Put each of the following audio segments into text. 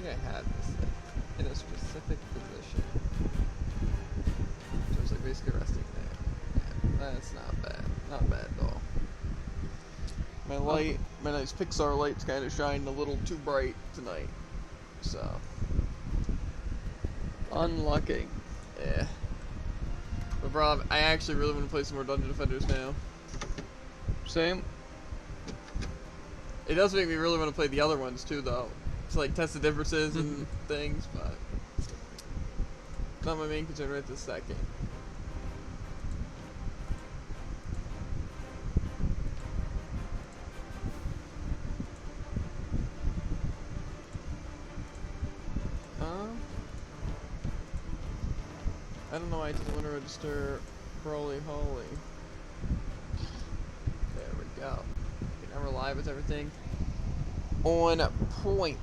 think I had this thing in a specific position. So it's like basically resting there. Yeah, that's not bad. Not bad at all. My light, my nice Pixar light's kind of shining a little too bright tonight. So. Unlucky. Yeah. But bro, I actually really want to play some more Dungeon Defenders now. Same. It does make me really want to play the other ones too, though. To like test the differences and things, but not my main concern right this second. I don't know why I didn't want to register Broly Holy. There we go. Okay, now we're live with everything on point.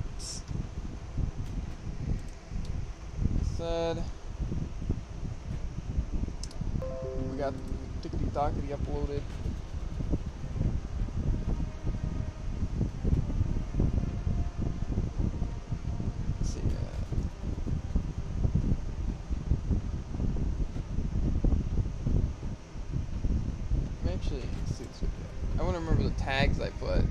Said we got Tickety Dockety uploaded. Let's see. Actually, let's see this video. I want to remember the tags I put.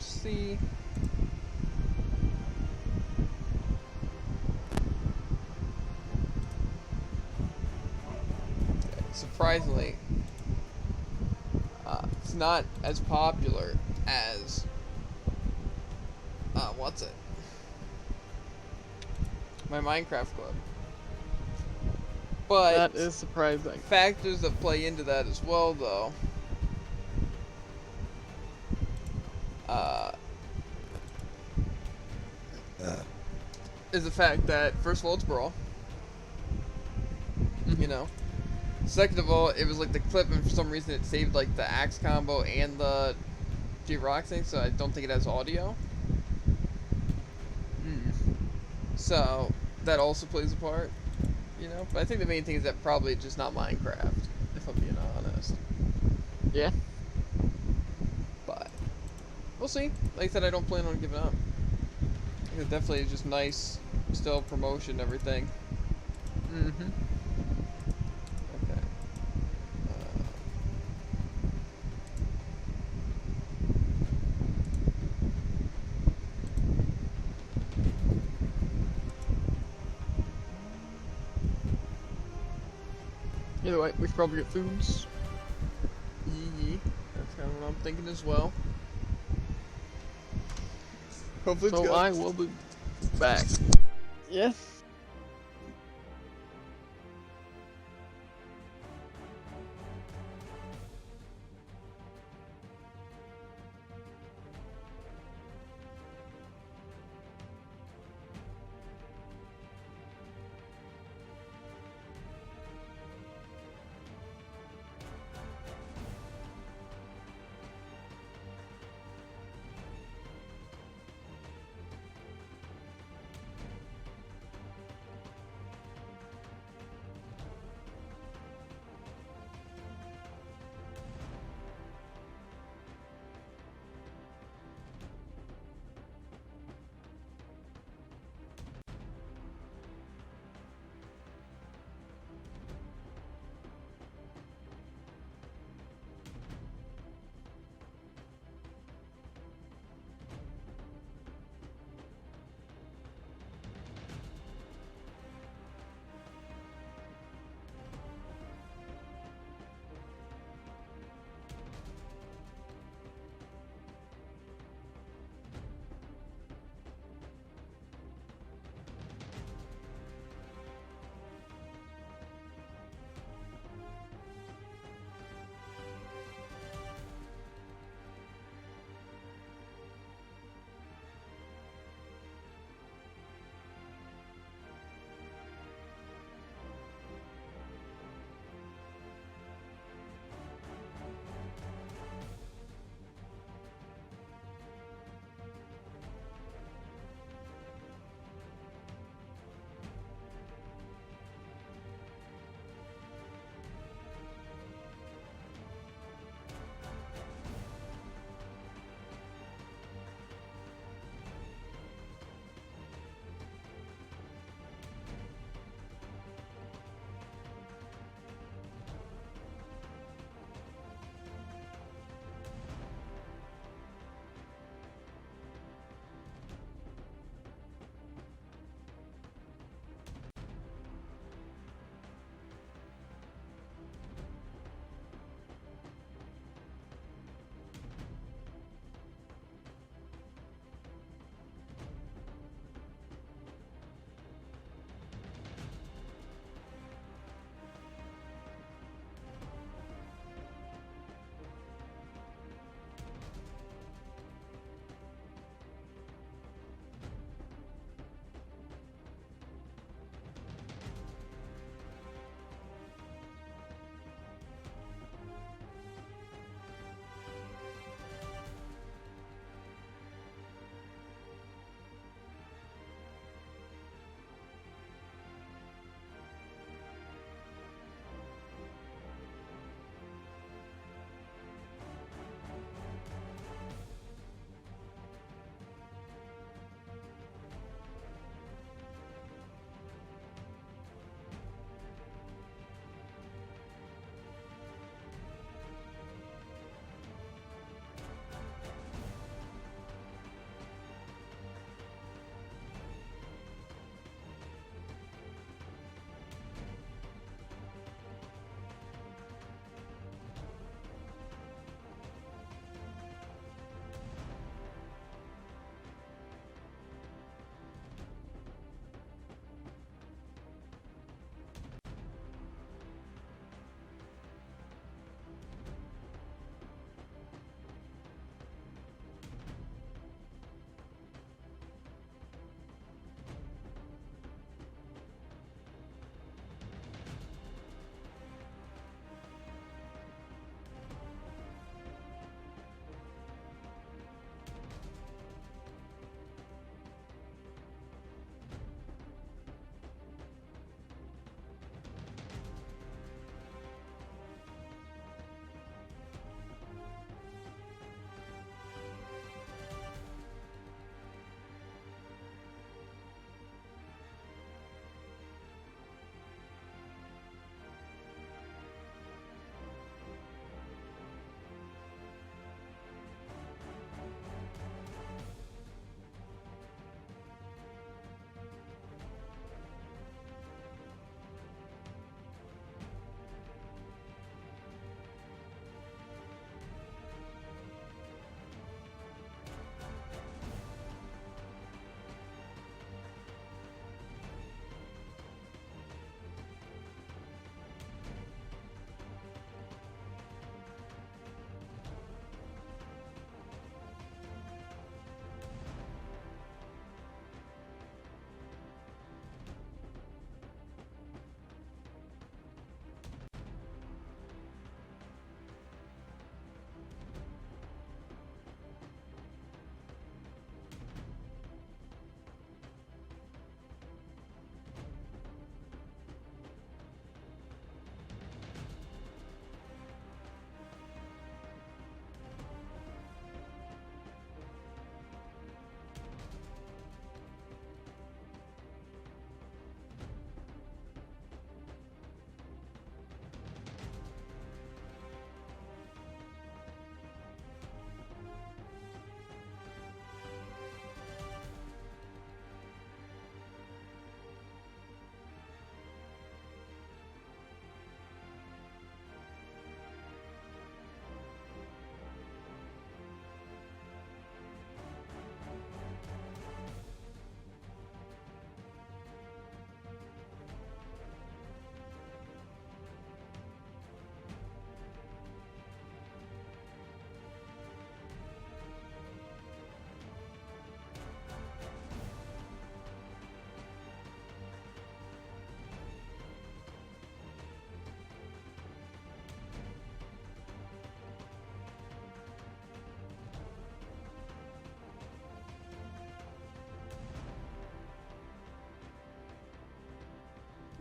C. Okay, surprisingly, it's not as popular as what's it? My Minecraft club. But That is surprising. factors that play into that as well, though. Is the fact that first of all it's Brawl. You know. Second of all, it was like the clip, and for some reason it saved like the axe combo and the G-Rock thing, so I don't think it has audio. So that also plays a part, you know. But I think the main thing is that probably just not Minecraft, if I'm being honest. Yeah. But we'll see. Like I said, I don't plan on giving up. I think it definitely is just nice, still promotion and everything. Okay. Either way, we should probably get foods. Yee. That's kind of what I'm thinking as well. Hopefully it's So good. I will be back. Yeah.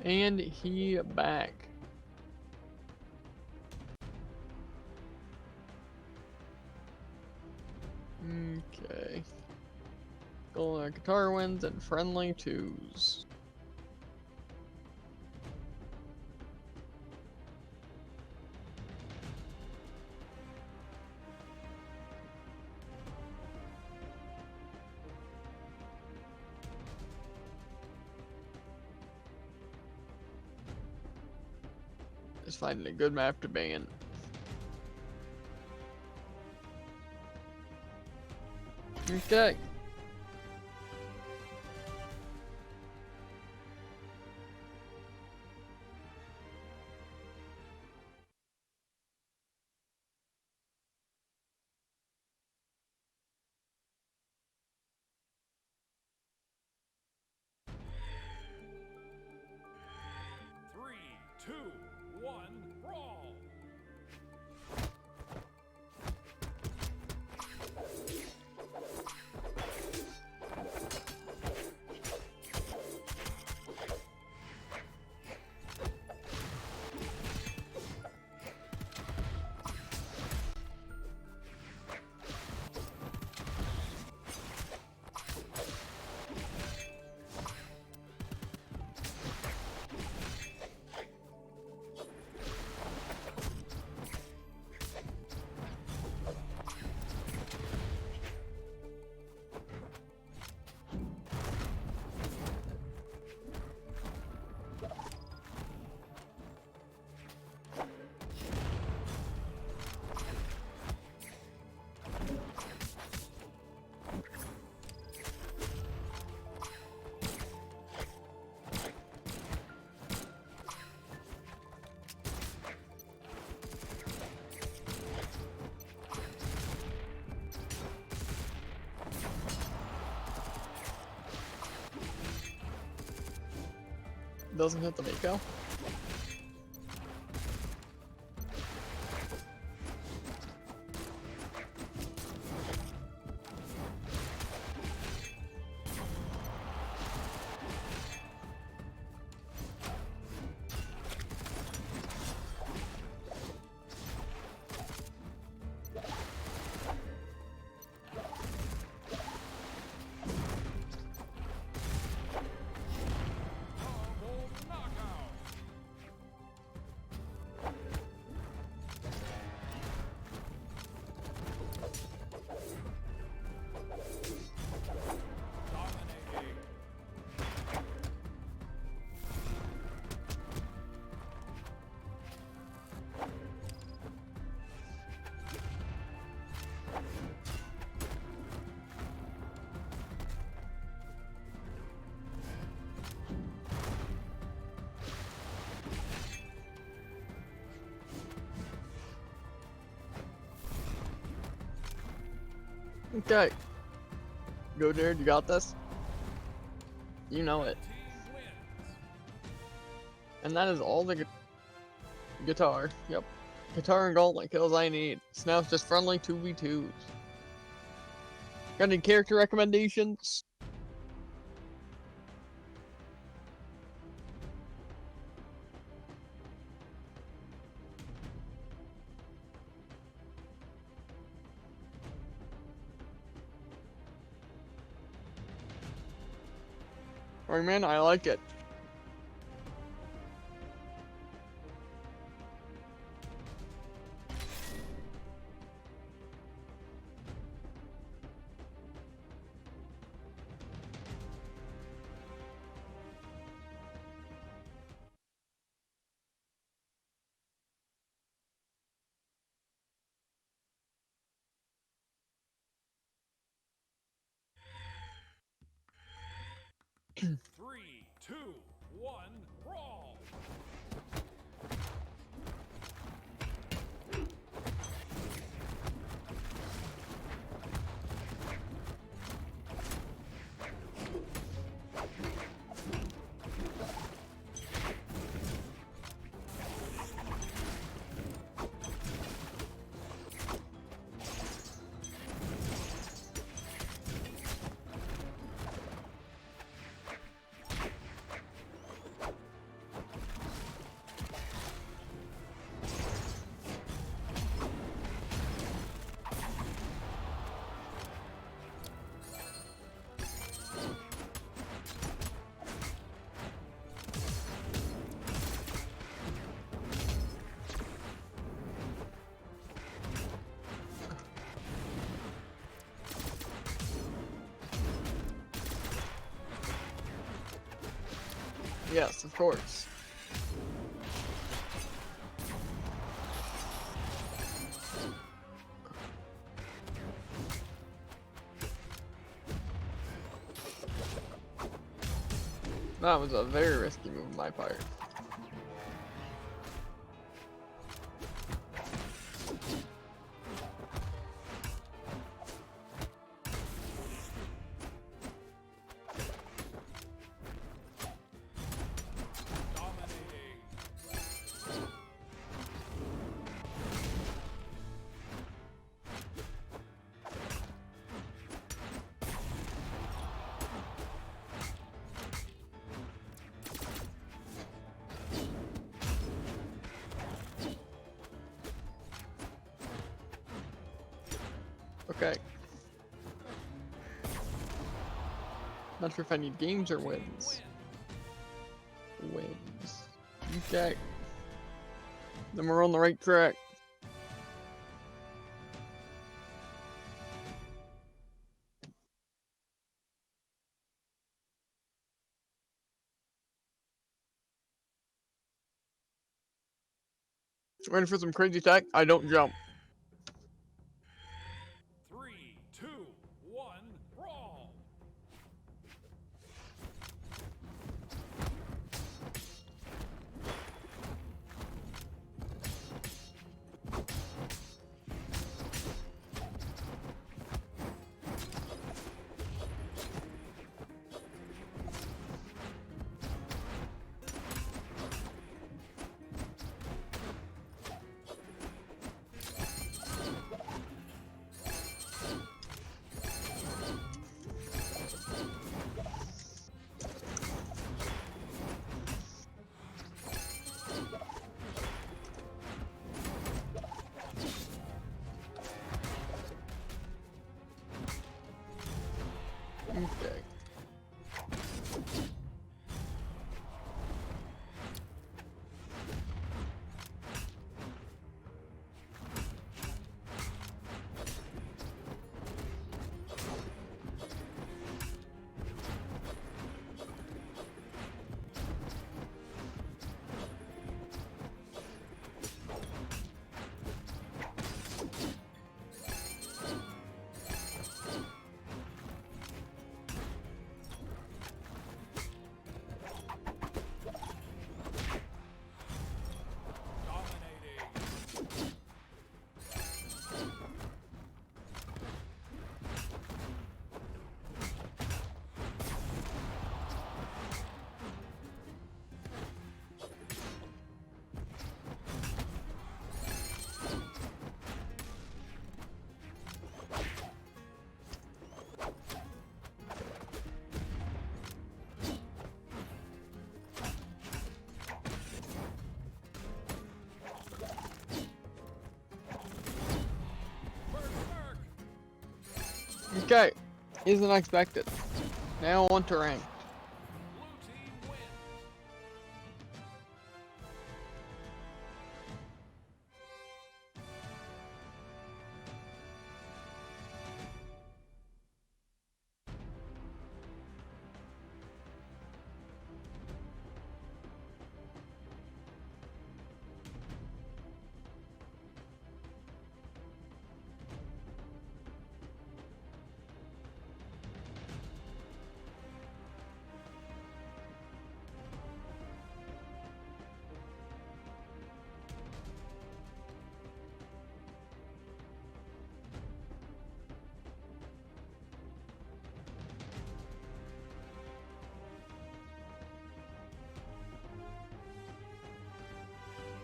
And he back. Okay. Guitar wins and friendly twos. Just finding a good map to ban. Okay. Three, two, one, brawl! Doesn't hit the Miko. Double knockout! Dominating! Okay. Go, Jared, you got this? You know it. Team wins! And that is all the guitar. Yep. Guitar and gauntlet kills I need. So now it's just friendly 2v2s. Got any character recommendations? Alright, man, I like it. Three, two, one, brawl! Yes, of course. That was a very risky move on my part. Dominating. Okay. Not sure if I need games or wins. Win. Wins. Okay. Then we're on the right track. Ready for some crazy attack? I don't jump. 3, 2, 1, brawl. Okay. Dominating. Berserk. Okay. Isn't expected. Now on to rank. Blue team wins.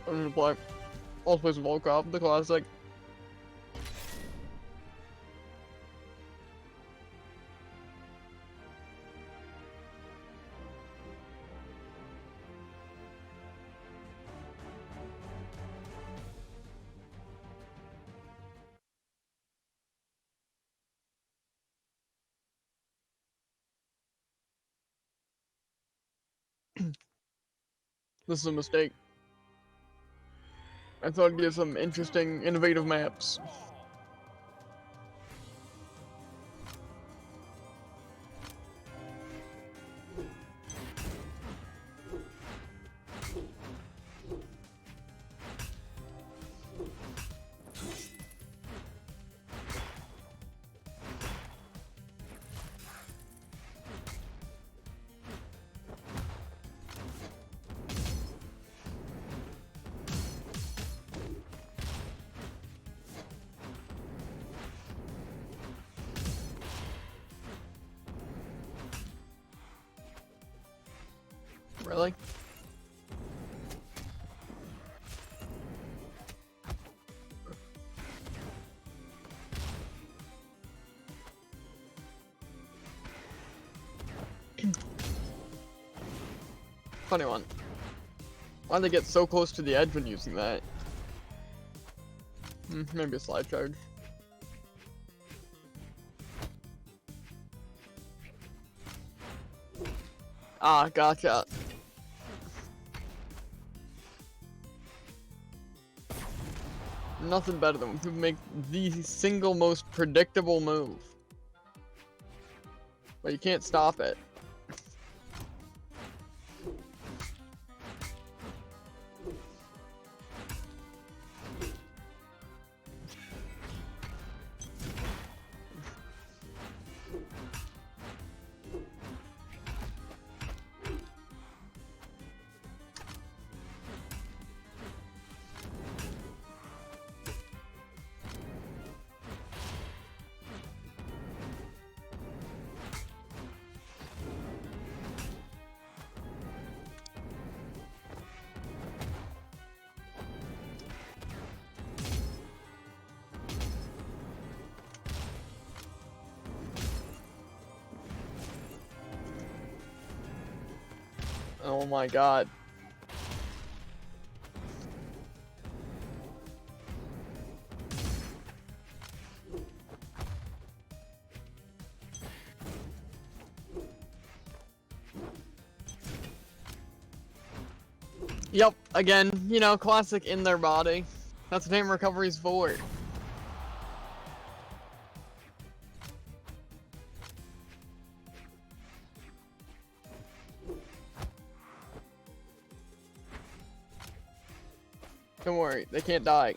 I'm gonna play. Also play some Volkov, the classic. This is a mistake. I thought I'd get some interesting, innovative maps. Brawl. Really? Funny one. Why'd they get so close to the edge when using that? Maybe a slide charge. Ah, gotcha. Nothing better than to make the single most predictable move. But you can't stop it. Oh my god. Yep, again, you know, classic in their body. That's what aim recovery's for. Don't worry, they can't die.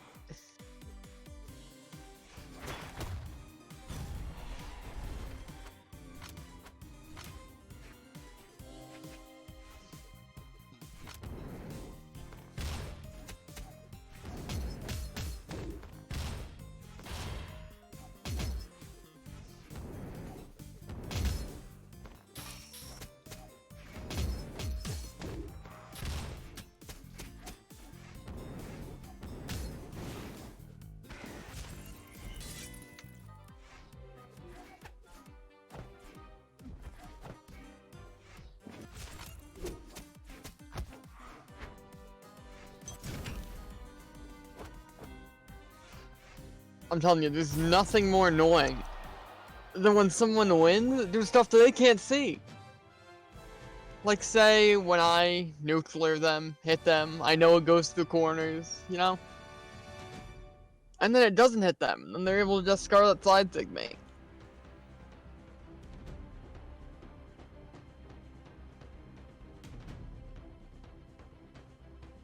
I'm telling you, there's nothing more annoying than when someone wins doing stuff that they can't see. Like, say, when I nuclear them, hit them, I know it goes through corners, you know? And then it doesn't hit them, and they're able to just Scarlet Side Sig me.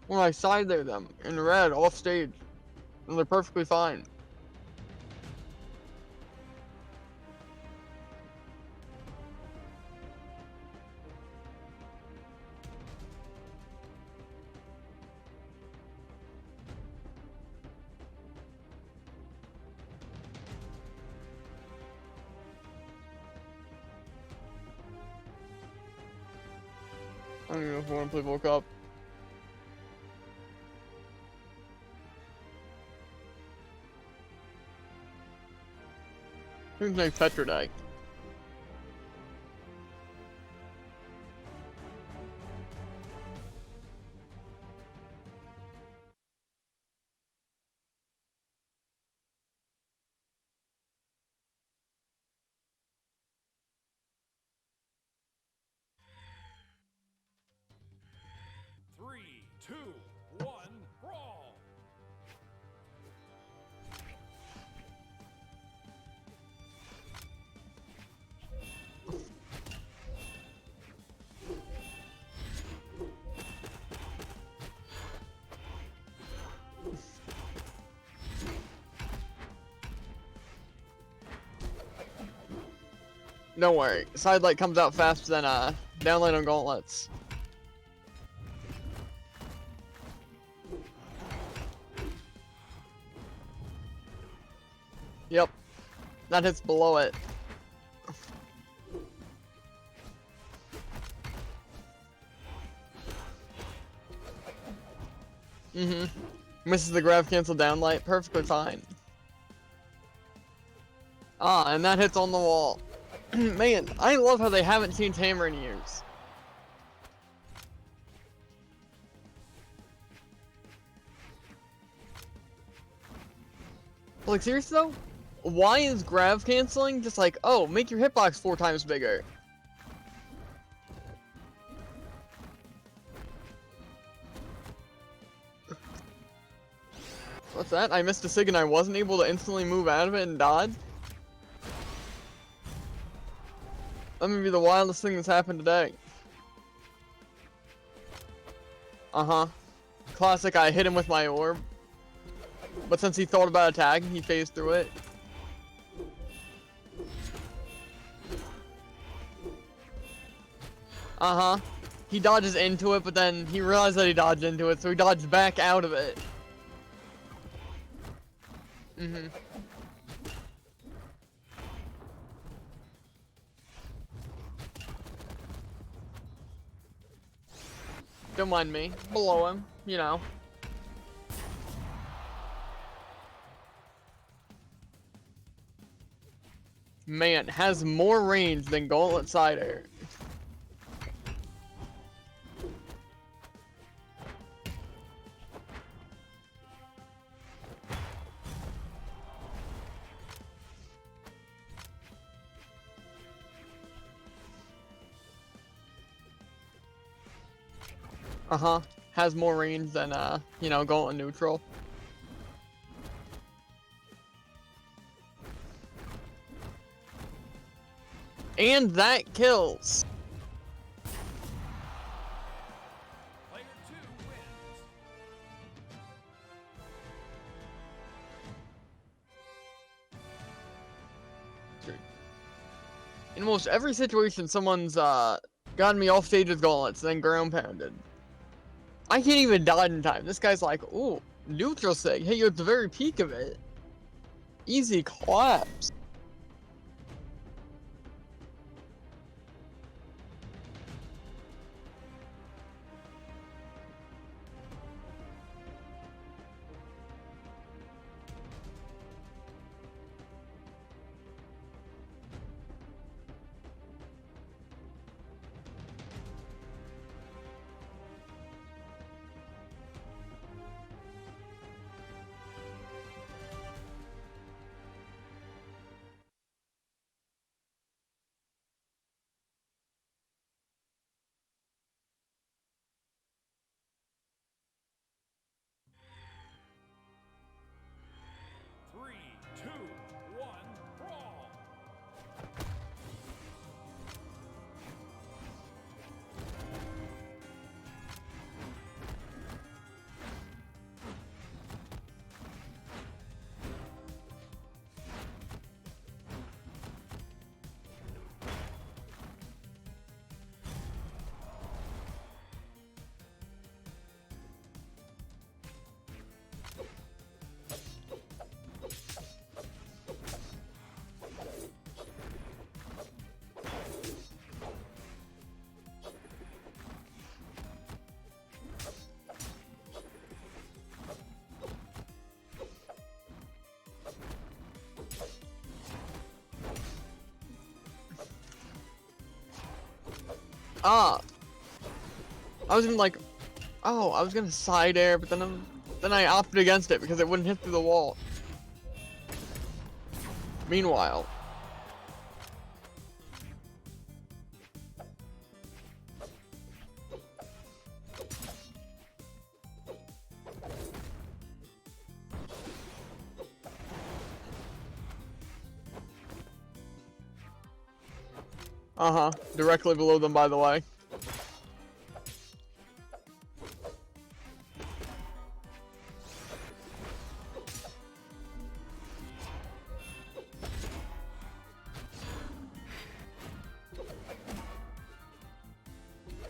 When I side there them in red off stage, and they're perfectly fine. I don't even know if I want to play Volk up. Who's named Petrodite? Three, two, one, brawl. Don't worry, side light comes out faster than down light on gauntlets. Yep, that hits below it. Misses the grab cancel down light. Perfectly fine. Ah, and that hits on the wall. Man, I love how they haven't changed hammer in years. Like, seriously though? Why is grab canceling just like, oh, make your hitbox 4 times bigger? What's that? I missed a sig and I wasn't able to instantly move out of it and dodge? That may be the wildest thing that's happened today. Uh-huh. Classic, I hit him with my orb. But since he thought about attacking, he phased through it. Uh-huh. He dodges into it, but then he realized that he dodged into it, so he dodged back out of it. Don't mind me. Below him, you know. Man, has more range than Gauntlet Cider. Uh-huh. Has more range than, you know, Gauntlet Neutral. And that kills. Player 2 wins. In almost every situation, someone's, gotten me off stage with gauntlets, then ground pounded. I can't even dodge in time. This guy's like, ooh, neutral sig. Hey, you're at the very peak of it. Easy collapse. Three, two, one, brawl. Ah. I was gonna like, oh, I was gonna side air, but then I opted against it because it wouldn't hit through the wall. Meanwhile. Uh-huh. Directly below them, by the way.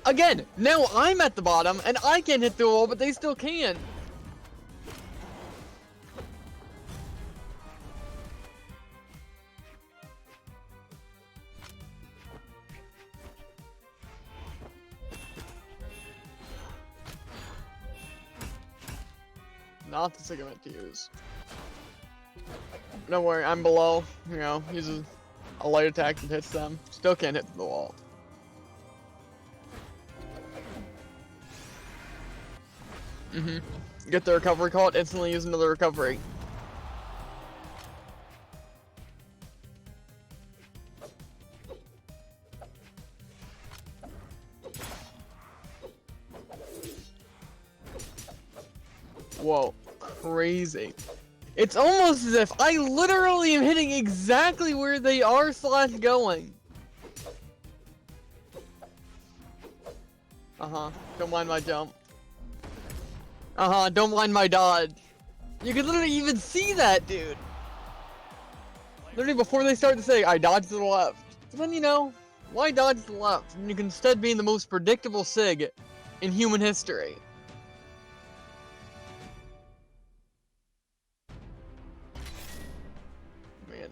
Again, now I'm at the bottom, and I can't hit the wall, but they still can. not the sig I meant to use. Don't worry, I'm below. You know, uses a light attack that hits them. Still can't hit the wall. Get the recovery call, instantly use another recovery. Whoa, crazy. It's almost as if I literally am hitting exactly where they are / going. Don't mind my jump. Don't mind my dodge. You can literally even see that, dude. Literally before they start to say, I dodged to the left. So then, you know, why dodge to the left? When you can instead be in the most predictable sig in human history. Man.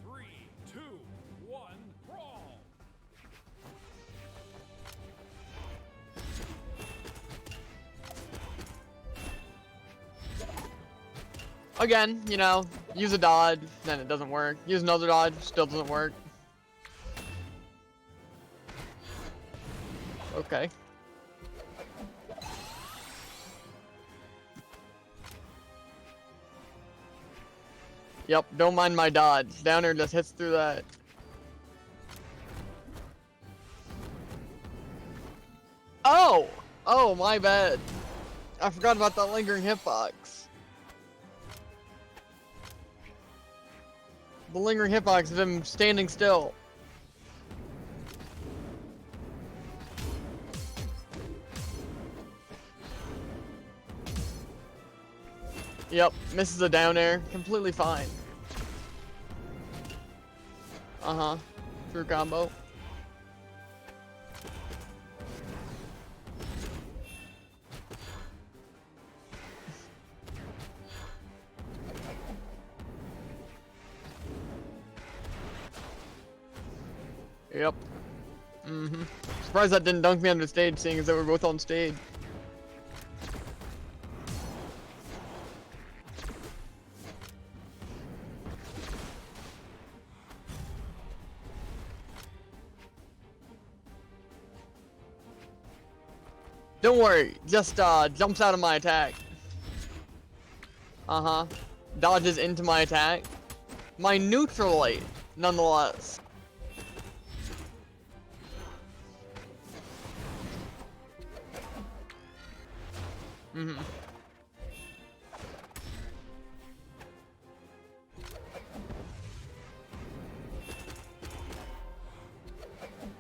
Three, two, one, brawl. Again, you know, use a dodge, then it doesn't work. Use another dodge, still doesn't work. Okay. Yep, don't mind my dodge. Downer just hits through that. Oh! Oh, my bad. I forgot about that lingering hitbox. The lingering hitbox of him standing still. Yep, misses a down air. Completely fine. Through combo. Yep. Surprised that didn't dunk me under stage, seeing as they were both on stage. Don't worry, just jumps out of my attack. Dodges into my attack. My neutral light, nonetheless.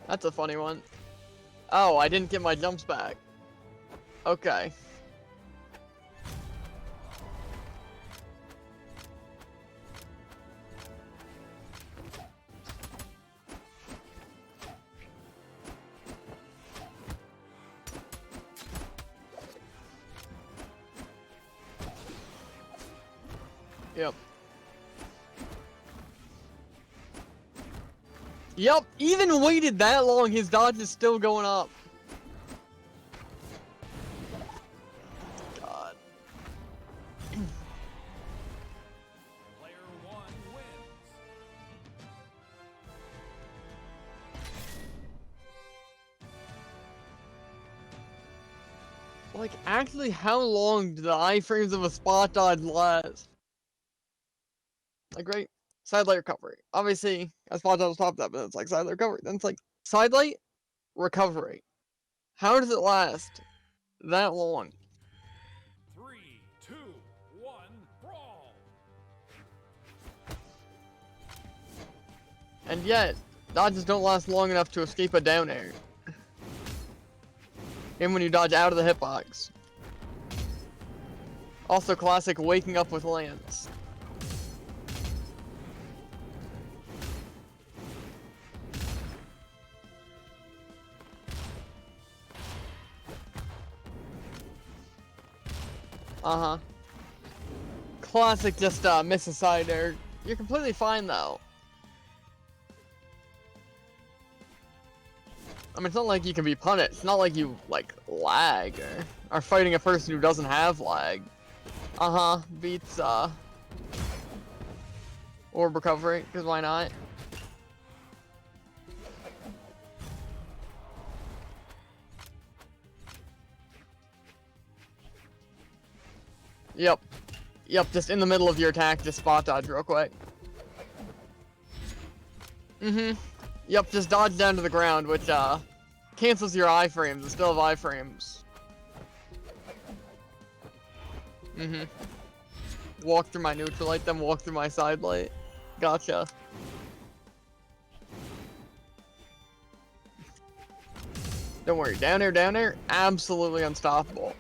That's a funny one. Oh, I didn't get my jumps back. Okay. Yep. Yep, even waited that long, his dodge is still going up. God. Player one wins. Like, actually, how long do the iframes of a spot dodge last? Like, right? Side light recovery. Obviously, a spot dodge will stop that, but it's like side light recovery. Then it's like, side light, recovery. How does it last that long? 3, 2, 1, brawl. And yet, dodges don't last long enough to escape a down air. And when you dodge out of the hitbox. Also classic waking up with Lance. Uh-huh. Classic just miss a side air. You're completely fine though. I mean, it's not like you can be punished. It's not like you, like, lag or are fighting a person who doesn't have lag. Uh-huh. Beats, orb recovery, because why not? Yep. Yep, just in the middle of your attack, just spot dodge real quick. Mm-hmm. Yep, just dodge down to the ground, which, cancels your iframes. It still have iframes. Mm-hmm. Walk through my neutral light, then walk through my side light. Gotcha. Don't worry, down air, absolutely unstoppable.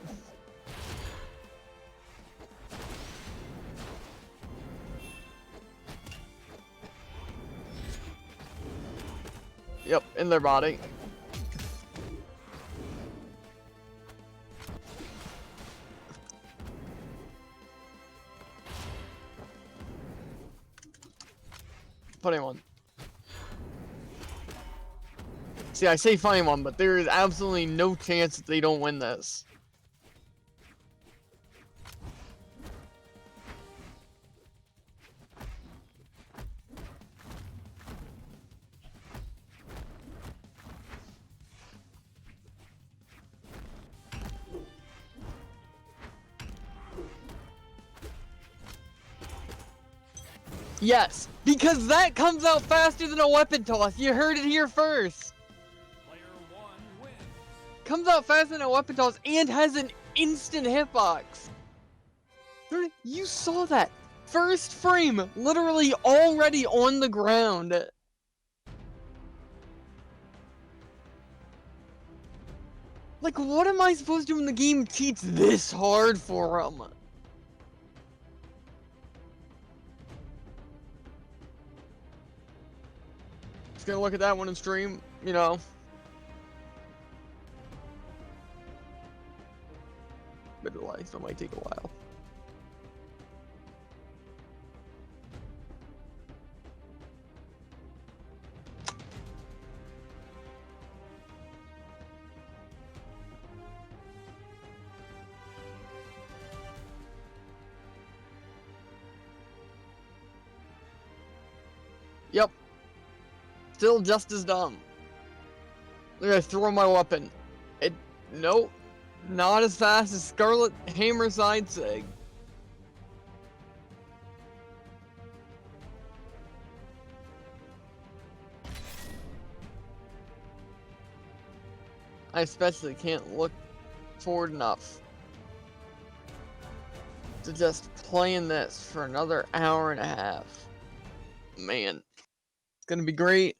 Yep, in their body. Funny one. See, I say funny one, but there is absolutely no chance that they don't win this. Yes, because that comes out faster than a weapon toss. You heard it here first. Player 1 wins. Comes out faster than a weapon toss and has an instant hitbox. You saw that. First frame, literally already on the ground. Like, what am I supposed to do when the game cheats this hard for him? Just gonna look at that one in stream, you know. Bit of life, it might take a while. Yep. Still just as dumb. I'm gonna throw my weapon. Nope. Not as fast as Scarlet Hammer Side Sig. I especially can't look forward enough to just playing this for another hour and a half. Man, it's gonna be great.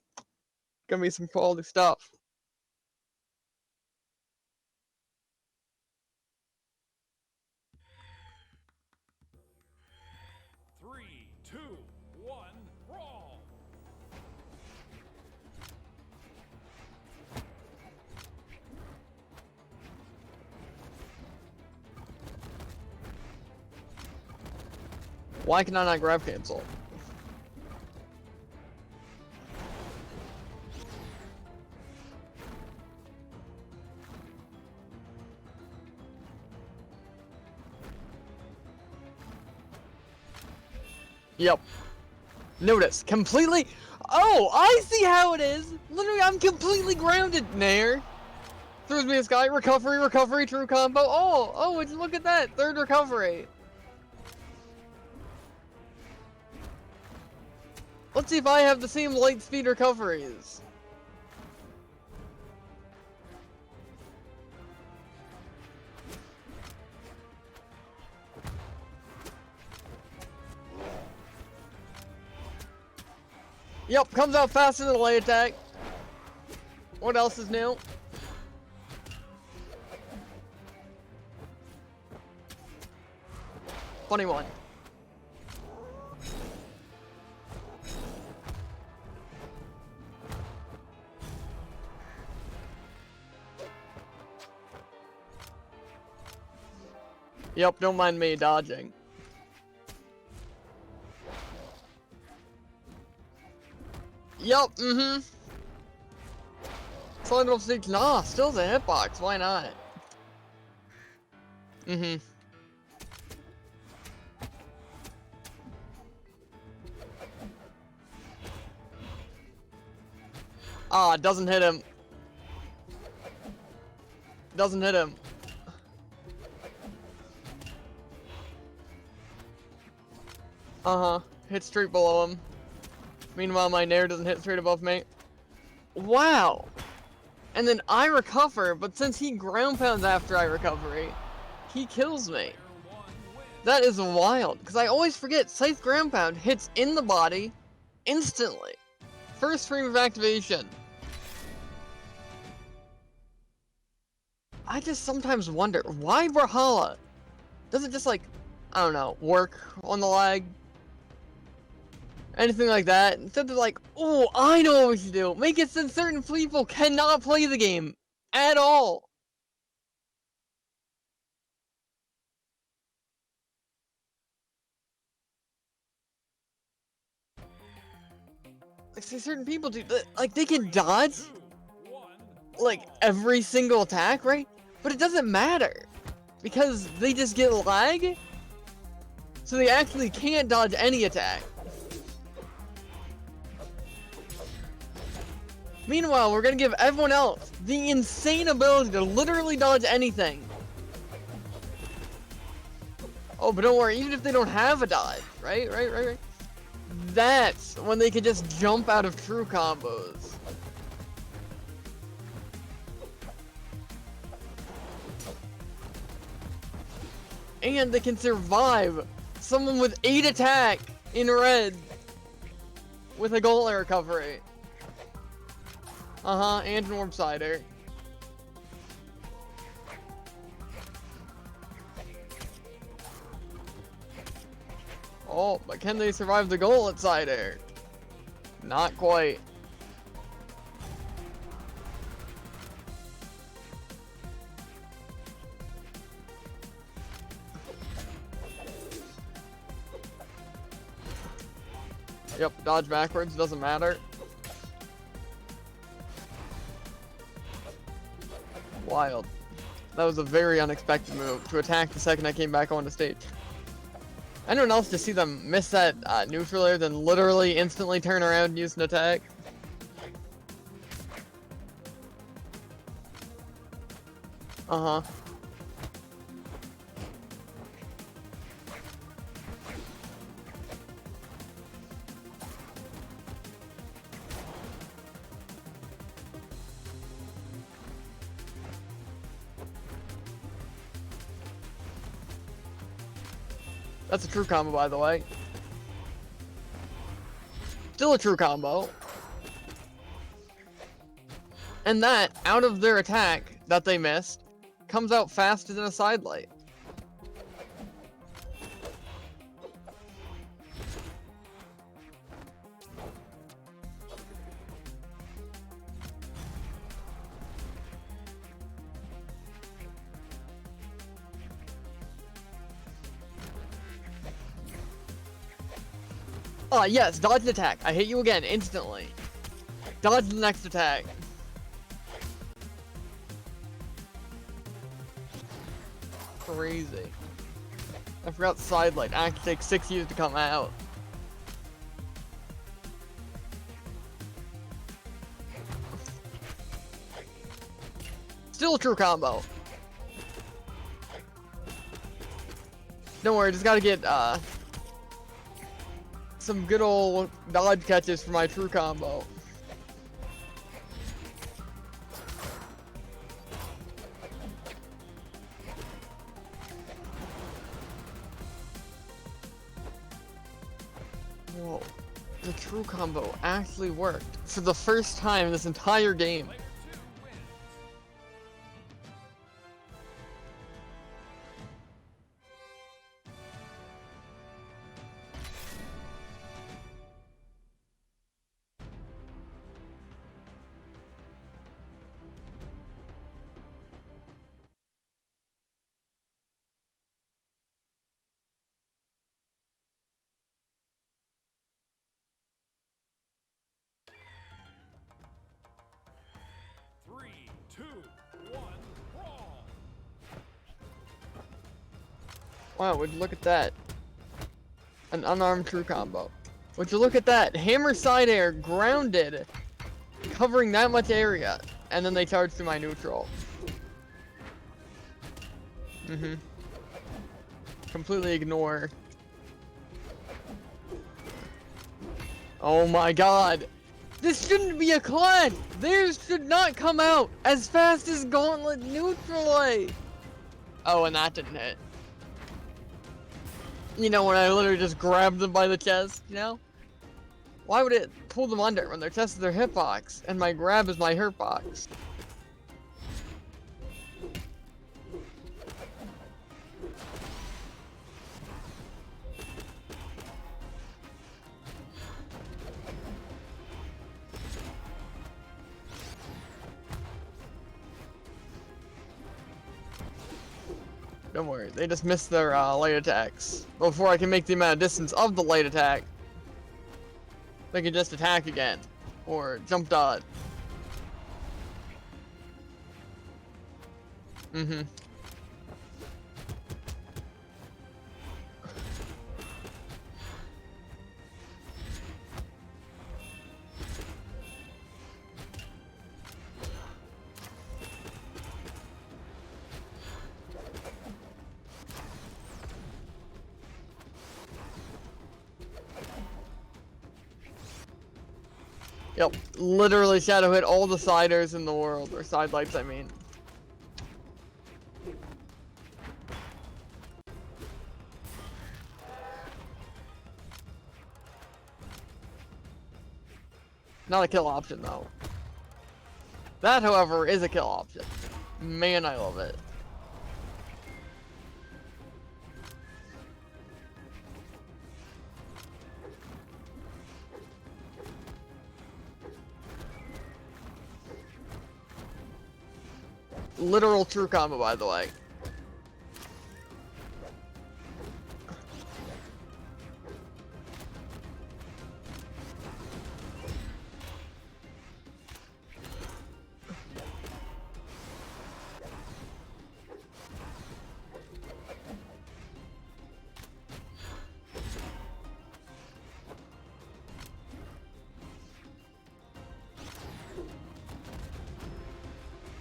Gonna be some quality stuff. Three, two, one, brawl. Why can I not grab cancel? Yep. Notice, completely. Oh, I see how it is. Literally, I'm completely grounded there. Throws me a sky, recovery, true combo. Oh, would you look at that? Third recovery. Let's see if I have the same light speed recoveries. Yep, comes out faster than a light attack. What else is new? Funny one. Yep, don't mind me dodging. Yup, Slide off stage. Nah, still's a hitbox. Why not? Ah, doesn't hit him. Doesn't hit him. Hit straight below him. Meanwhile, my Nair doesn't hit straight above me. Wow! And then I recover, but since he ground pounds after I recovery, he kills me. That is wild, because I always forget Scythe ground pound hits in the body instantly. First frame of activation. I just sometimes wonder, why Brawlhalla? Does it just like, I don't know, work on the lag? Anything like that? Instead of like, oh, I know what we should do. Make it so certain people cannot play the game at all. Like, say certain people do, like they can dodge like every single attack, right? But it doesn't matter because they just get lag, so they actually can't dodge any attack. Meanwhile, we're gonna give everyone else the insane ability to literally dodge anything. Oh, but don't worry, even if they don't have a dodge, right? That's when they can just jump out of true combos. And they can survive someone with 8 attack in red with a Gauntlet recovery. And an Orb Sider. Oh, but can they survive the Gauntlet Sider? Not quite. Yep, dodge backwards, doesn't matter. Wild. That was a very unexpected move to attack the second I came back onto stage. Anyone else just see them miss that neutral air, then literally instantly turn around and use an attack? That's a true combo, by the way. Still a true combo. And that, out of their attack that they missed, comes out faster than a side light. Oh, yes, dodge the attack. I hit you again, instantly. Dodge the next attack. Crazy. I forgot Sidelight. Actually takes 6 years to come out. Still a true combo. Don't worry, just gotta get, some good old dodge catches for my true combo. Whoa. The true combo actually worked for the first time in this entire game. 2, 1, brawl. Wow, would you look at that? An unarmed true combo. Would you look at that? Hammer side air, grounded, covering that much area, and then they charge through my neutral. Completely ignore. Oh my god! This shouldn't be a clash! Theirs should not come out as fast as Gauntlet neutralized! Oh, and that didn't hit. You know, when I literally just grabbed them by the chest, you know? Why would it pull them under when their chest is their hitbox, and my grab is my hurtbox? Don't worry, they just missed their light attacks. Before I can make the amount of distance of the light attack, they can just attack again. Or jump dodge. Yep, literally shadow hit all the siders in the world, or side lights, I mean. Not a kill option though. That, however, is a kill option. Man, I love it. Literal true combo, by the way.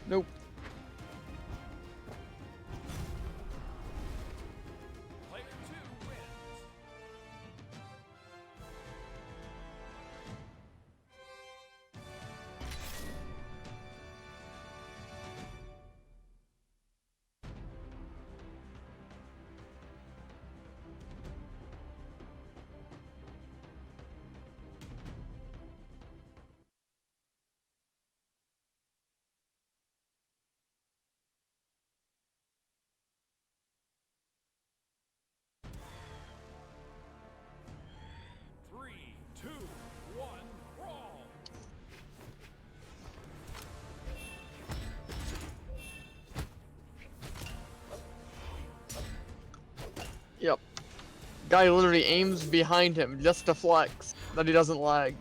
Nope. Player 2 wins. Three, two, one, brawl. Yep. Guy literally aims behind him just to flex that he doesn't lag.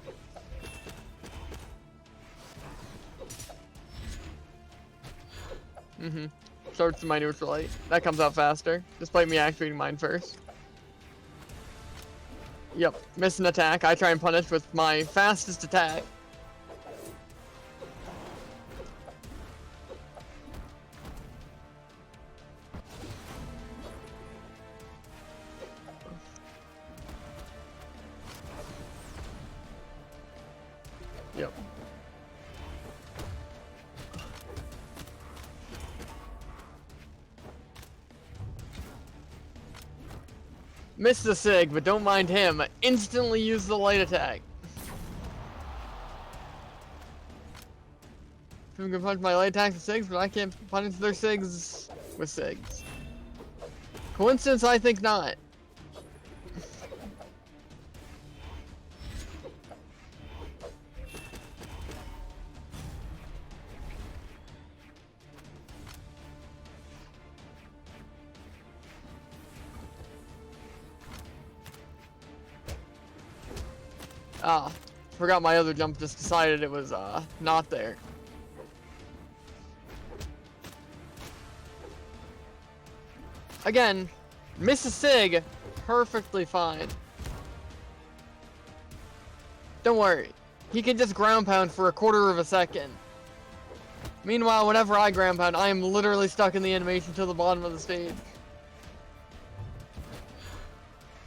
Starts to my neutral light. That comes out faster, despite me activating mine first. Yep, miss an attack. I try and punish with my fastest attack. Yep. Miss the Sig, but don't mind him. Instantly use the light attack. People can punch my light attacks with Sigs, but I can't punish their Sigs with Sigs. Coincidence? I think not. Ah, forgot my other jump, just decided it was not there. Again, Mrs. Sig, perfectly fine. Don't worry. He can just ground pound for a quarter of a second. Meanwhile, whenever I ground pound, I am literally stuck in the animation till the bottom of the stage.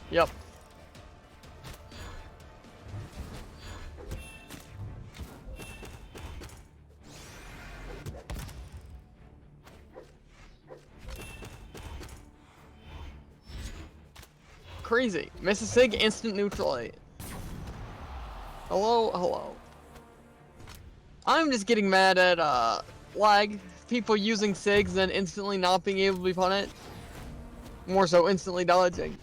Yep. Crazy. Mrs. Sig, instant neutralite. Hello, hello. I'm just getting mad at, lag. People using SIGs and instantly not being able to be punished. More so, instantly dodging.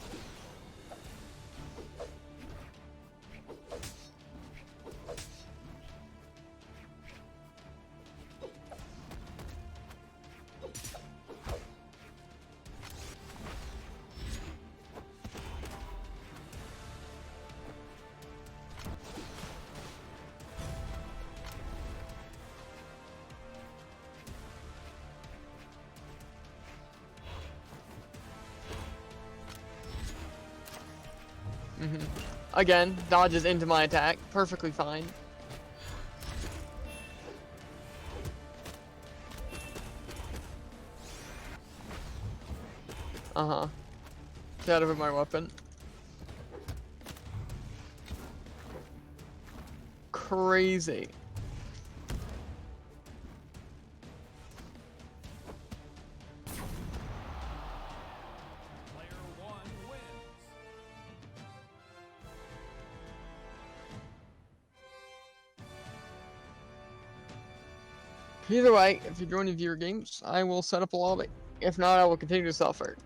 Again, dodges into my attack. Perfectly fine. Uh-huh. Get out of my weapon. Crazy. Player 1 wins. Either way, if you're joining viewer games, I will set up a lobby. If not, I will continue to suffer.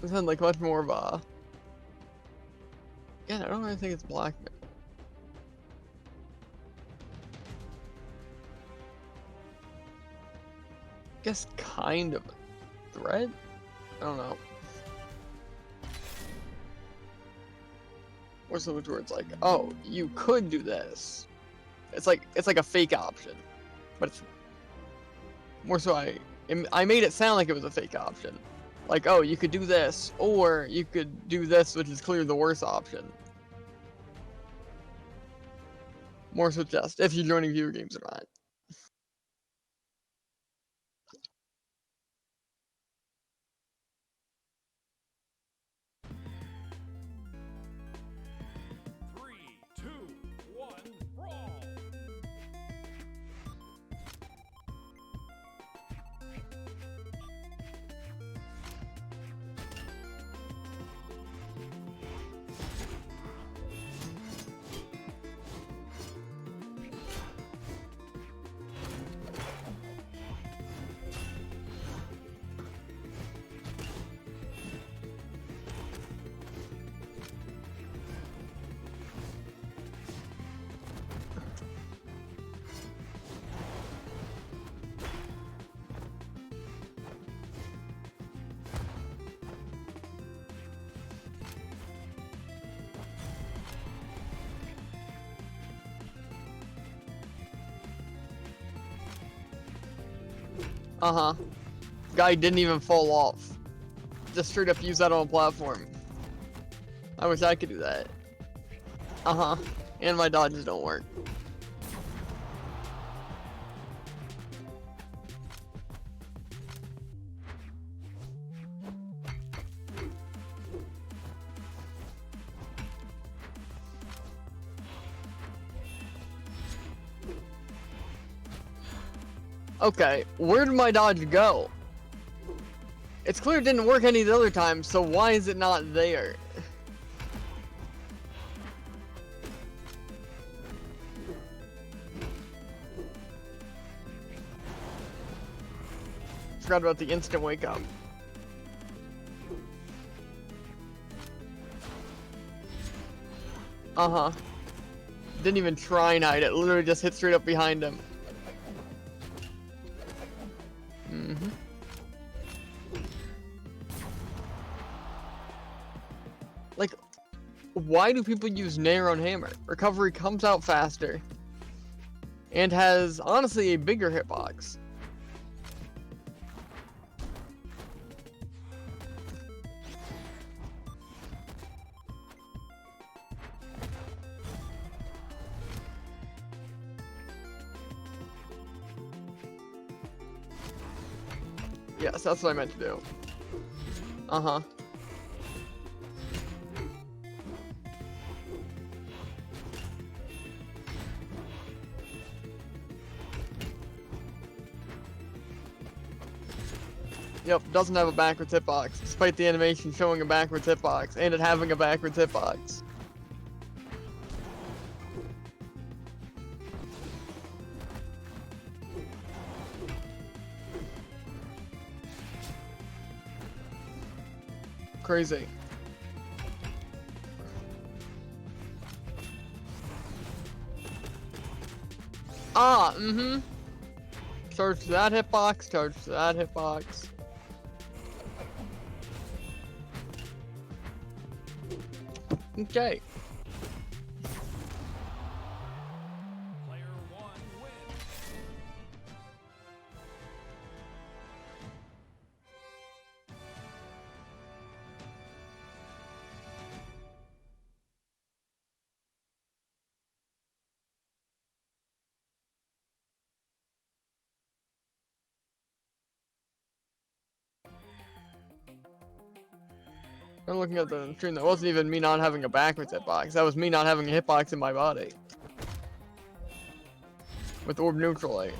This sounds like much more of a... Yeah, I don't really think it's blackmail. Guess kind of a threat? I don't know. What's the where it's like, oh, you could do this. It's like a fake option, but it's more so I made it sound like it was a fake option. Like, oh, you could do this, or you could do this, which is clearly the worst option. More so just if you're joining viewer games or not. Three, two, one, brawl. Uh-huh. Guy didn't even fall off. Just straight up use that on a platform. I wish I could do that. Uh-huh. And my dodges don't work. Okay, where did my dodge go? It's clear it didn't work any of the other times, so why is it not there? Forgot about the instant wake up. Uh-huh. Didn't even try and hide it, literally just hit straight up behind him. Like, why do people use Nair on Hammer? Recovery comes out faster and has, honestly, a bigger hitbox. Yes, that's what I meant to do. Uh-huh. Yep, doesn't have a backwards hitbox, despite the animation showing a backwards hitbox, and it having a backwards hitbox. Crazy. Ah, mm-hmm. Charge to that hitbox, charge to that hitbox. Okay. Player 1 wins. I'm looking at the screen. That wasn't even me not having a backwards hitbox. That was me not having a hitbox in my body. With Orb Neutralite.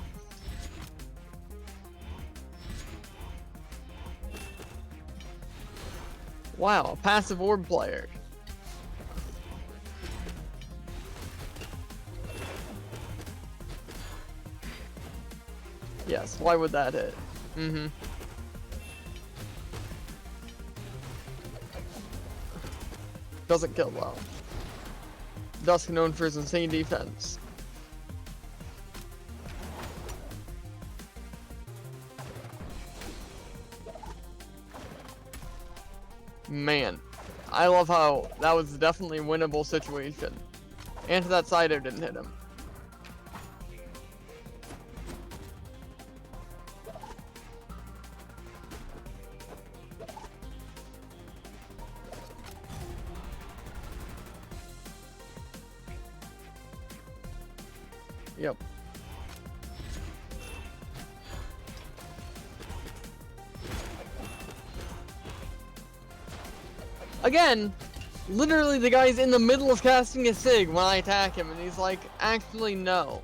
Wow, a passive orb player. Yes, why would that hit? Mm-hmm. Doesn't kill well. Dusk known for his insane defense. Man, I love how that was definitely a winnable situation. And that side air didn't hit him. Yep. Again, literally the guy's in the middle of casting a Sig when I attack him, and he's like, actually no.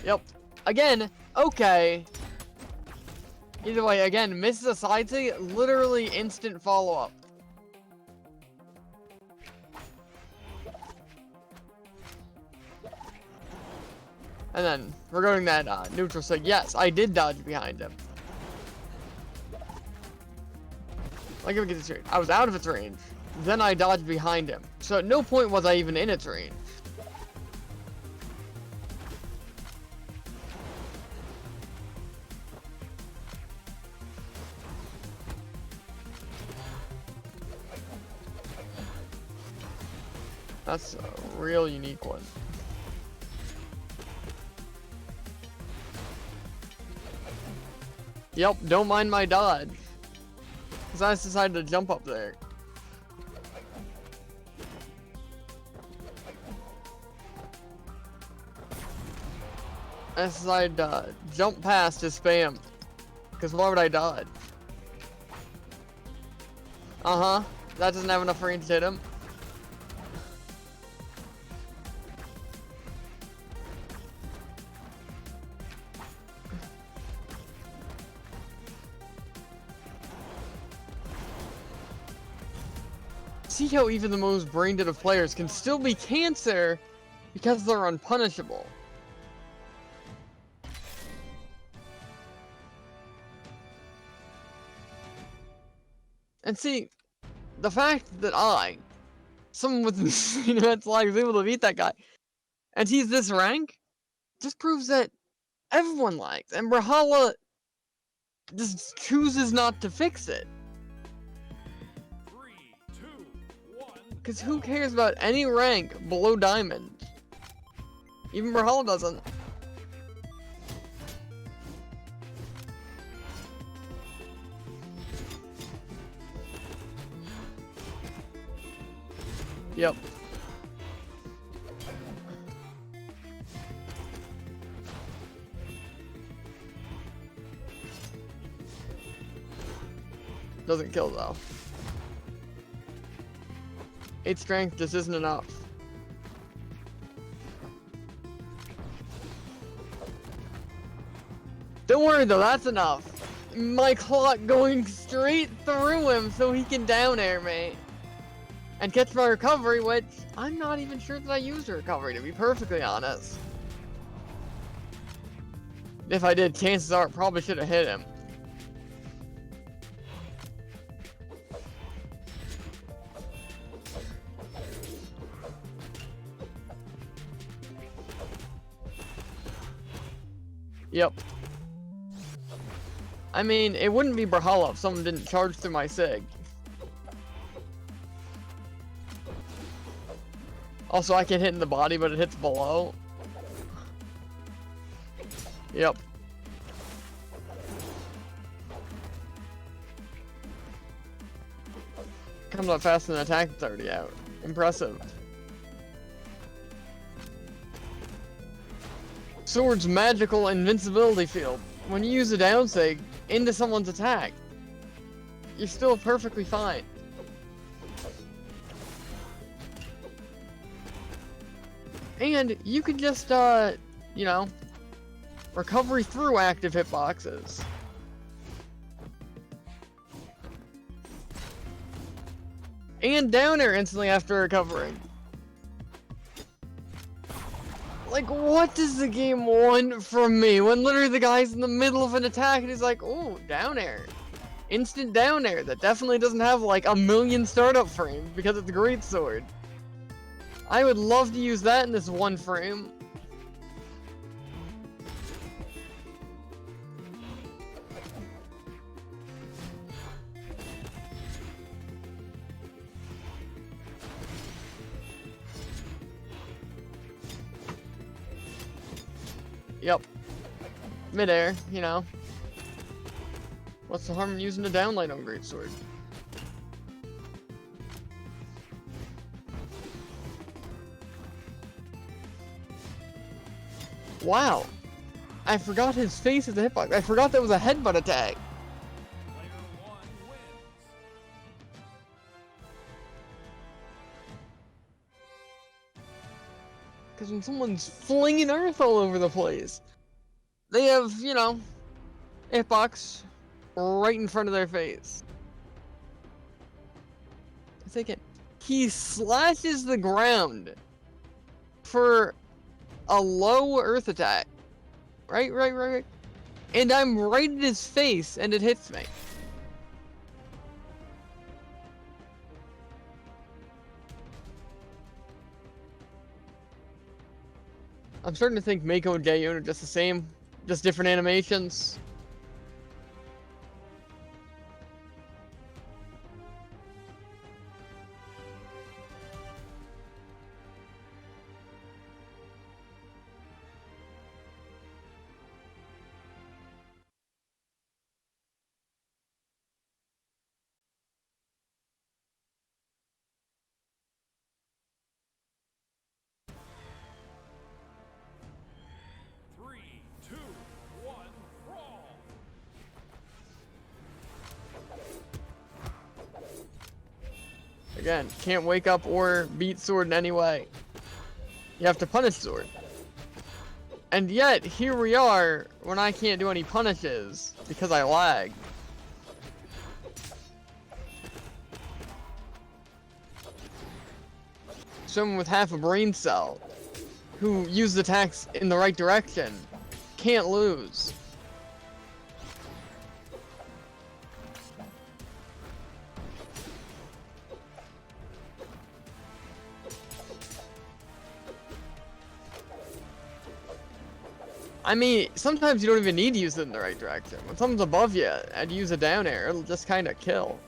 Yep. Again, okay. Either way, again, misses a side Sig, literally instant follow-up. And then, regarding that neutral Sig, yes, I did dodge behind him. Like, let me get this straight. I was out of its range, then I dodged behind him. So at no point was I even in its range. That's a real unique one. Yep, don't mind my dodge. Because I just decided to jump up there. I decided to jump past his spam. Because why would I dodge? Uh-huh. That doesn't have enough range to hit him. See how even the most brain-dead of players can still be cancer because they're unpunishable. And see, the fact that someone with insane immense lag, is able to beat that guy, and he's this rank, just proves that everyone lags, and Brawlhalla just chooses not to fix it. 3, 2, 1. Because who cares about any rank below Diamond? Even Brawlhalla doesn't. Yep. Doesn't kill though. 8 strength just isn't enough. Don't worry though, that's enough. My clock going straight through him so he can down air me. And catch my recovery, which I'm not even sure that I used a recovery, to be perfectly honest. If I did, chances are it probably should have hit him. Yep. I mean, it wouldn't be Brawlhalla if someone didn't charge through my SIG. Also, I can hit in the body, but it hits below. Yep. Comes out faster than attack that's already out. Impressive. Sword's magical invincibility field. When you use a down sig into someone's attack, you're still perfectly fine. And you could just, you know, recovery through active hitboxes. And down air instantly after recovering. Like, what does the game want from me? When literally the guy's in the middle of an attack and he's like, oh, down air. Instant down air that definitely doesn't have like a million startup frames because it's a great sword. I would love to use that in this one frame. Yep. Midair, you know. What's the harm in using a downlight on Greatsword? Wow. I forgot his face is a hitbox. I forgot that was a headbutt attack. Player 1 wins. Because when someone's flinging earth all over the place, they have, you know, hitbox right in front of their face. I think he slashes the ground for a low earth attack. Right. And I'm right in his face and it hits me. I'm starting to think Mako and Gayun are just the same, just different animations. Again, can't wake up or beat Sword in any way. You have to punish Sword. And yet, here we are when I can't do any punishes because I lag. someone with half a brain cell who used attacks in the right direction can't lose. I mean, sometimes you don't even need to use it in the right direction. When someone's above you and you use a down air, it'll just kind of kill.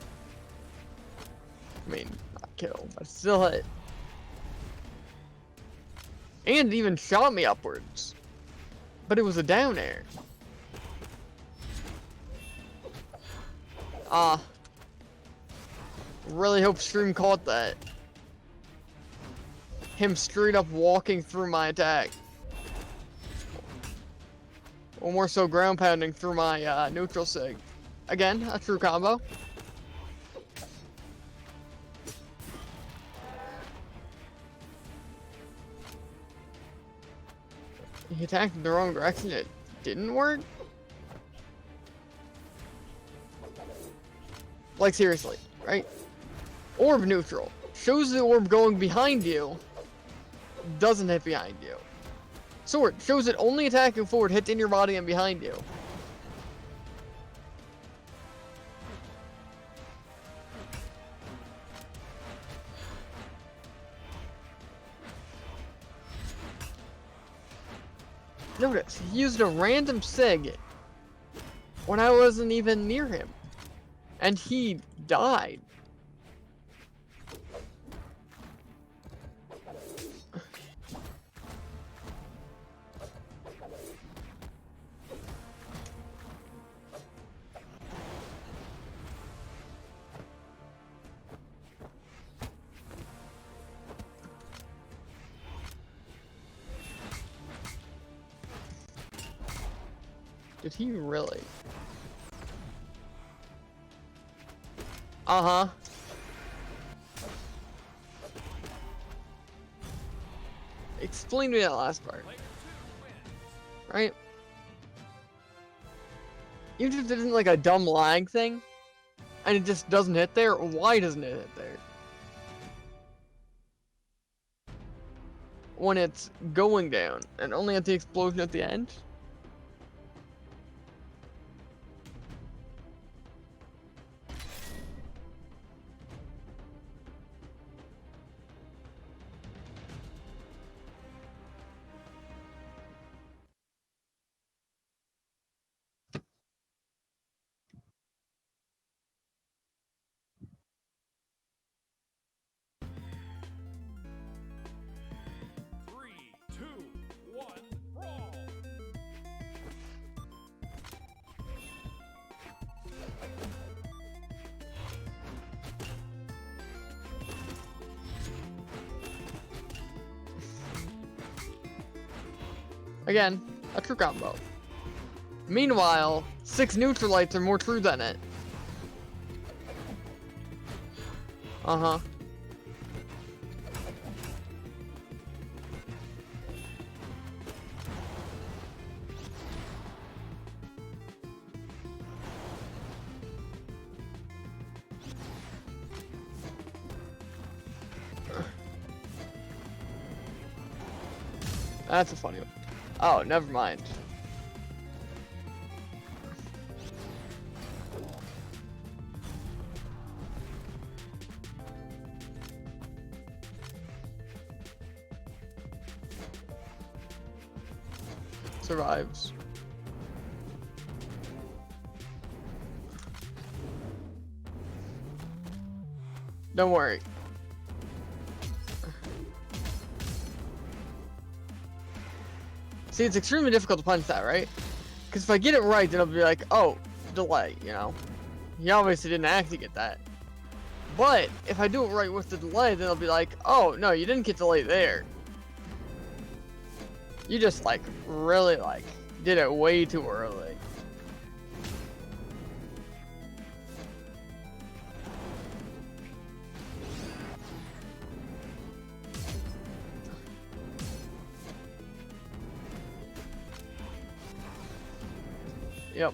I mean, not kill, but still hit. And it even shot me upwards. But it was a down air. Really hope Stream caught that. Him straight up walking through my attack. Or more so ground pounding through my neutral sig. Again, a true combo. He attacked in the wrong direction, it didn't work? Like seriously, right? Orb neutral. Shows the orb going behind you. Doesn't hit behind you. Sword shows it only attacking forward, hits in your body and behind you. Notice, he used a random sig when I wasn't even near him. And he died. Did he really? Uh-huh. Explain to me that last part. Right? Even if it isn't like a dumb lag thing, and it just doesn't hit there, why doesn't it hit there? When it's going down, and only at the explosion at the end? Again, a true combo. Meanwhile, 6 neutralites are more true than it. Uh-huh. That's a funny one. Oh, never mind. Survives. Don't worry. See, it's extremely difficult to punch that, right? Because if I get it right, then it'll be like, oh, delay, you know? You obviously didn't actually get that. But, if I do it right with the delay, then it'll be like, oh, no, you didn't get delay there. You just, like, really, like, did it way too early. Yep.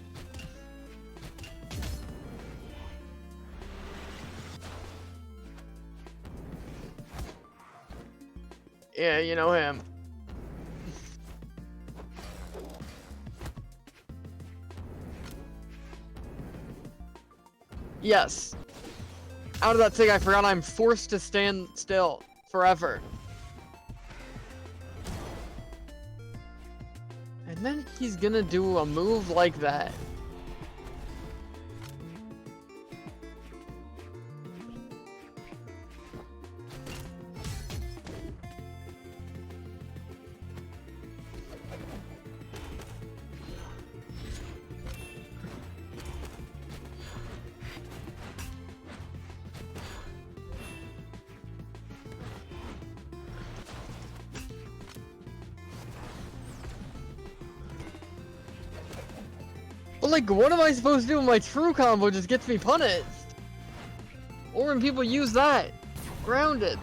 Yeah, you know him. Yes. Out of that SIG, I forgot I'm forced to stand still forever. And then he's gonna do a move like that. But like, what am I supposed to do when my true combo just gets me punished? Or when people use that? Grounded.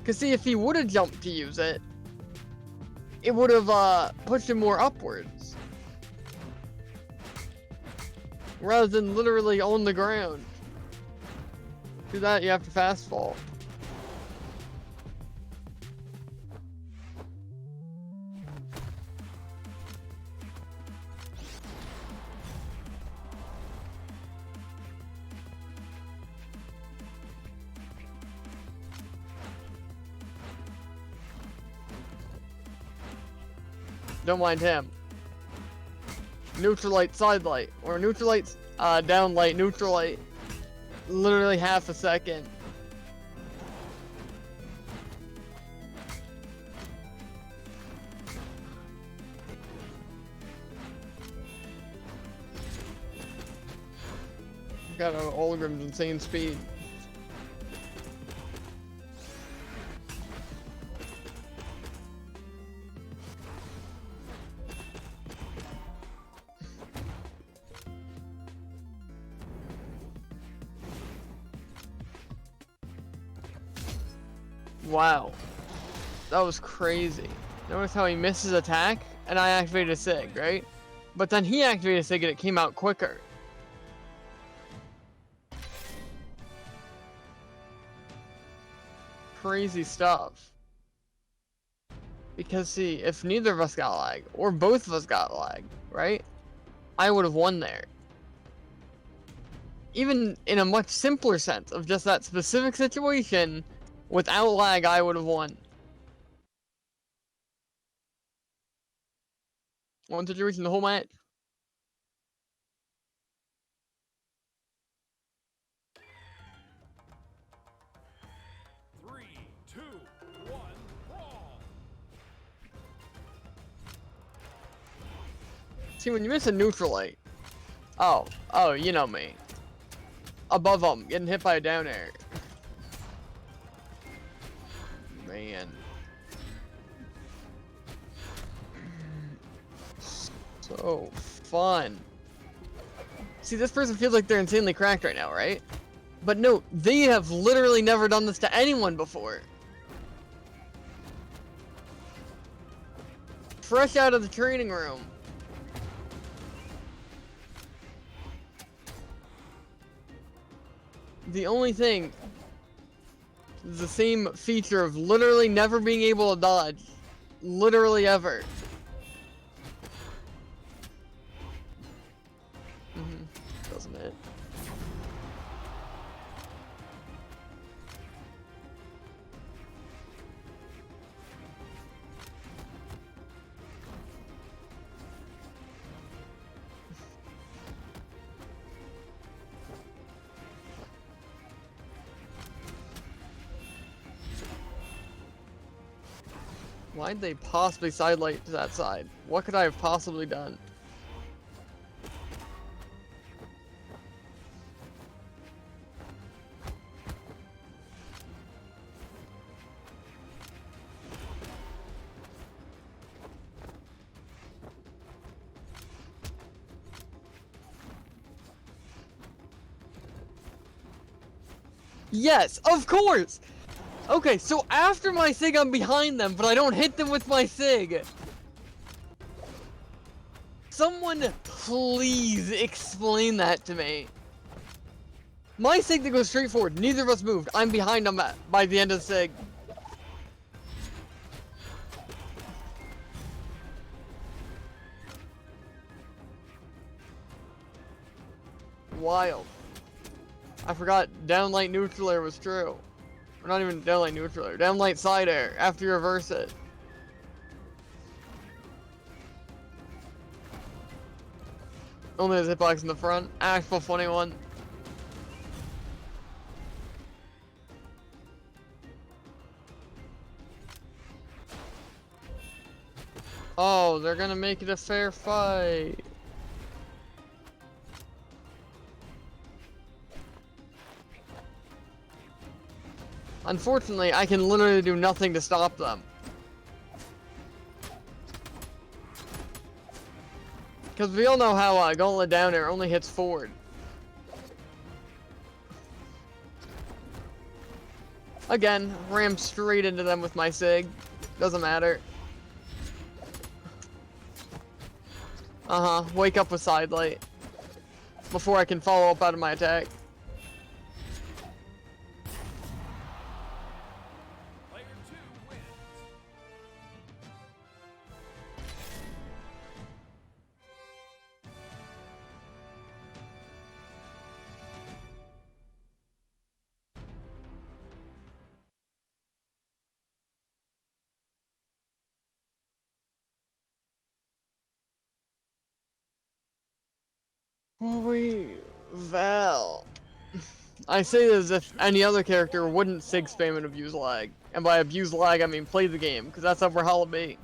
Cause see, if he would've jumped to use it, it would've pushed him more upwards. Rather than literally on the ground. Do that, you have to fast fall. Don't mind him. Neutral light, side light, or neutral light, down light, neutral light. Literally half a second. Got an Olgrim's insane speed. Wow. That was crazy. Notice how he missed his attack, and I activated a SIG, right? But then he activated a SIG and it came out quicker. Crazy stuff. Because see, if neither of us got lag, or both of us got lag, right? I would have won there. Even in a much simpler sense of just that specific situation, without lag, I would have won. One situation the whole match. Three, two, one, brawl. See, when you miss a neutral light, oh, you know me. Above them, getting hit by a down air. Man. So fun. See, this person feels like they're insanely cracked right now, right? But no, they have literally never done this to anyone before. Fresh out of the training room. The only thing is the same feature of literally never being able to dodge. Literally ever. Doesn't it? Why'd they possibly sidelight to that side? What could I have possibly done? Yes, of course! Okay, so after my SIG, I'm behind them, but I don't hit them with my SIG. Someone please explain that to me. My SIG that goes straight forward, neither of us moved. I'm behind them by the end of the SIG. wild. I forgot downlight neutral air was true. Or not even downlight neutral air, downlight side air after you reverse it. Only has hitbox in the front. Actual funny one. Oh, they're gonna make it a fair fight. Unfortunately, I can literally do nothing to stop them. Because we all know how Gauntlet down air only hits forward. Again, ram straight into them with my SIG. Doesn't matter. Wake up with side light. Before I can follow up out of my attack. Player 2 wins. Val. I say this as if any other character wouldn't SIG spam and abuse lag. And by abuse lag, I mean play the game, because that's how Brawlhalla be.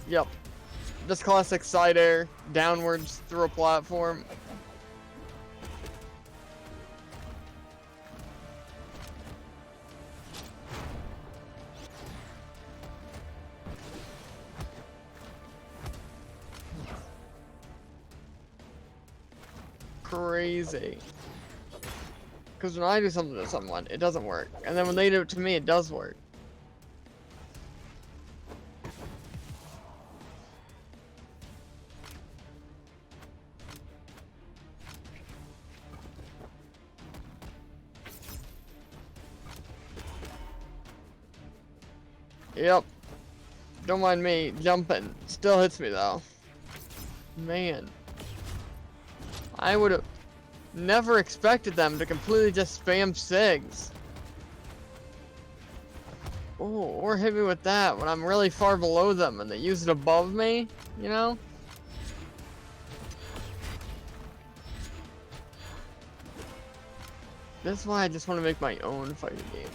Yep. Just classic side air, downwards through a platform. Crazy. Because when I do something to someone, it doesn't work. And then when they do it to me, it does work. Yep. Don't mind me jumping. Still hits me though. Man. I would have never expected them to completely just spam SIGs. Oh, or hit me with that when I'm really far below them and they use it above me, you know? This is why I just want to make my own fighting game.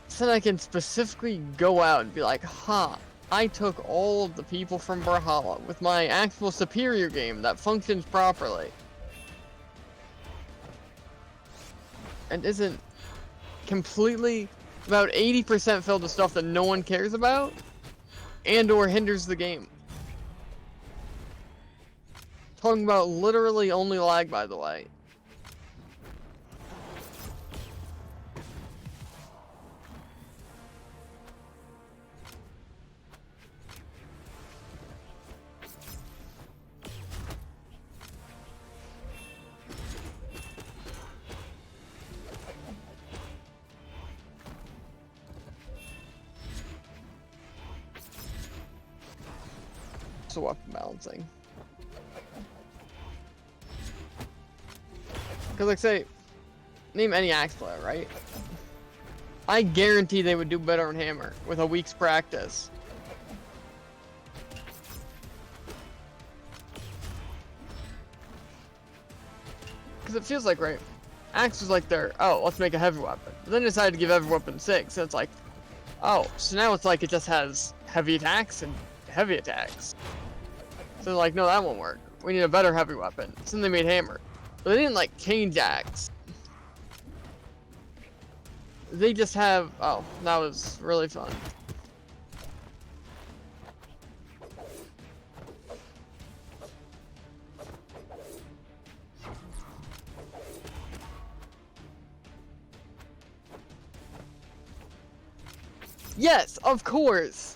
So that I can specifically go out and be like, huh, I took all of the people from Brawlhalla with my actual superior game that functions properly. And isn't completely about 80% filled with stuff that no one cares about and or hinders the game. Talking about literally only lag, by the way. Weapon balancing. Because like say, name any axe player, right? I guarantee they would do better on hammer with a week's practice. Because it feels like, right, axe was like their, oh, let's make a heavy weapon. But then they decided to give every weapon 6, so it's like, oh, so now it's like it just has heavy attacks and heavy attacks. So they're like, no, that won't work. We need a better heavy weapon. So then they made hammer. But they didn't like change axe. They just have, oh, that was really fun. Yes, of course.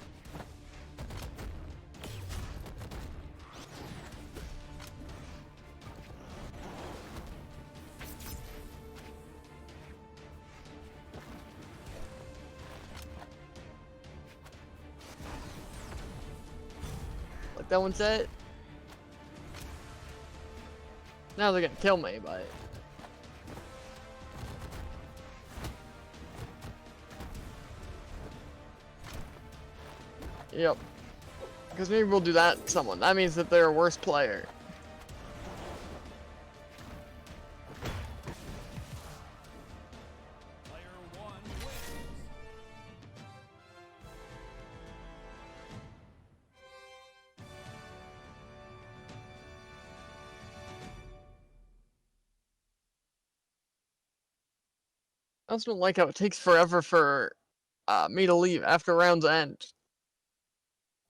Like that one said. Now they're gonna kill me, but yep. Because maybe we'll do that to someone. That means that they're a worse player. Player 1 wins. I also don't like how it takes forever for me to leave after rounds end.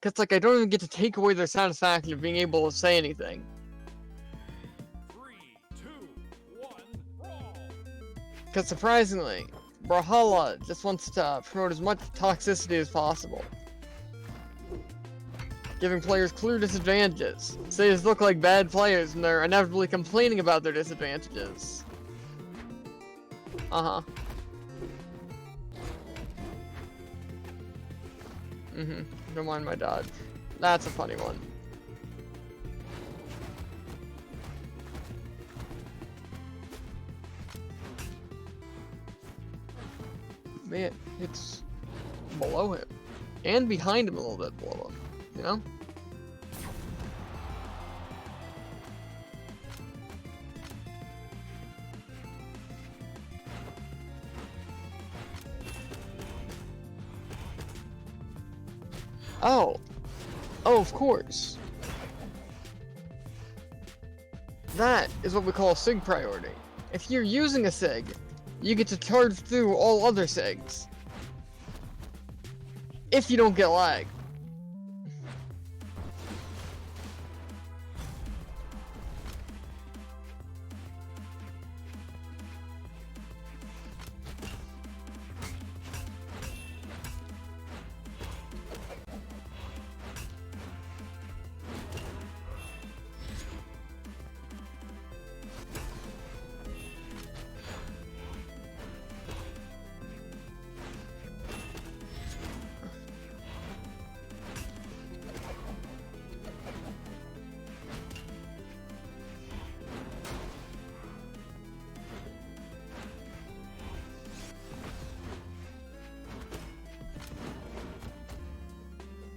Cause like I don't even get to take away their satisfaction of being able to say anything. 3, 2, 1, brawl. Cause surprisingly, Brawlhalla just wants to promote as much toxicity as possible. Giving players clear disadvantages. So they just look like bad players and they're inevitably complaining about their disadvantages. Uh-huh. Don't mind my dodge. That's a funny one. Man, it's below him. And behind him a little bit below him. You know? Oh. Oh, of course. That is what we call a SIG priority. If you're using a SIG, you get to charge through all other SIGs. If you don't get lag.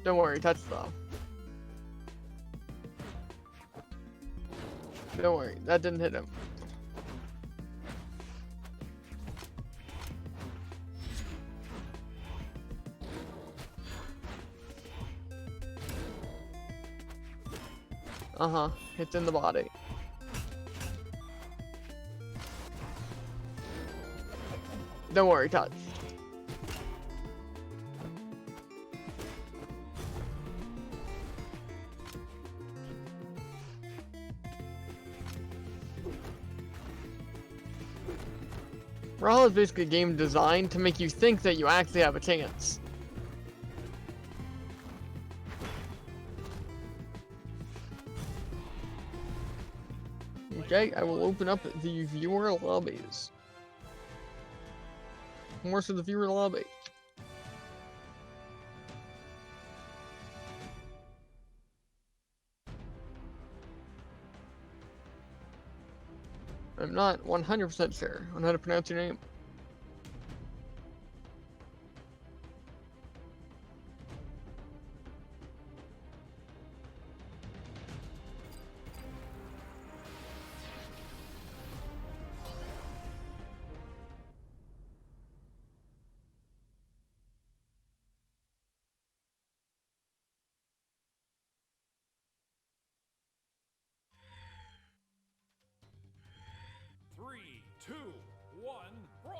Don't worry, touch though. Don't worry, that didn't hit him. Uh-huh, hits in the body. Don't worry, touch. Brawlhalla is basically a game designed to make you think that you actually have a chance. Okay, I will open up the viewer lobbies. More to the viewer lobby. I'm not 100% sure on how to pronounce your name. Three, two, one, brawl.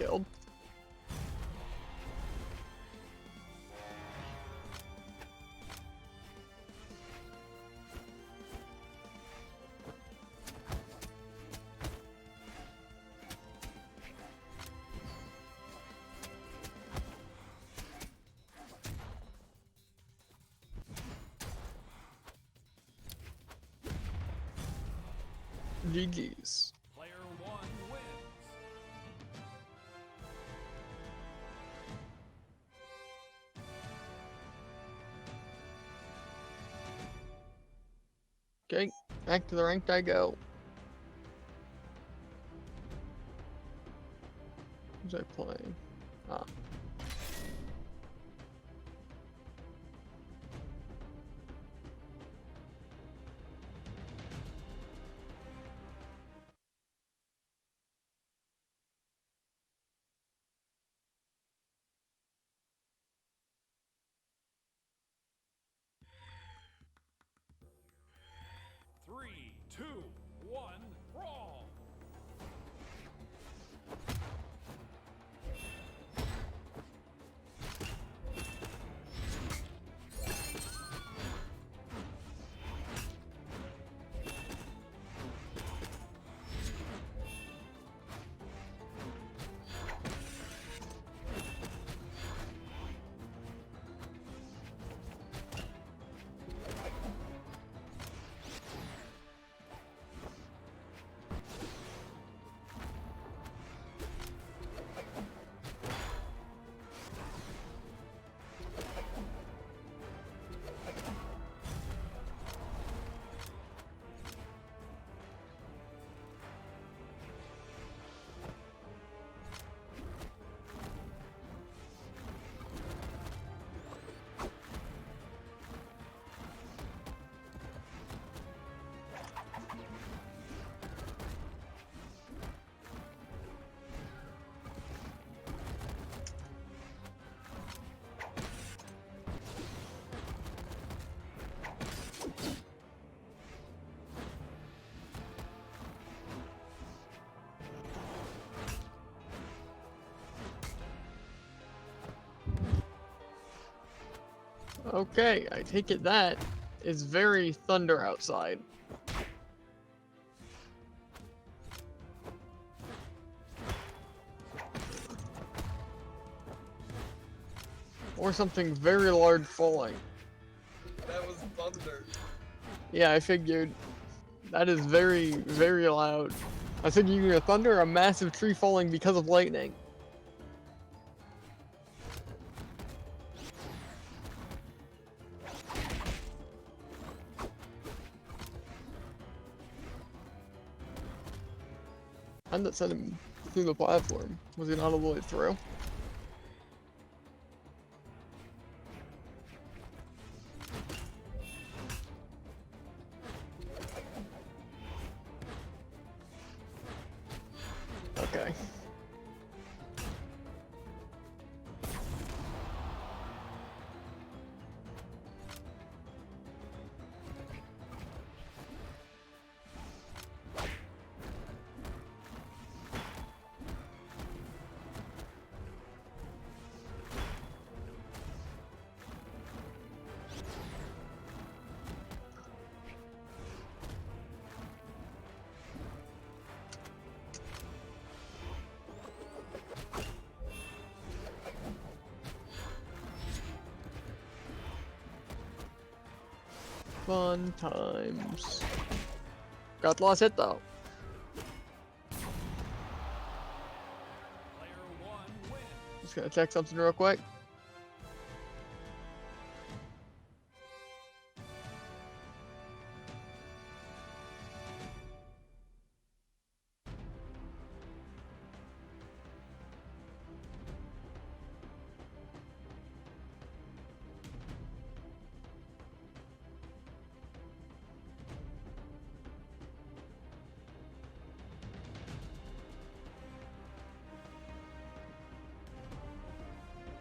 killed. GG's. Player one wins. Okay, back to the ranked I go. Who's I playing? Ah. Three, two, one, brawl. Okay, I take it that is very thunder outside. Or something very large falling. That was thunder. Yeah, I figured. That is very, very loud. I said you hear thunder or a massive tree falling because of lightning. And that sent him through the platform. Was he not all the way through? Okay. Fun times. Got the last hit though. Player one wins. Just gonna check something real quick.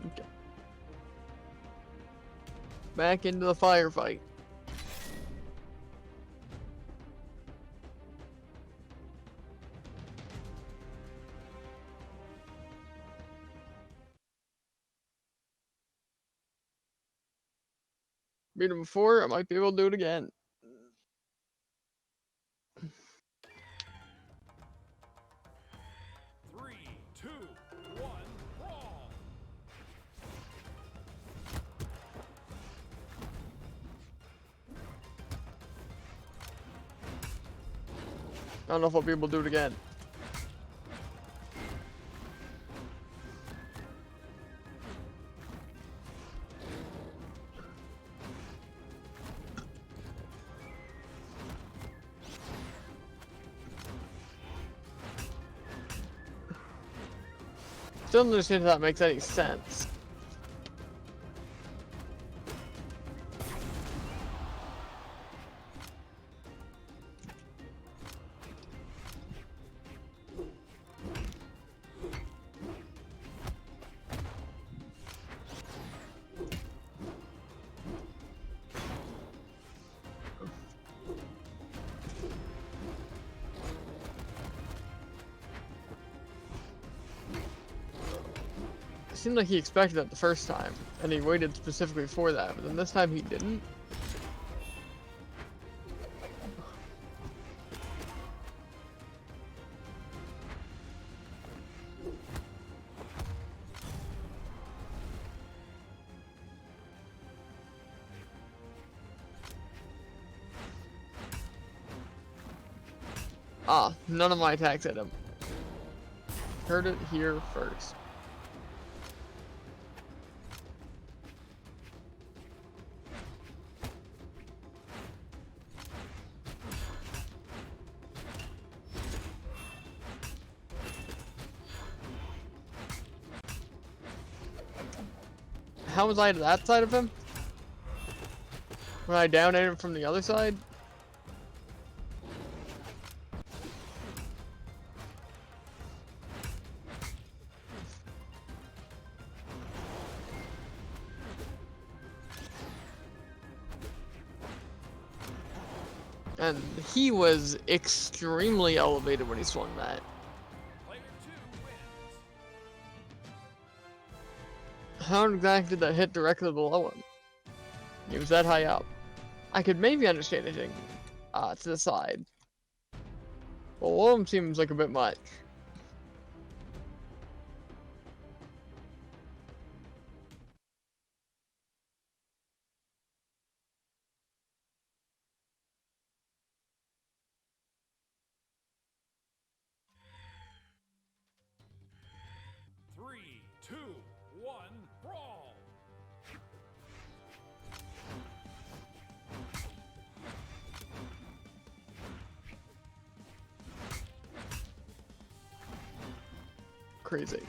Okay. Back into the firefight. Beat him before, I might be able to do it again. Three, two, one, brawl. I don't know if I'll be able to do it again. Still don't understand if that makes any sense. It seemed like he expected that the first time, and he waited specifically for that, but then this time he didn't. Ah, none of my attacks hit him. Heard it here first. How was I to that side of him? When I downed him from the other side? And he was extremely elevated when he swung that. Player two wins. How exactly did that hit directly below him? He was that high up. I could maybe understand hitting to the side. Below him seems like a bit much. Three, two, one, brawl. Crazy.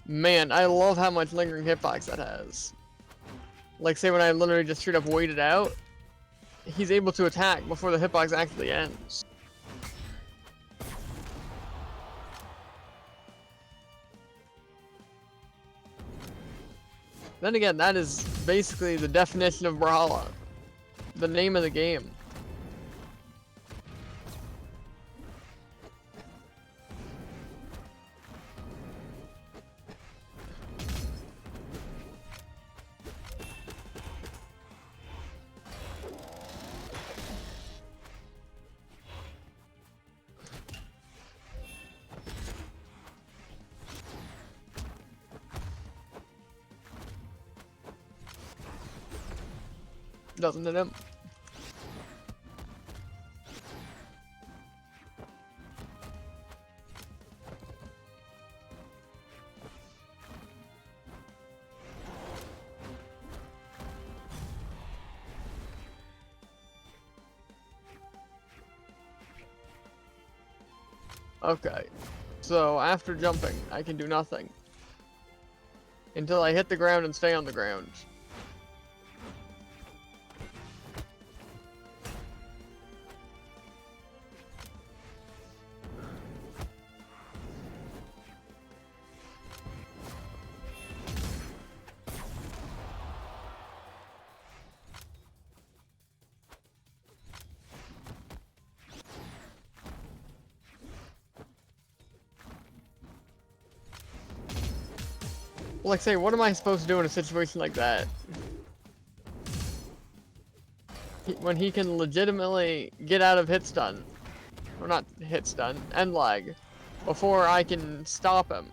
Man, I love how much lingering hitbox that has. Like, say when I literally just straight up waited out, he's able to attack before the hitbox actually ends. Then again, that is basically the definition of Brawlhalla. The name of the game. Doesn't it him? Okay, so after jumping, I can do nothing. Until I hit the ground and stay on the ground. Like, say, what am I supposed to do in a situation like that? when he can legitimately get out of hit stun, or not hit stun, end lag, before I can stop him.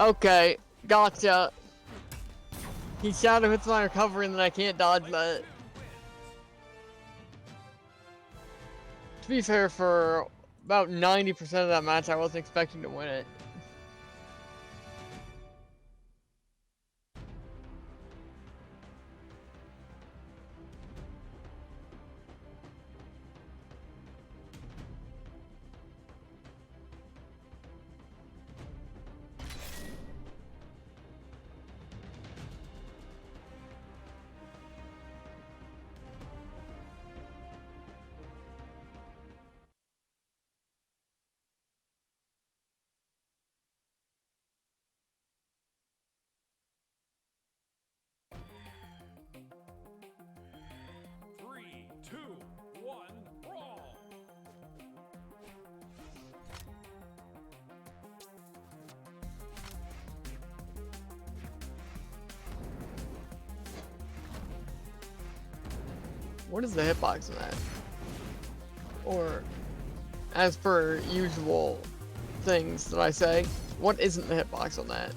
Okay, gotcha. He shadow hits my recovery and then I can't dodge that. To be fair, for about 90% of that match, I wasn't expecting to win it. Three, two, one, brawl. What is the hitbox in that? Or, as per usual things that I say, what isn't the hitbox on that?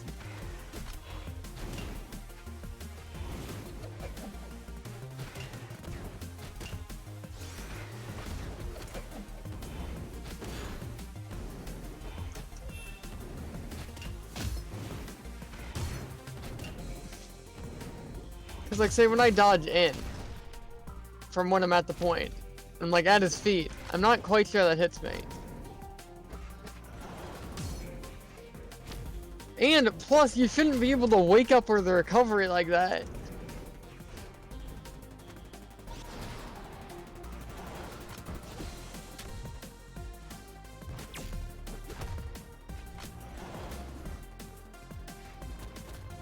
Because, like, say when I dodge in from when I'm at the point, I'm like at his feet, I'm not quite sure that hits me. And plus, you shouldn't be able to wake up or the recovery like that.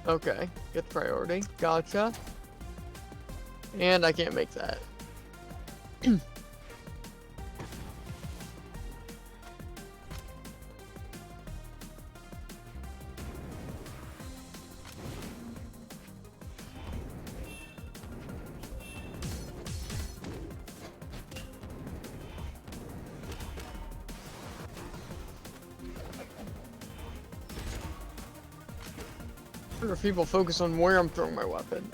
Okay, get priority. Gotcha. And I can't make that. I wonder if people focus on where I'm throwing my weapon.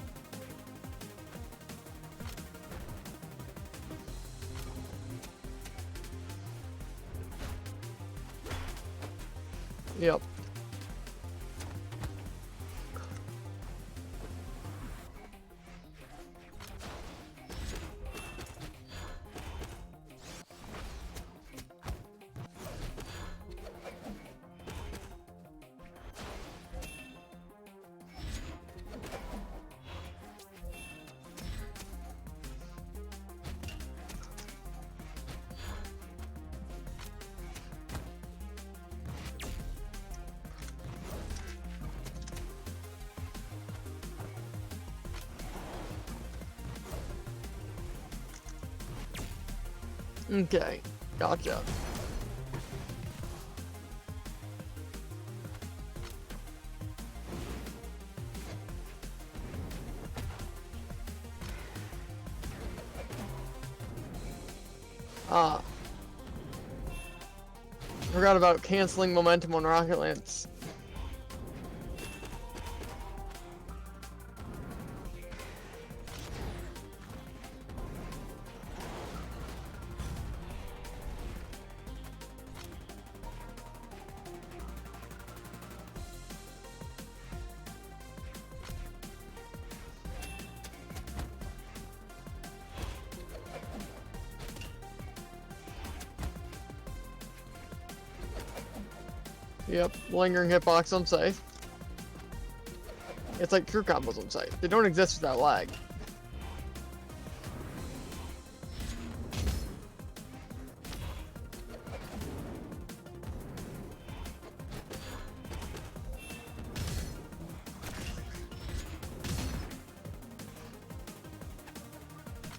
Yep. Okay, gotcha. Ah. Forgot about canceling momentum on Rocket Lance. Yep, lingering hitbox on Scythe. It's like true combos on Scythe. They don't exist without lag.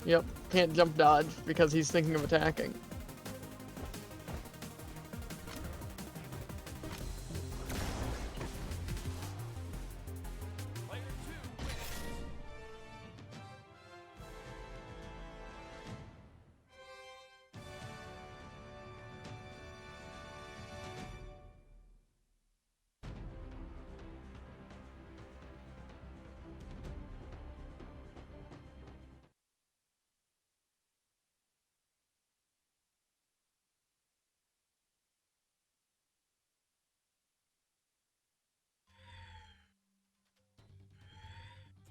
Yep, can't jump dodge because he's thinking of attacking. Player 2 wins.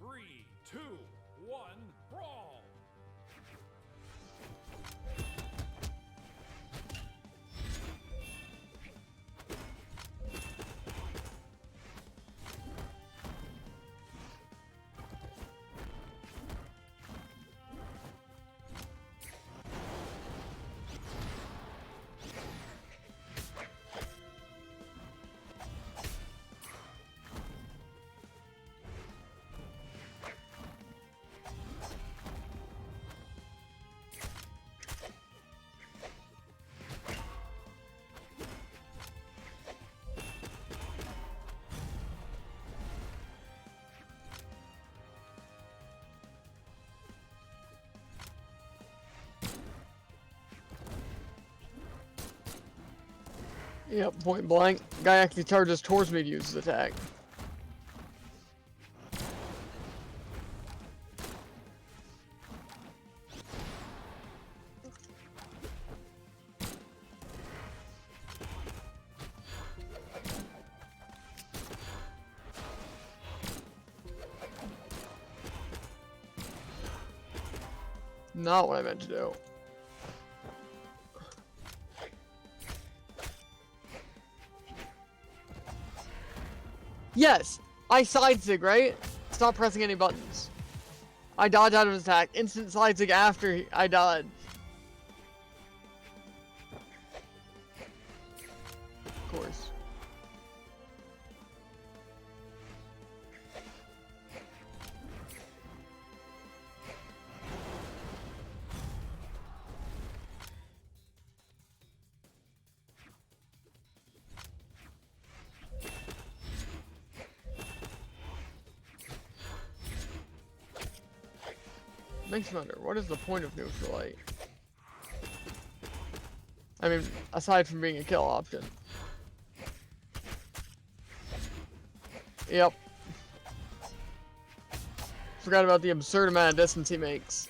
Three, two, one, brawl! Yep, point blank. Guy actually charges towards me to use his attack. Not what I meant to do. Yes! I side zig, right? Stop pressing any buttons. I dodge out of his attack. Instant side zig after I dodge. Of course. Makes me wonder, what is the point of neutral light? I mean, aside from being a kill option. Yep. Forgot about the absurd amount of distance he makes.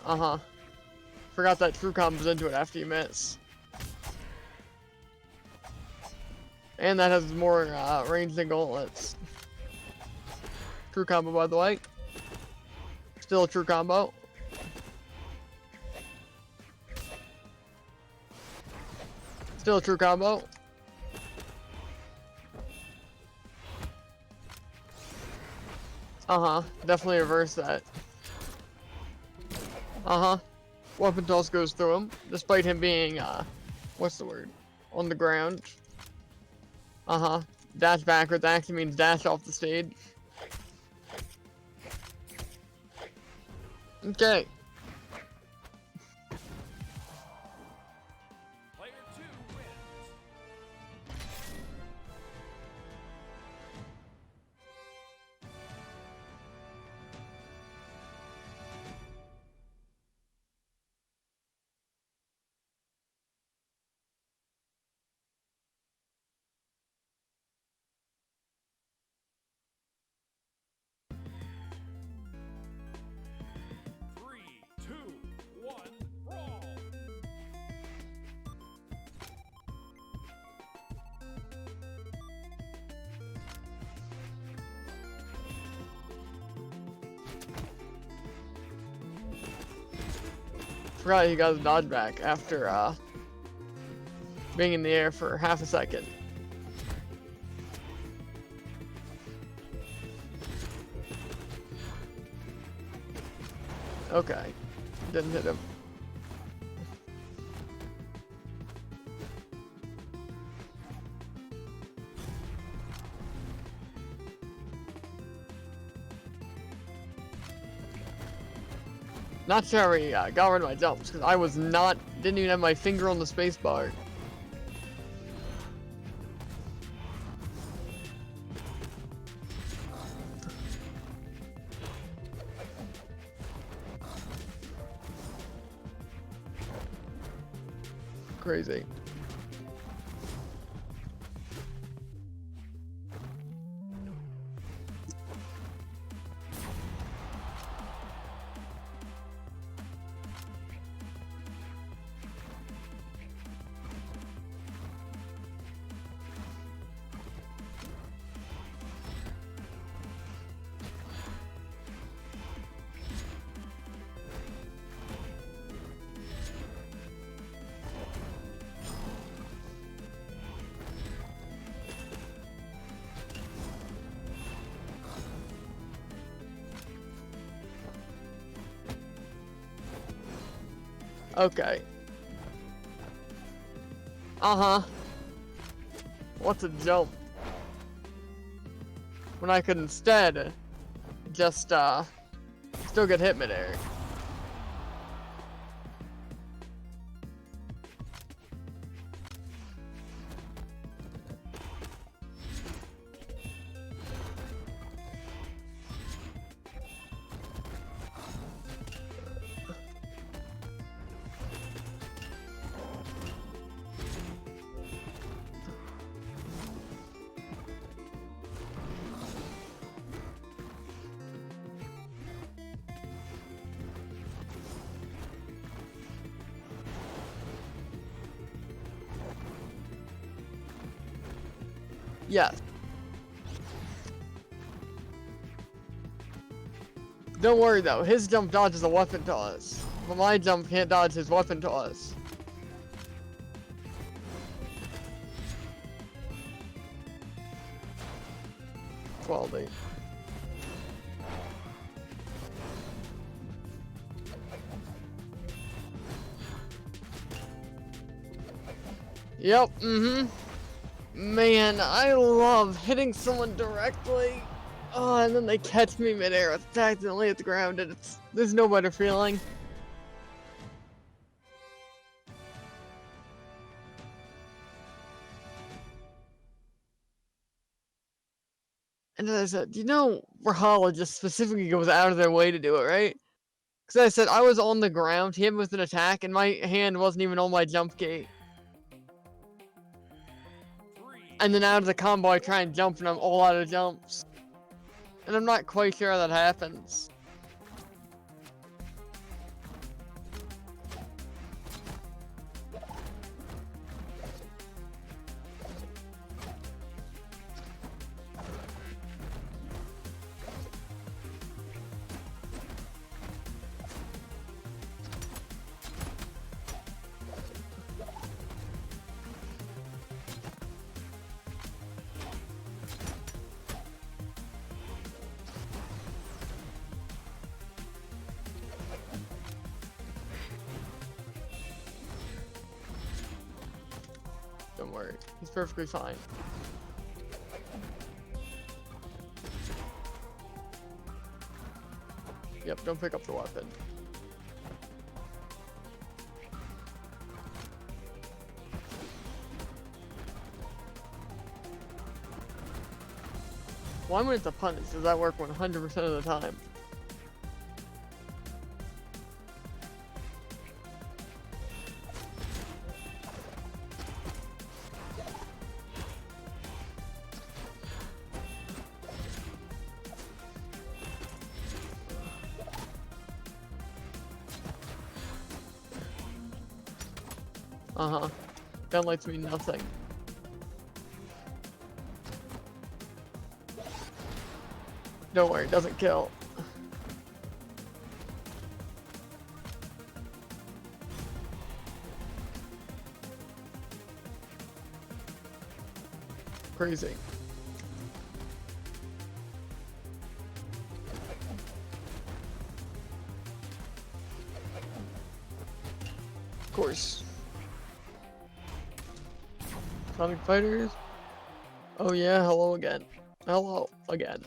Uh-huh. Forgot that true combos into it after you miss. And that has more range than gauntlets. True combo, by the way. Still a true combo. Still a true combo. Uh-huh. Definitely reverse that. Uh-huh. Weapon toss goes through him, despite him being, what's the word? On the ground. Uh-huh. Dash backwards actually means dash off the stage. Okay. Player 2 wins. Three, forgot he got his dodge back after being in the air for half a second. Okay, didn't hit him. Not sure how he got rid of my jumps, because I didn't even have my finger on the space bar. Crazy. Okay. Uh-huh. What's a jump? When I could instead just still get hit midair. Yes. Don't worry though, his jump dodges a weapon toss, but my jump can't dodge his weapon toss. Quality. Yep, Man, I love hitting someone directly. Oh, and then they catch me midair, accidentally at the ground, and there's no better feeling. And as I said, you know, Rahala just specifically goes out of their way to do it, right? Because I said I was on the ground, him with an attack, and my hand wasn't even on my jump gate. And then out of the combo, I try and jump, and I'm all out of jumps. And I'm not quite sure how that happens. Don't worry, he's perfectly fine. Yep, don't pick up the weapon. Well, I'm going to punish. Does that work 100% of the time? Uh-huh. That lets me nothing. Don't worry, it doesn't kill. Crazy. Of course. Sonic Fighters. Oh yeah, hello again. Hello again.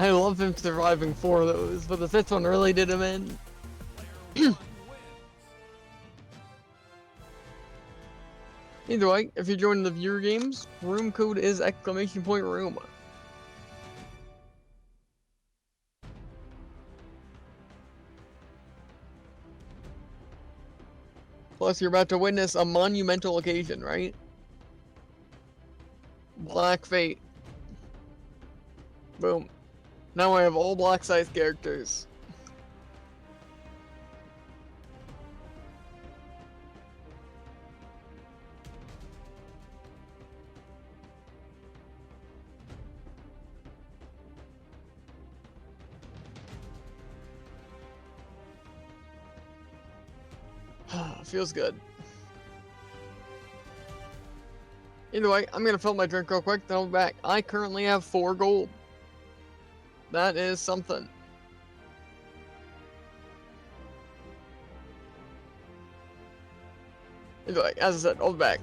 I love him surviving 4 of those, but the 5th one really did him in. Player 1 wins. Either way, if you're joining the viewer games, room code is !room. Plus, you're about to witness a monumental occasion, right? Black Fate. Boom. Now I have all black size characters. Feels good. Either way, I'm gonna fill my drink real quick, then I'll be back. I currently have 4 gold. That is something. Either way, as I said, I'll be back.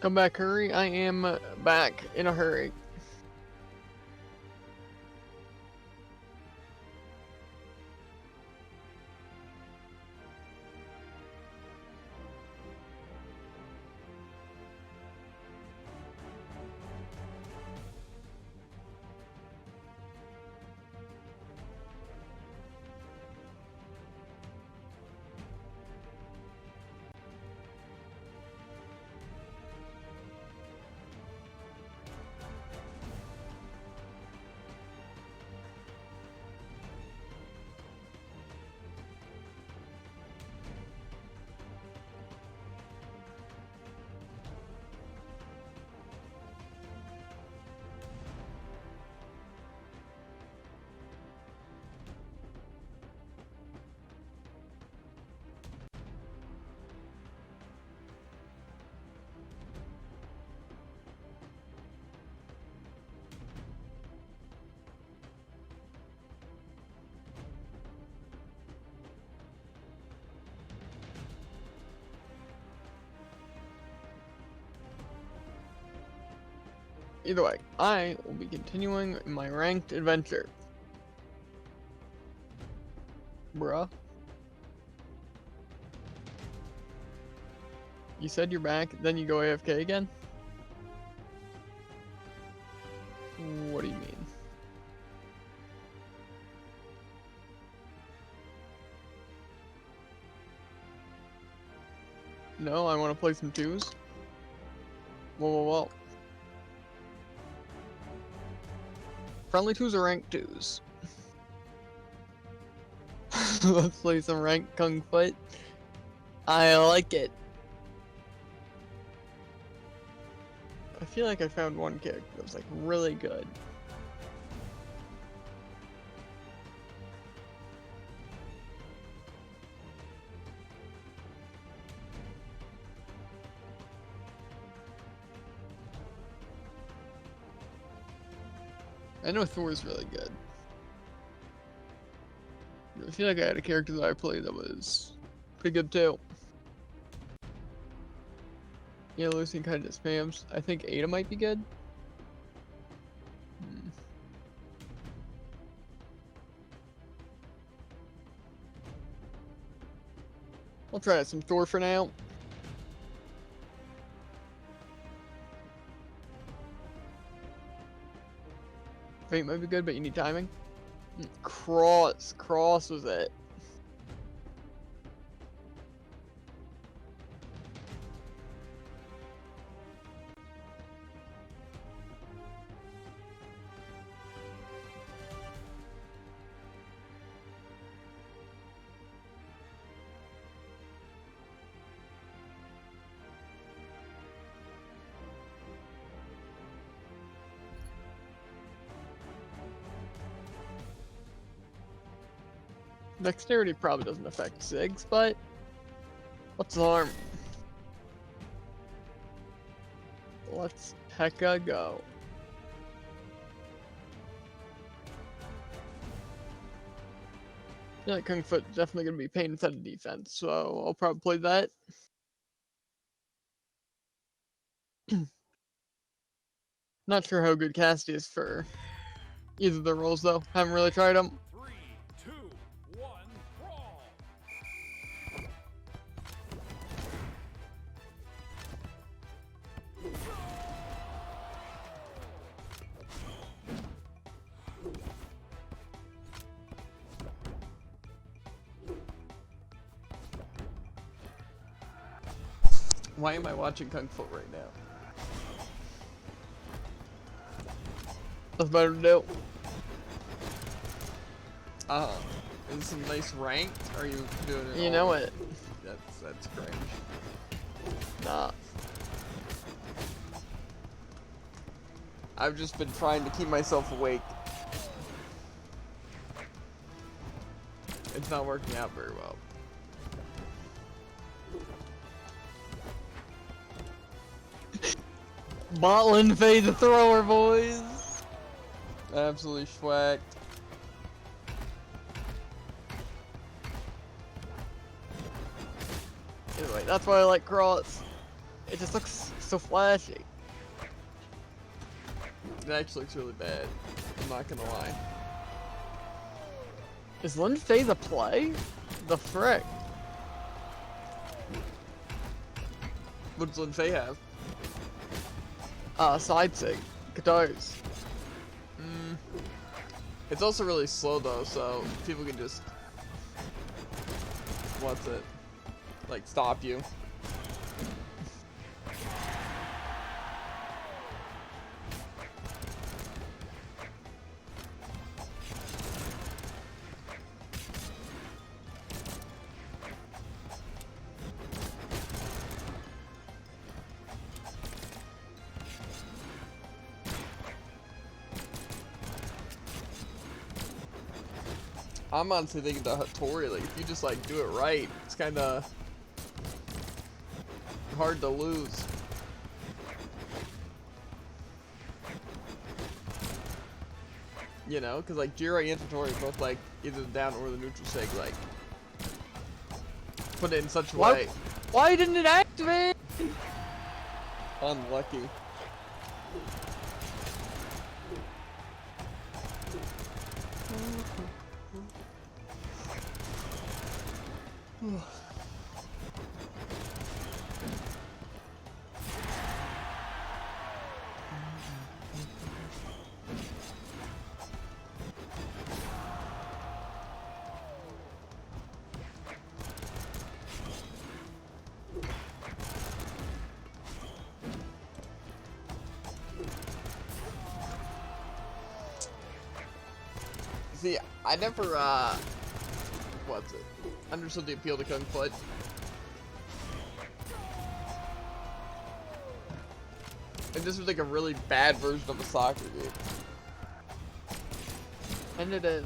Come back, hurry. I am back in a hurry. Either way, I will be continuing my ranked adventure. Bruh. You said you're back, then you go AFK again? What do you mean? No, I want to play some twos. Whoa. Friendly twos or ranked twos? Let's play some ranked Kung Fu. I like it. I feel like I found one character that was like really good. I know Thor's really good. I feel like I had a character that I played that was pretty good too. Yeah, Lucy kind of just spams. I think Ada might be good. I'll try some Thor for now. Fate might be good, but you need timing. Cross was it. Dexterity probably doesn't affect Ziggs, but what's the harm? Let's hecka go. I feel like Kung Fu is definitely going to be pain instead of defense, so I'll probably play that. Not sure how good Cassidy is for either of the roles though. Haven't really tried them. 3, 2, 1, brawl! Why am I watching Kung Fu right now? That's better to do. Is this some nice ranked? Or are you doing it? You all? know it. That's cringe. Nah. I've just been trying to keep myself awake. It's not working out very well. Botlin fade the thrower, boys. Absolutely schwacked. Anyway, that's why I like Cross. It just looks so flashy. It actually looks really bad. I'm not gonna lie. Is Lin Fei the play? The frick? What does Lin Fei have? Side sig. Guitars. It's also really slow though, so people can just like stop you. I'm honestly thinking the Hattori, like, if you just, like, do it right, it's kinda hard to lose. You know, because, like, Jirai and Hattori both, like, either the down or the neutral sig, like, put it in such a way. Why didn't it activate? Unlucky. See, I never, what's it? Understood the appeal to Kung Foot. And this was like a really bad version of a soccer game. And it is.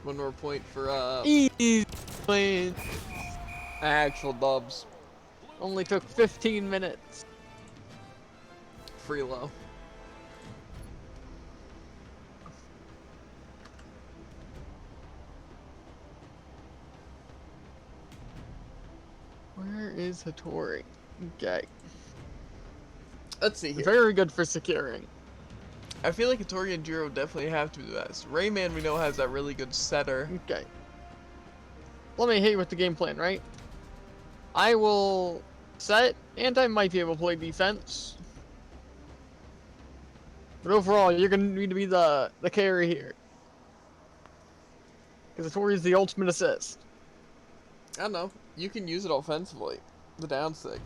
One more point for, Easy win. actual dubs. Only took 15 minutes. Freelo. Where is Hattori? Okay. Let's see here. Very good for securing. I feel like Hattori and Jiro definitely have to be the best. Rayman, we know, has that really good setter. Okay. Let me hit you with the game plan, right? I will set, and I might be able to play defense. But overall, you're going to need to be the carry here. Because Hattori is the ultimate assist. I don't know. You can use it offensively. The down stick.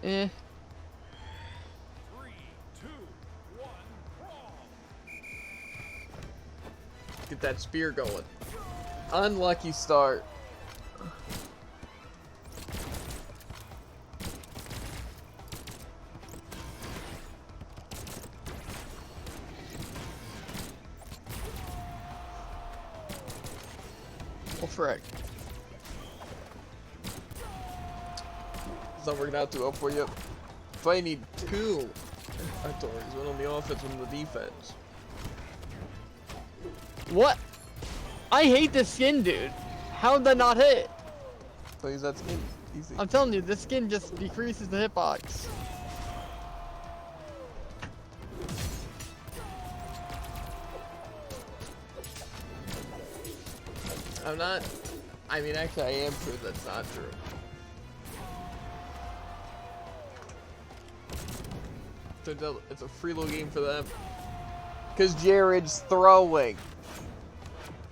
Eh. 3, 2, 1, brawl. Get that spear going. Unlucky start. Oh, frick. It's not working out too well for you. So I need two Hattoris, one on the offense, one on the defense. What? I hate this skin, dude. How'd that not hit? So use that skin. Easy. I'm telling you, this skin just decreases the hitbox. I'm not. I mean, actually, I am sure that's not true. It's a freelo game for them. Because Jared's throwing.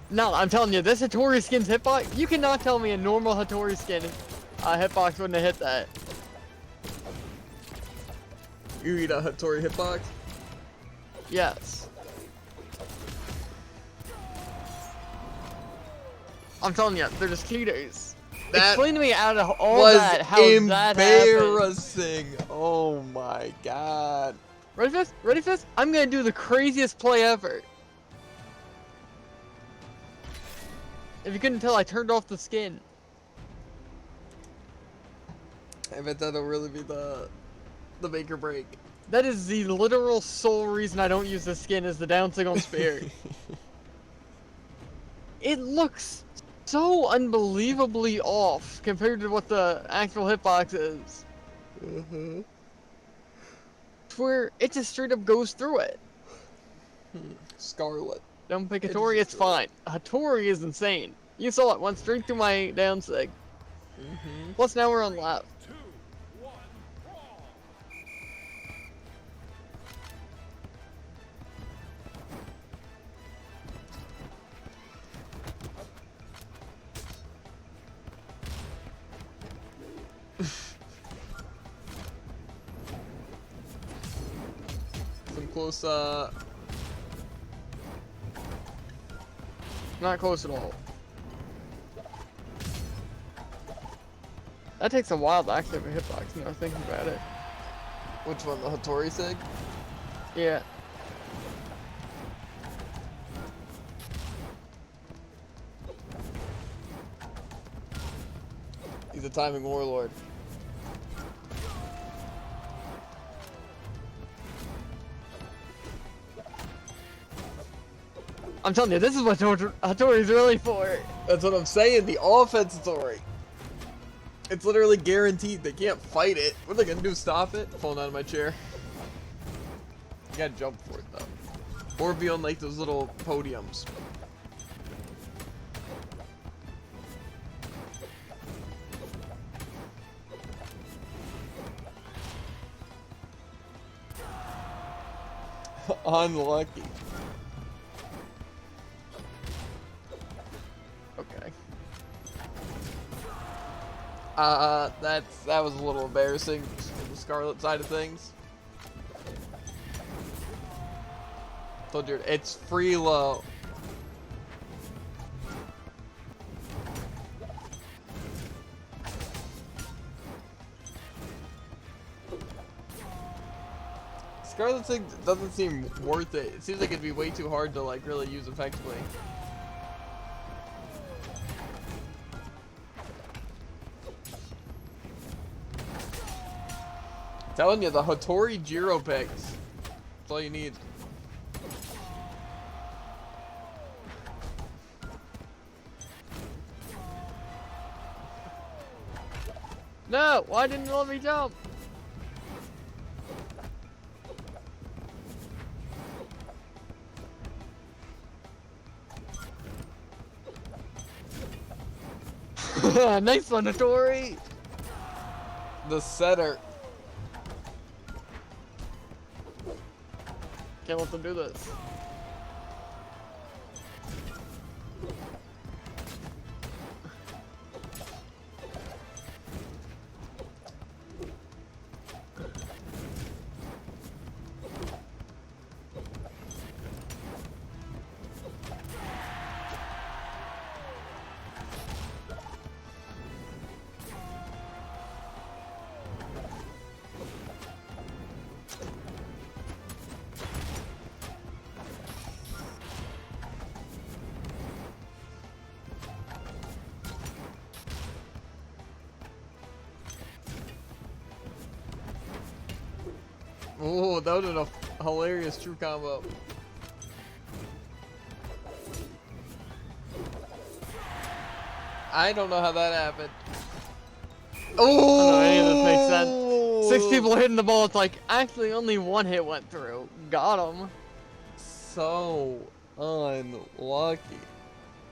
No, I'm telling you, this Hattori skin's hitbox, you cannot tell me a normal Hattori skin hitbox wouldn't have hit that. You eat a Hattori hitbox? Yes. I'm telling you, they're just cheaters. That Explain to me out of all was that, how that happened. embarrassing. Oh my god. Ready for this? Ready for this? I'm gonna do the craziest play ever. If you couldn't tell, I turned off the skin. I bet that'll really be the make or break. That is the literal sole reason I don't use the skin is the downswing on spear. It looks so unbelievably off compared to what the actual hitbox is. Where it just straight up goes through it. Scarlet. Don't pick It Hattori, just it's fine. Hattori is insane. You saw it, went straight through my down sig. Plus now we're on lap. 2, 1, brawl. Some close, Not close at all. That takes a while to activate a hitbox, now thinking about it. which one, the Hattori sig? Yeah. He's a timing warlord. I'm telling you, this is what Hattori's really for. That's what I'm saying. The offense Hattori. It's literally guaranteed. They can't fight it. What are they gonna do? Stop it? Falling out of my chair. You gotta jump for it though, or be on like those little podiums. Unlucky. Okay. That was a little embarrassing on the Scarlet side of things. Told you, it's free low. Scarlet's thing doesn't seem worth it. It seems like it'd be way too hard to like really use effectively. Telling you, the Hattori Jiro picks. That's all you need. No, why didn't you let me jump? Nice one, Hattori. The setter. Can't let them do this. Oh, that was a hilarious true combo. I don't know how that happened. Oh, I don't know, any of this makes sense. 6 people hitting the ball, it's like, actually only 1 hit went through. Got him. So unlucky.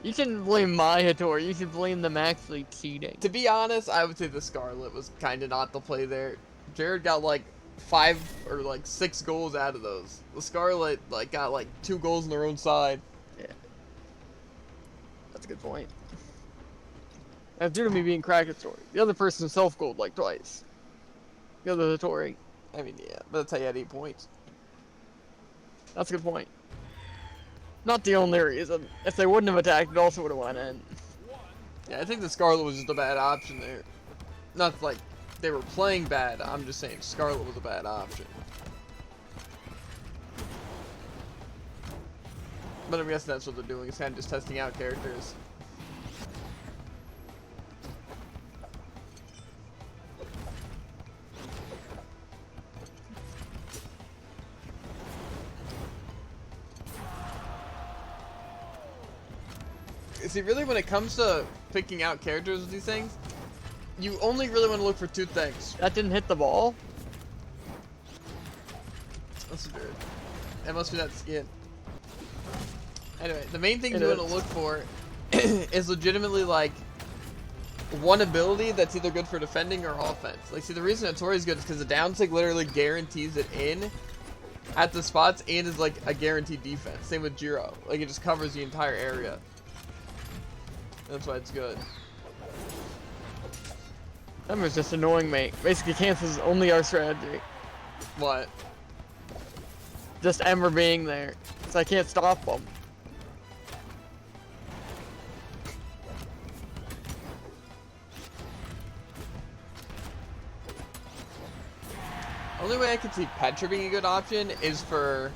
You shouldn't blame my Hattori, you should blame them actually cheating. To be honest, I would say the Scarlet was kind of not the play there. Jared got like 5 or like 6 goals out of those. The Scarlet like got like 2 goals on their own side. Yeah. That's a good point. That's due to me being cracked Hattori. The other person self-goaled like twice. The other Hattori. I mean, yeah, but that's how you had 8 points. That's a good point. Not the only reason. If they wouldn't have attacked, it also would have went in. Yeah, I think the Scarlet was just a bad option there. Not like they were playing bad. I'm just saying Scarlet was a bad option. But I'm guessing that's what they're doing. Is kind of just testing out characters. See, really, when it comes to picking out characters with these things, you only really want to look for 2 things. That didn't hit the ball? That's weird. That must be that skin. Anyway, the main thing It you want is. to look for is legitimately, like, one ability that's either good for defending or offense. Like, see, the reason Hattori is good is because the down tick literally guarantees it in at the spots and is, like, a guaranteed defense. Same with Jiro. Like, it just covers the entire area. That's why it's good. Ember's just annoying me. Basically cancels only our strategy. What? Just Ember being there. So I can't stop them. Only way I can see Petra being a good option is for...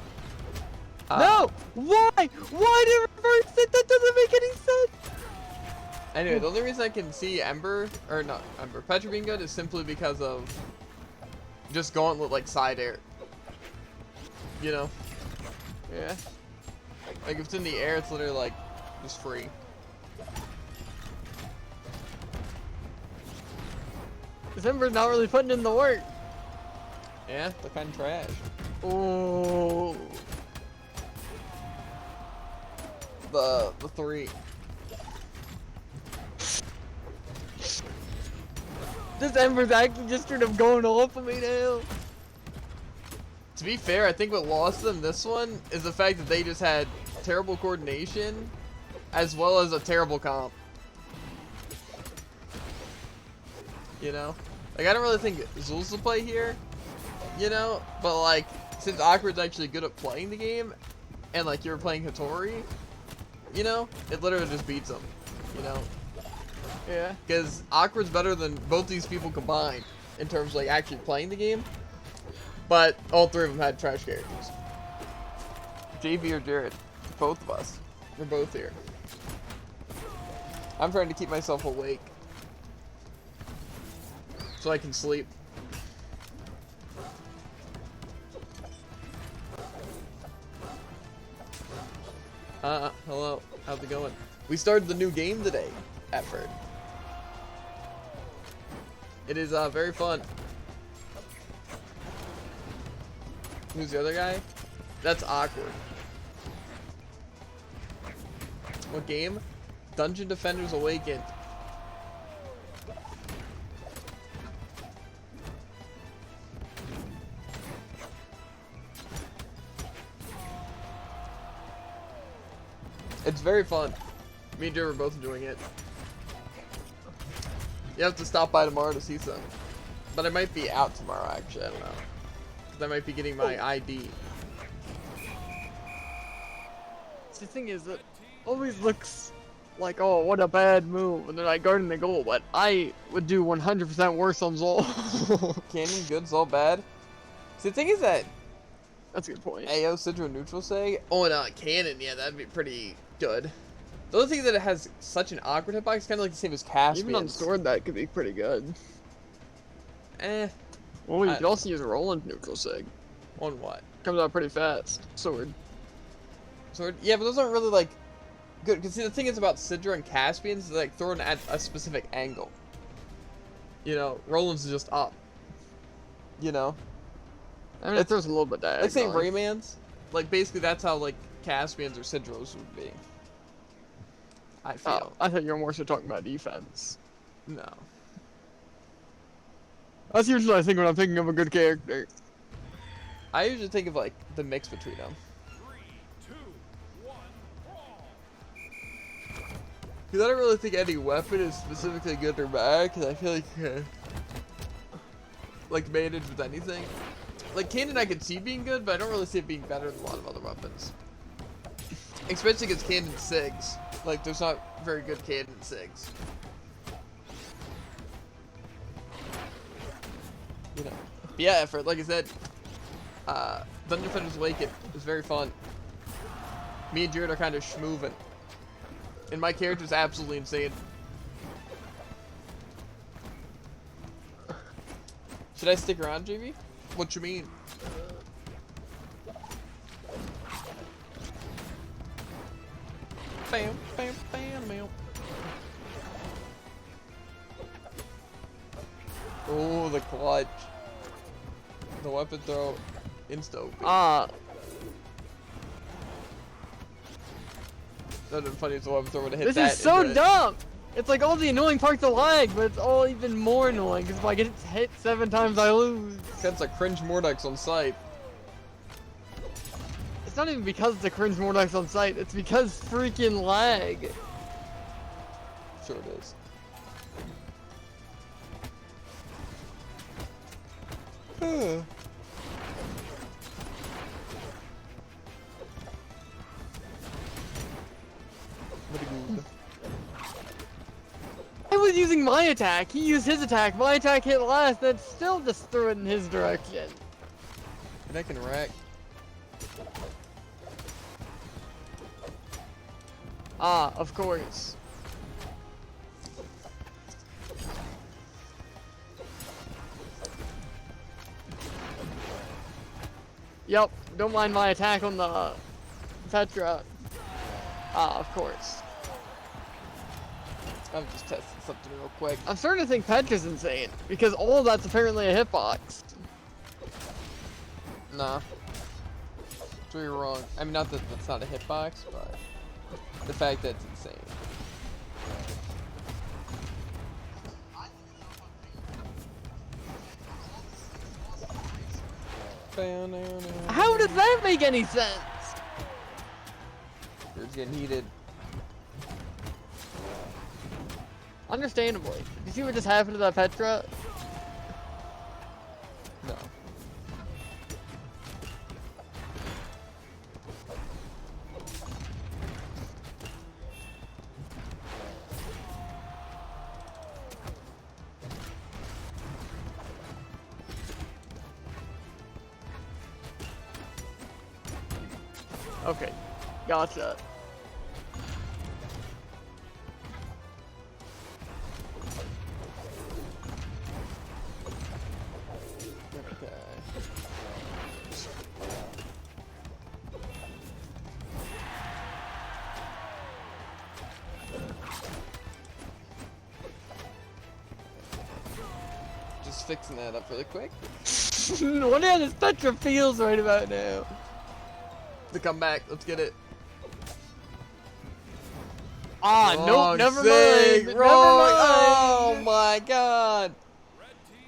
No! Why? Why did it reverse it? That doesn't make any sense! Anyway, the only reason I can see Ember, or not Ember, Petra being good is simply because of just Gauntlet like side air. You know? Yeah. Like if it's in the air, it's literally like just free. This Ember's not really putting in the work. Yeah, they're kind of trash. Oh. The 3. This Ember's actually just straight up going off of me now. To be fair, I think what lost them this one is the fact that they just had terrible coordination as well as a terrible comp. You know? Like, I don't really think Zul's the play here, you know? But, like, since Awkward's actually good at playing the game, and, like, you're playing Hattori, you know? It literally just beats them, you know? Yeah. Because Awkward's better than both these people combined in terms of, like, actually playing the game. But all 3 of them had trash characters. JV or Jared. Both of us. We're both here. I'm trying to keep myself awake. So I can sleep. Hello. How's it going? We started the new game today, Effort. It is, very fun. Who's the other guy? That's Awkward. What game? Dungeon Defenders Awakened. It's very fun. Me and Joe are both enjoying it. You have to stop by tomorrow to see some. But I might be out tomorrow, actually. I don't know. Because I might be getting my ID. The thing is, it always looks like, oh, what a bad move, and then I guarding the goal, but I would do 100% worse on Zol. Cannon good, Zol bad. See, the thing is that That's a good point. AO Sidra neutral say, oh, and Cannon, yeah, that'd be pretty good. The other thing is that it has such an awkward hitbox, kind of like the same as Caspian. Even on sword, that could be pretty good. Eh. Well, you could also use Roland neutral sig. On what? Comes out pretty fast. Sword. Sword? Yeah, but those aren't really, like, good. Because, see, the thing is about Sidra and Caspian is, like, thrown at a specific angle. You know, Roland's is just up. You know? I mean, it throws a little bit diagonal. Like, say Rayman's. Like, basically, that's how, like, Caspian's or Sidro's would be. I feel. I thought you were more so talking about defense. No. That's usually what I think when I'm thinking of a good character. I usually think of, like, the mix between them. 3, 2, 1, brawl. Because I don't really think any weapon is specifically good or bad, because I feel like you can, like, manage with anything. Like, Cannon I could see being good, but I don't really see it being better than a lot of other weapons. Especially against Cannon Sigs. Like, there's not very good Cannon Sigs. You know. But yeah, Effort, like I said, Dungeon Defenders Awakened is very fun. Me and Jared are kind of schmoovin'. And my character's absolutely insane. Should I stick around, JV? What you mean? Bam, bam, bam, bam. Oh, the clutch. The weapon throw. Insta-OP. Ah, That'd been funny if the weapon throw would've hit this that. is so into it. dumb! It's like all the annoying parts of lag, but it's all even more annoying, because if I get hit 7 times, I lose. That's a cringe Mordex on site. It's not even because it's a cringe Mordex on site, it's because freaking lag. Sure it is. I was using my attack, he used his attack, my attack hit last, and still just threw it in his direction. Neck and rack. Ah, of course. Yep, don't mind my attack on the Petra. Ah, of course. I'm just testing something real quick. I'm starting to think Petra's insane, because all of that's apparently a hitbox. Nah. So you're wrong. I mean, not that that's not a hitbox, but the fact that it's insane. How does that make any sense? It's getting heated. Understandably. Did you see what just happened to that Petra? No. Okay, gotcha. Okay. Just fixing that up really quick. Wonder how this Petra feels right about now. To come back, let's get it. Ah, nope, Wrong never sig, mind. wrong. Oh Never mind. my god.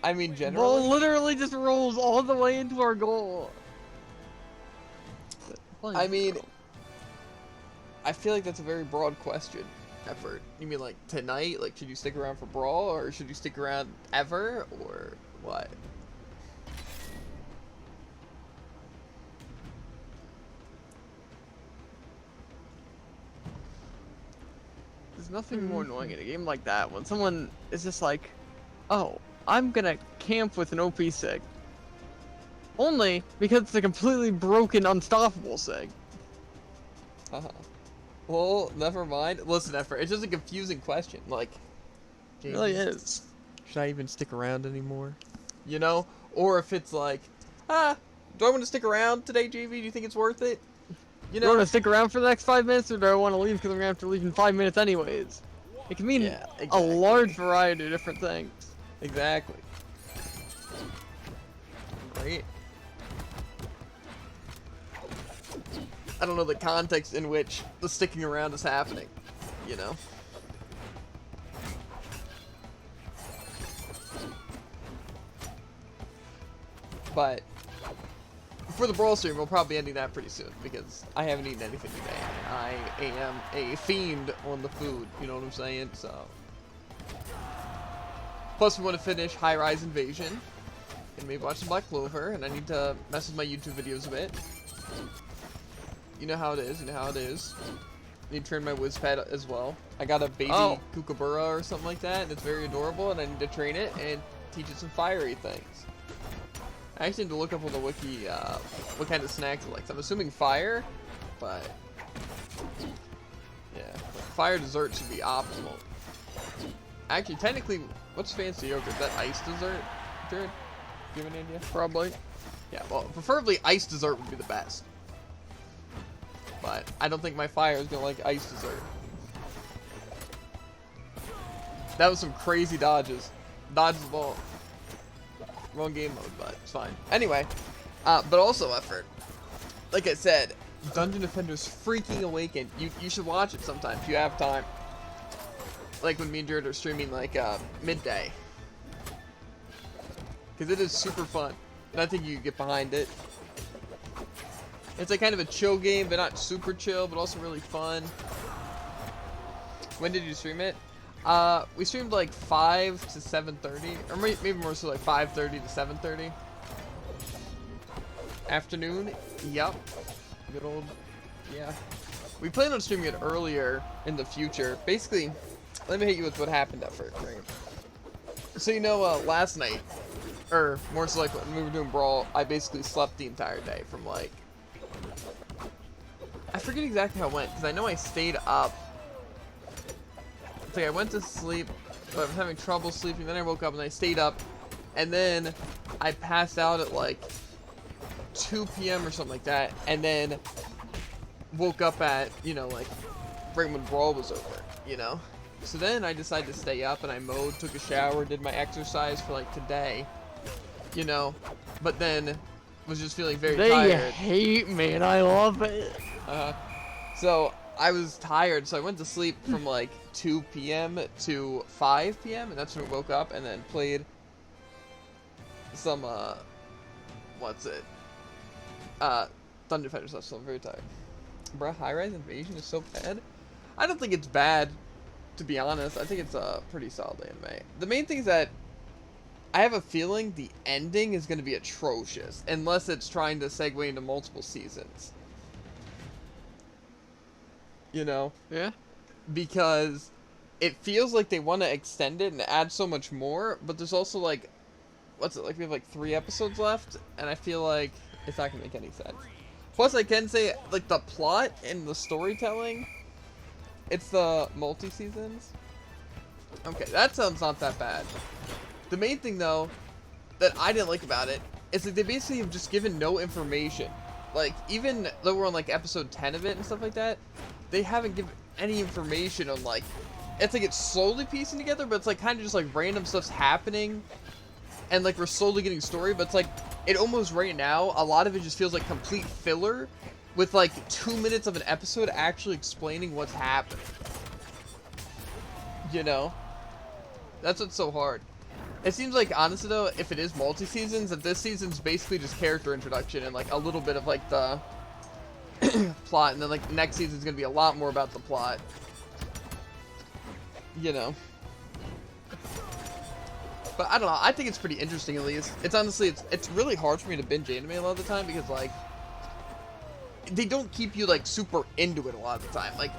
I mean, Ball generally. literally just rolls all the way into our goal. I mean, I feel like that's a very broad question. Effort. You mean like tonight? Like, should you stick around for Brawl, or should you stick around ever, or what? There's nothing more annoying in a game like that when someone is just like, oh, I'm gonna camp with an OP sig. Only because it's a completely broken, unstoppable sig. Uh-huh. Well, never mind. Listen, Effort, it's just a confusing question. Like, It really is. should I even stick around anymore? You know? Or if it's like, do I want to stick around today, JV? Do you think it's worth it? You Do I know? want to stick around for the next 5 minutes, or do I want to leave because I'm gonna have to leave in 5 minutes anyways? It can mean Yeah, a exactly. large variety of different things. Exactly. Great. I don't know the context in which the sticking around is happening, you know? But for the Brawl stream, we'll probably be ending that pretty soon because I haven't eaten anything today. I am a fiend on the food, you know what I'm saying? So. Plus, we want to finish High Rise Invasion and maybe watch some Black Clover, and I need to mess with my YouTube videos a bit. You know how it is, you know how it is. Need to train my Wizpad as well. I got a baby Kookaburra or something like that, and it's very adorable, and I need to train it and teach it some fiery things. I actually need to look up on the wiki what kind of snacks it likes. I'm assuming fire, but yeah, fire dessert should be optimal. Actually, technically, what's fancy yogurt? Is that ice dessert? Jared, do you have an idea? Probably. Yeah, well, preferably ice dessert would be the best. But I don't think my fire is gonna like ice dessert. That was some crazy dodges. Dodges the ball. Wrong game mode, but it's fine. Anyway, but also Effort. Like I said, Dungeon Defenders Freaking Awakened. You should watch it sometime if you have time. Like when me and Jared are streaming like midday. Because it is super fun. And I think you get behind it. It's like kind of a chill game, but not super chill, but also really fun. When did you stream it? We streamed like 5 to 7:30, or maybe more so like 5:30 to 7:30. Afternoon, yep. Good old, yeah. We plan on streaming it earlier in the future. Basically, let me hit you with what happened at first, right? So you know, last night, or more so like when we were doing Brawl, I basically slept the entire day from like, I forget exactly how it went, because I know I stayed up. It's like I went to sleep, but I was having trouble sleeping, then I woke up and I stayed up, and then I passed out at like 2 p.m. or something like that, and then woke up at, you know, like right when Brawl was over, you know? So then I decided to stay up and I mowed, took a shower, did my exercise for like today, you know? But then was just feeling very They tired. hate me and I love it. So I was tired, so I went to sleep from like 2 p.m. to 5 p.m. and that's when I woke up and then played some, Thunder Fighter stuff, so I'm very tired. Bruh, High Rise Invasion is so bad. I don't think it's bad, to be honest. I think it's a pretty solid anime. The main thing is that I have a feeling the ending is going to be atrocious, unless it's trying to segue into multiple seasons. You know? Yeah. Because it feels like they want to extend it and add so much more, but there's also like, what's it, like we have like 3 episodes left, and I feel like it's not going to make any sense. Plus, I can say, like, the plot and the storytelling, it's the multi-seasons. Okay, that sounds not that bad. The main thing, though, that I didn't like about it, is that they basically have just given no information. Like, even though we're on, like, episode 10 of it and stuff like that, they haven't given any information on, like, it's like it's slowly piecing together, but it's, like, kind of just, like, random stuff's happening, and, like, we're slowly getting story, but it's, like, it almost right now, a lot of it just feels like complete filler, with, like, 2 minutes of an episode actually explaining what's happening. You know? That's what's so hard. It seems like, honestly though, if it is multi-seasons, that this season's basically just character introduction and, like, a little bit of, like, the plot, and then, like, next season's gonna be a lot more about the plot. You know? But I don't know, I think it's pretty interesting at least. It's honestly, it's really hard for me to binge anime a lot of the time because, like, they don't keep you, like, super into it a lot of the time. Like,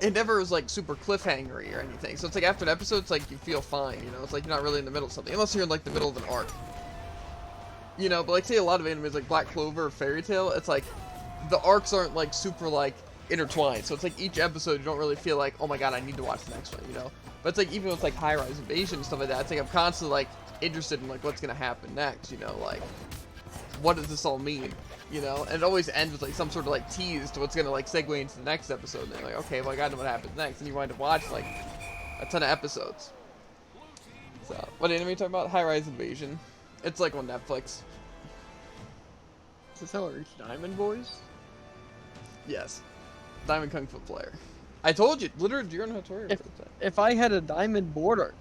it never is, like, super cliffhangery or anything. So it's like after an episode, it's like you feel fine, you know? It's like you're not really in the middle of something, unless you're in, like, the middle of an arc. You know, but, like, say a lot of animes like Black Clover or Fairy Tail, it's like the arcs aren't, like, super, like, intertwined. So it's like each episode you don't really feel like, oh my god, I need to watch the next one, you know? But it's like, even with, like, High Rise Invasion and stuff like that, it's like I'm constantly, like, interested in, like, what's gonna happen next, you know? Like, what does this all mean? You know? And it always ends with, like, some sort of, like, tease to what's gonna, like, segue into the next episode. And they're like, okay, well, I gotta know what happens next. And you wind up watching, like, a ton of episodes. So, what anime are you talking about? High Rise Invasion. It's, like, on Netflix. Is this how I reach Diamond Boys? Yes. Diamond Kung Fu Player. I told you, literally, you're on Hattori. If I had a diamond border,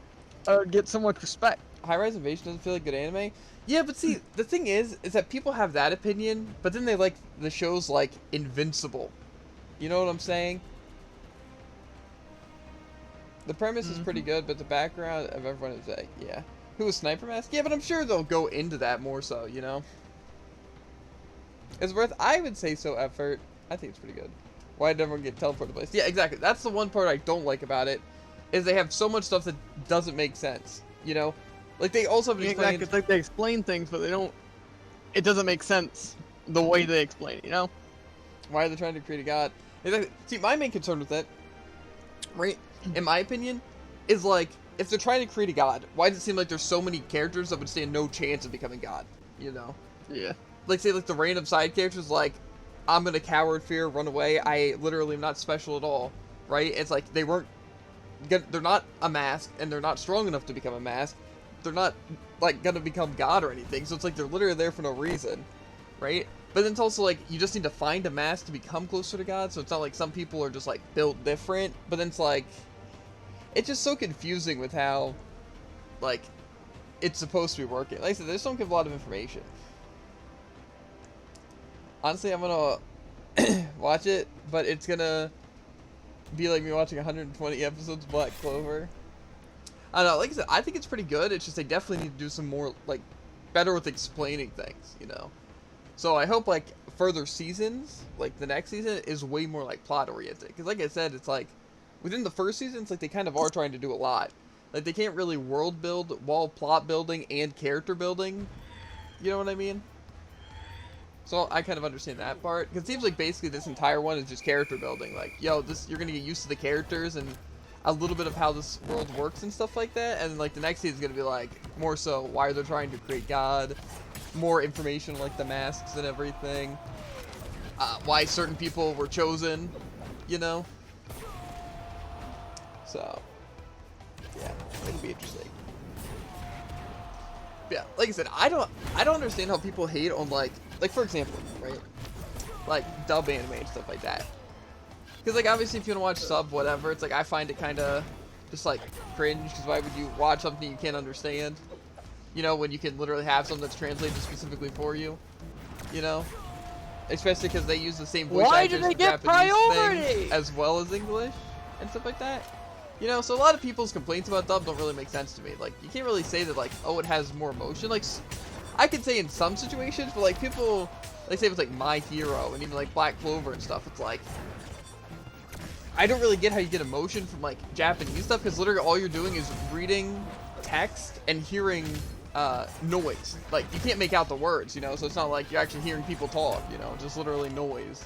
I would get so much respect. High Rise Invasion doesn't feel like good anime. Yeah, but see, the thing is that people have that opinion, but then they like the shows like Invincible. You know what I'm saying? The premise is pretty good, but the background of everyone is like, yeah. Who was Sniper Mask? Yeah, but I'm sure they'll go into that more so, you know? It's worth, I would say so, effort. I think it's pretty good. Why did everyone get teleported place? Yeah, exactly. That's the one part I don't like about it, is they have so much stuff that doesn't make sense, you know? Like, they also have Exactly. It's like they explain things, but they don't. It doesn't make sense the way they explain it, you know? Why are they trying to create a god? Exactly. See, my main concern with it, right, in my opinion, is like, if they're trying to create a god, why does it seem like there's so many characters that would stand no chance of becoming god, you know? Yeah. Like, say, like, the random side characters, like, I'm gonna coward, fear, run away, I literally am not special at all, right? It's like, they're not a mask, and they're not strong enough to become a mask. They're not, like, gonna become god or anything, so it's like they're literally there for no reason, right? But then it's also like, you just need to find a mask to become closer to god, so it's not like some people are just, like, built different, but then it's like, it's just so confusing with how, like, it's supposed to be working. Like I said, they just don't give a lot of information. Honestly, I'm gonna watch it, but it's gonna be like me watching 120 episodes of Black Clover. I don't know, like I said, I think it's pretty good. It's just they definitely need to do some more, like, better with explaining things, you know? So I hope, like, further seasons, like the next season, is way more, like, plot-oriented. Because, like I said, it's like, within the first season, it's like they kind of are trying to do a lot. Like, they can't really world build while plot building and character building. You know what I mean? So I kind of understand that part. Because it seems like basically this entire one is just character building. Like, yo, you're going to get used to the characters and a little bit of how this world works and stuff like that. And, like, the next season is going to be, like, more so why they're trying to create God. More information, like the masks and everything. Why certain people were chosen. You know? So, yeah, it'll be interesting. Yeah, like I said, I don't understand how people hate on like for example, right? Like dub anime and stuff like that. Because like obviously if you want to watch sub whatever, it's like I find it kind of just like cringe. Because why would you watch something you can't understand? You know, when you can literally have something that's translated specifically for you. You know, especially because they use the same voice Why actors do they for get Japanese priority? things as well as English and stuff like that. You know, so a lot of people's complaints about dub don't really make sense to me. Like, you can't really say that, like, oh, it has more emotion. Like, I could say in some situations, but, like, people, like, say it was, like, My Hero and even, like, Black Clover and stuff. It's, like, I don't really get how you get emotion from, like, Japanese stuff, because literally all you're doing is reading text and hearing noise. Like, you can't make out the words, you know, so it's not like you're actually hearing people talk, you know, just literally noise.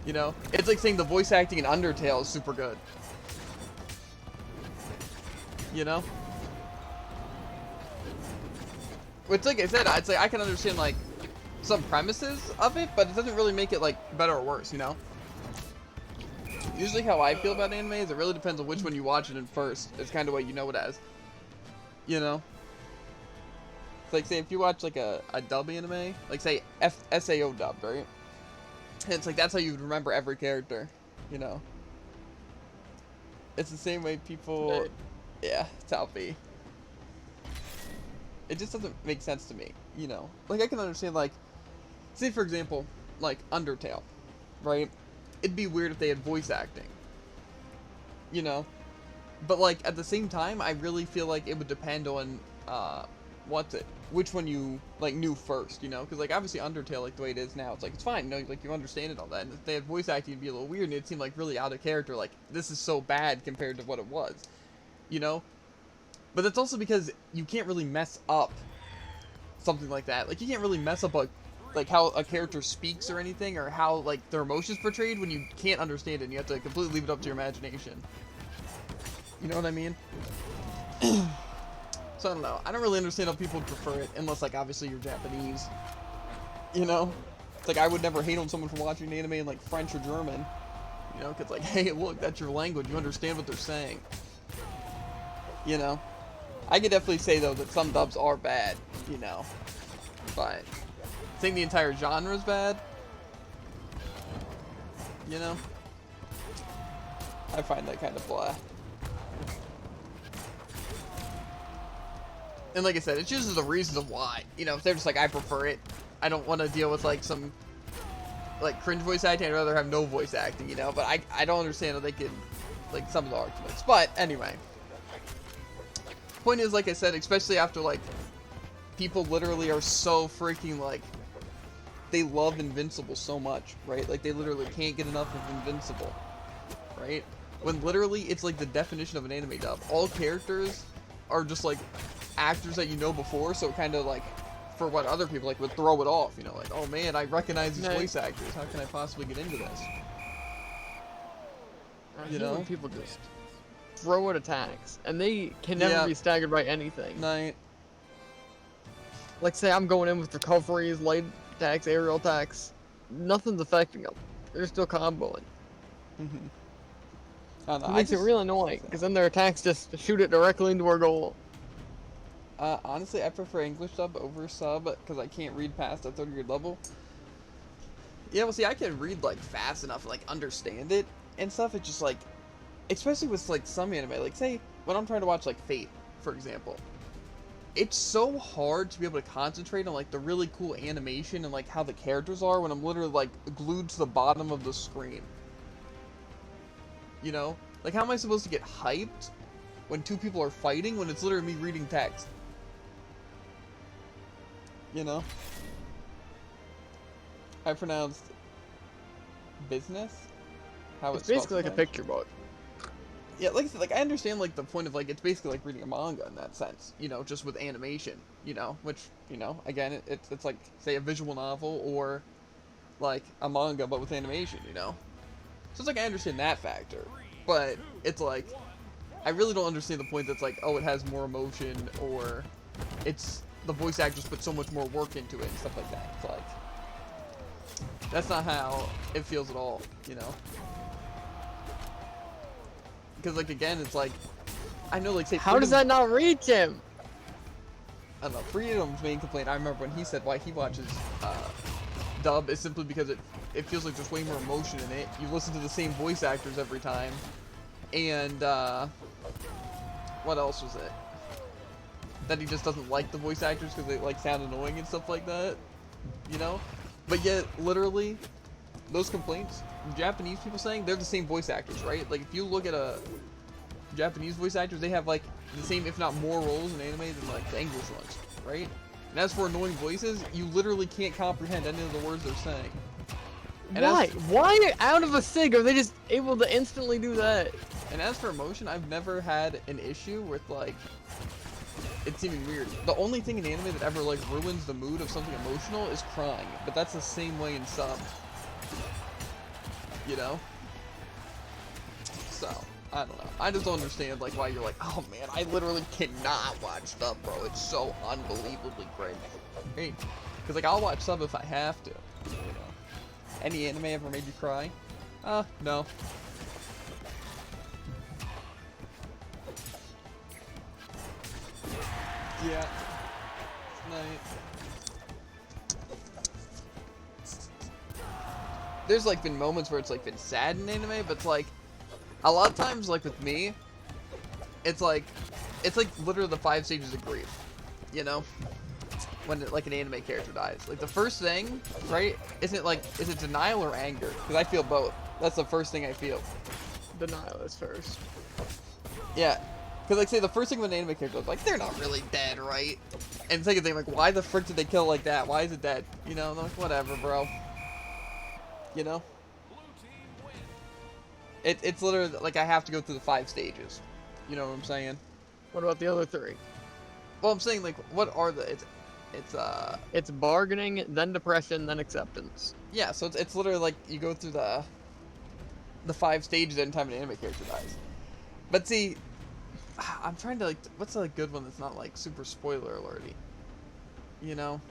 You know? It's like saying the voice acting in Undertale is super good. You know? Which, like I said, I'd say I can understand, like, some premises of it, but it doesn't really make it, like, better or worse, you know? Usually how I feel about anime is it really depends on which one you watch it in first. It's kind of what you know it as. You know? It's like, say, if you watch, like, a dub anime, like, say, SAO dub, right? And it's like, that's how you would remember every character, you know? It's the same way people... Yeah, it's how it be. It just doesn't make sense to me, you know? Like, I can understand, like, say, for example, like, Undertale, right? It'd be weird if they had voice acting, you know? But, like, at the same time, I really feel like it would depend on, which one you, like, knew first, you know? Because, like, obviously Undertale, like, the way it is now, it's like, it's fine, you know, like, you understand it, all that. And if they had voice acting, it'd be a little weird, and it'd seem, like, really out of character, like, this is so bad compared to what it was. You know? But that's also because you can't really mess up something like that. Like, you can't really mess up, like how a character speaks or anything, or how, like, their emotions portrayed when you can't understand it, and you have to completely leave it up to your imagination. You know what I mean? So, I don't know. I don't really understand how people prefer it, unless, like, obviously you're Japanese. You know? It's like, I would never hate on someone for watching anime in, like, French or German. You know? Because, like, hey, look, that's your language. You understand what they're saying. You know, I could definitely say though that some dubs are bad, you know, but saying the entire genre is bad, you know, I find that kind of blah. And like I said, it's usually the reasons of why, you know, if they're just like, I prefer it, I don't want to deal with like some like cringe voice acting, I'd rather have no voice acting, you know, but I don't understand how they could, like, some of the arguments, but anyway. Point is, like I said, especially after, like, people literally are so freaking, like, they love Invincible so much, right? Like, they literally can't get enough of Invincible, right? When literally, it's like the definition of an anime dub. All characters are just, like, actors that you know before, so it kind of, like, for what other people, like, would throw it off, you know? Like, oh, man, I recognize these voice actors. How can I possibly get into this? You know? When people just throw at attacks, and they can never be staggered by anything. Right. Like, say I'm going in with recoveries, light attacks, aerial attacks. Nothing's affecting them. They're still comboing. It makes it real annoying, because then their attacks just shoot it directly into our goal. Honestly, I prefer English dub over sub, because I can't read past a 30-grade level. Yeah, well, see, I can read, like, fast enough to, like, understand it and stuff. It's just, like, especially with, like, some anime. Like, say, when I'm trying to watch, like, Fate, for example. It's so hard to be able to concentrate on, like, the really cool animation and, like, how the characters are when I'm literally, like, glued to the bottom of the screen. You know? Like, how am I supposed to get hyped when two people are fighting when it's literally me reading text? You know? I pronounced business? How It's basically like a picture book. Yeah, like I said, like, I understand, like, the point of, like, it's basically like reading a manga in that sense, you know, just with animation, you know, which, you know, again, it's like, say, a visual novel or, like, a manga, but with animation, you know? So it's like, I understand that factor, but it's like, I really don't understand the point that's like, oh, it has more emotion, or it's, the voice actors put so much more work into it and stuff like that. It's like, That's not how it feels at all, you know? Because, like, again, it's like, I know, like, say, How does that not reach him? I don't know, Freedom's main complaint, I remember when he said why he watches dub, is simply because it feels like there's way more emotion in it. You listen to the same voice actors every time. And, what else was it? That he just doesn't like the voice actors because they, like, sound annoying and stuff like that. You know? But yet, literally, those complaints, Japanese people saying, they're the same voice actors, right? Like, if you look at Japanese voice actors, they have, like, the same, if not more roles in anime than, like, the English ones, right? And as for annoying voices, you literally can't comprehend any of the words they're saying. And Why? Why out of a sig are they just able to instantly do that? And as for emotion, I've never had an issue with, like, it's seeming weird. The only thing in anime that ever, like, ruins the mood of something emotional is crying. But that's the same way in sub. You know? So, I don't know. I just don't understand, like, why you're like, oh man, I literally cannot watch sub, bro. It's so unbelievably great. Hey, because, like, I'll watch sub if I have to. You know? Any anime ever made you cry? No. Yeah. Nice. There's like been moments where it's like been sad in anime, but it's like a lot of times, like with me, it's like literally the 5 stages of grief, you know, when like an anime character dies. Like the first thing, right? Is it denial or anger? Because I feel both. That's the first thing I feel. Denial is first. Yeah. Because, like, say, the first thing with an anime character is like, they're not really dead, right? And the second thing, like, why the frick did they kill like that? Why is it dead? You know, and I'm like, whatever, bro. You know? It's literally, like, I have to go through the 5 stages. You know what I'm saying? What about the other 3? Well, I'm saying, like, what are the... It's bargaining, then depression, then acceptance. Yeah, so it's literally, like, you go through the 5 stages anytime an anime character dies. But see... I'm trying to, like, what's a good one that's not, like, super spoiler alerty? You know?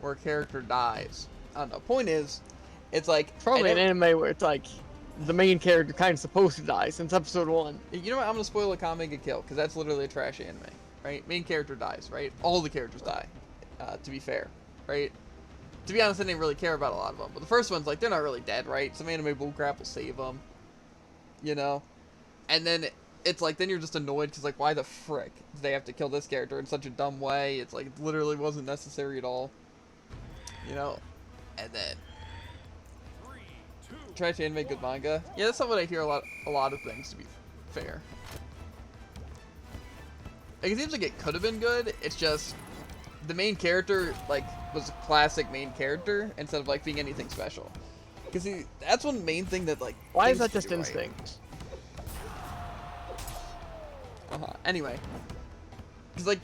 Where a character dies. I don't know. Point is, it's like... It's probably an anime where it's like, the main character kind of supposed to die since episode 1. You know what? I'm gonna spoil a Akame ga Kill, because that's literally a trash anime, right? Main character dies, right? All the characters die, to be fair, right? To be honest, I didn't really care about a lot of them. But the first one's like, they're not really dead, right? Some anime bullcrap will save them. You know? And then... It's like, then you're just annoyed because, like, why the frick did they have to kill this character in such a dumb way? It's like, it literally wasn't necessary at all. You know? And then... Try to animate good manga. Yeah, that's not what I hear a lot of things, to be fair. Like, it seems like it could have been good, it's just... The main character, like, was a classic main character instead of, like, being anything special. Because, see, that's one main thing that, like... Why is that things just do right. instinct? Anyway, because like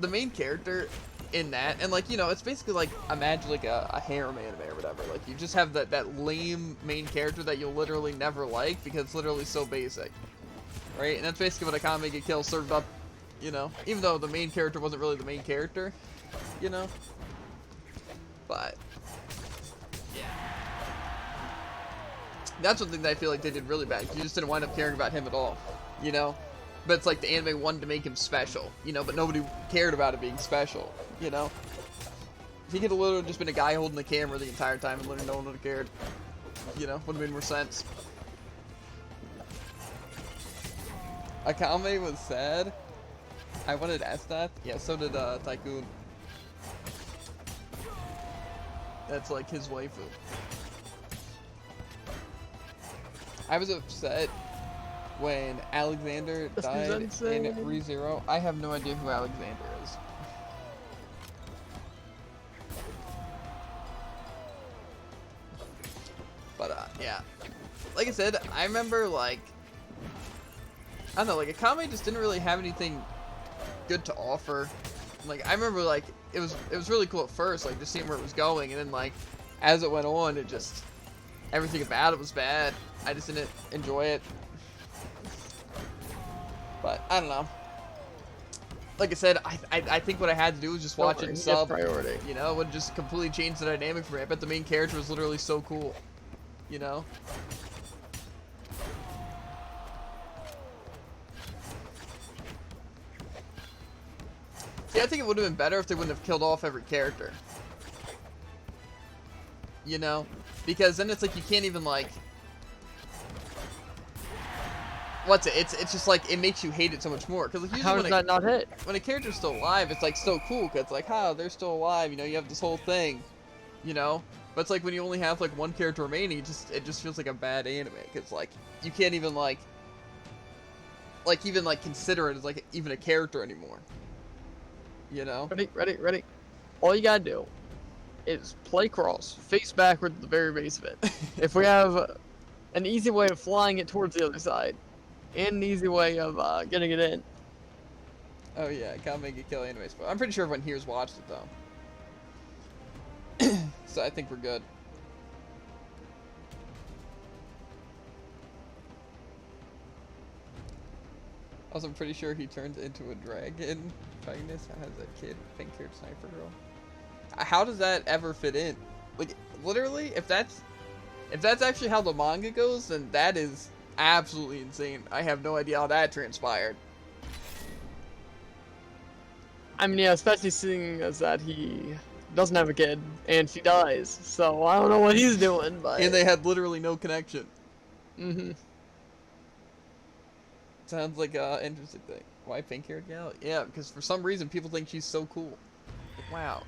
the main character in that, and like, you know, it's basically like, imagine like a harem anime or whatever. Like, you just have that lame main character that you'll literally never like because it's literally so basic, right? And that's basically what Akame ga Kill served up, you know, even though the main character wasn't really the main character, you know. But yeah, that's one thing that I feel like they did really bad. You just didn't wind up caring about him at all, you know. But it's like the anime wanted to make him special, you know, but nobody cared about it being special, you know? If he could have literally just been a guy holding the camera the entire time and literally no one would have cared, you know, would have made more sense. Akame was sad. I wanted Estat. Yeah, so did Tycoon. That's like his waifu. I was upset when Alexander died in ReZero. I have no idea who Alexander is. But, yeah. Like I said, I remember, like... I don't know, like, Akame just didn't really have anything good to offer. Like, I remember, like, it was really cool at first, like, just seeing where it was going, and then, like, as it went on, it just... Everything about it was bad. I just didn't enjoy it. But, I don't know. like I said, I think what I had to do was just watch it and sub. priority. You know, it would just completely change the dynamic for me. I bet the main character was literally so cool. You know? See, I think it would have been better if they wouldn't have killed off every character. You know? Because then it's like you can't even like... What's it? It's just like, it makes you hate it so much more. Because like, usually How does that not hit? when a character's still alive, it's like so cool. Because it's like, oh, they're still alive. You know, you have this whole thing. You know? But it's like when you only have like one character remaining, it just feels like a bad anime. Because like, you can't even like even like consider it as like even a character anymore. You know? Ready. All you gotta do is play cross, face backward at the very base of it. If we have an easy way of flying it towards the other side, and an easy way of getting it in. Oh yeah, I can't make it kill anyways. But I'm pretty sure everyone here's watched it though. So I think we're good. Also, I'm pretty sure he turned into a dragon. Protagonist has a kid, pink-haired sniper girl. How does that ever fit in? Like, literally, if that's actually how the manga goes, then that is absolutely insane. I have no idea how that transpired. I mean, yeah, especially seeing as that he doesn't have a kid and she dies, so I don't know what he's doing, but... And they had literally no connection. Mm-hmm. Sounds like an interesting thing. Why pink-haired gal? Yeah, because for some reason people think she's so cool. Like, wow.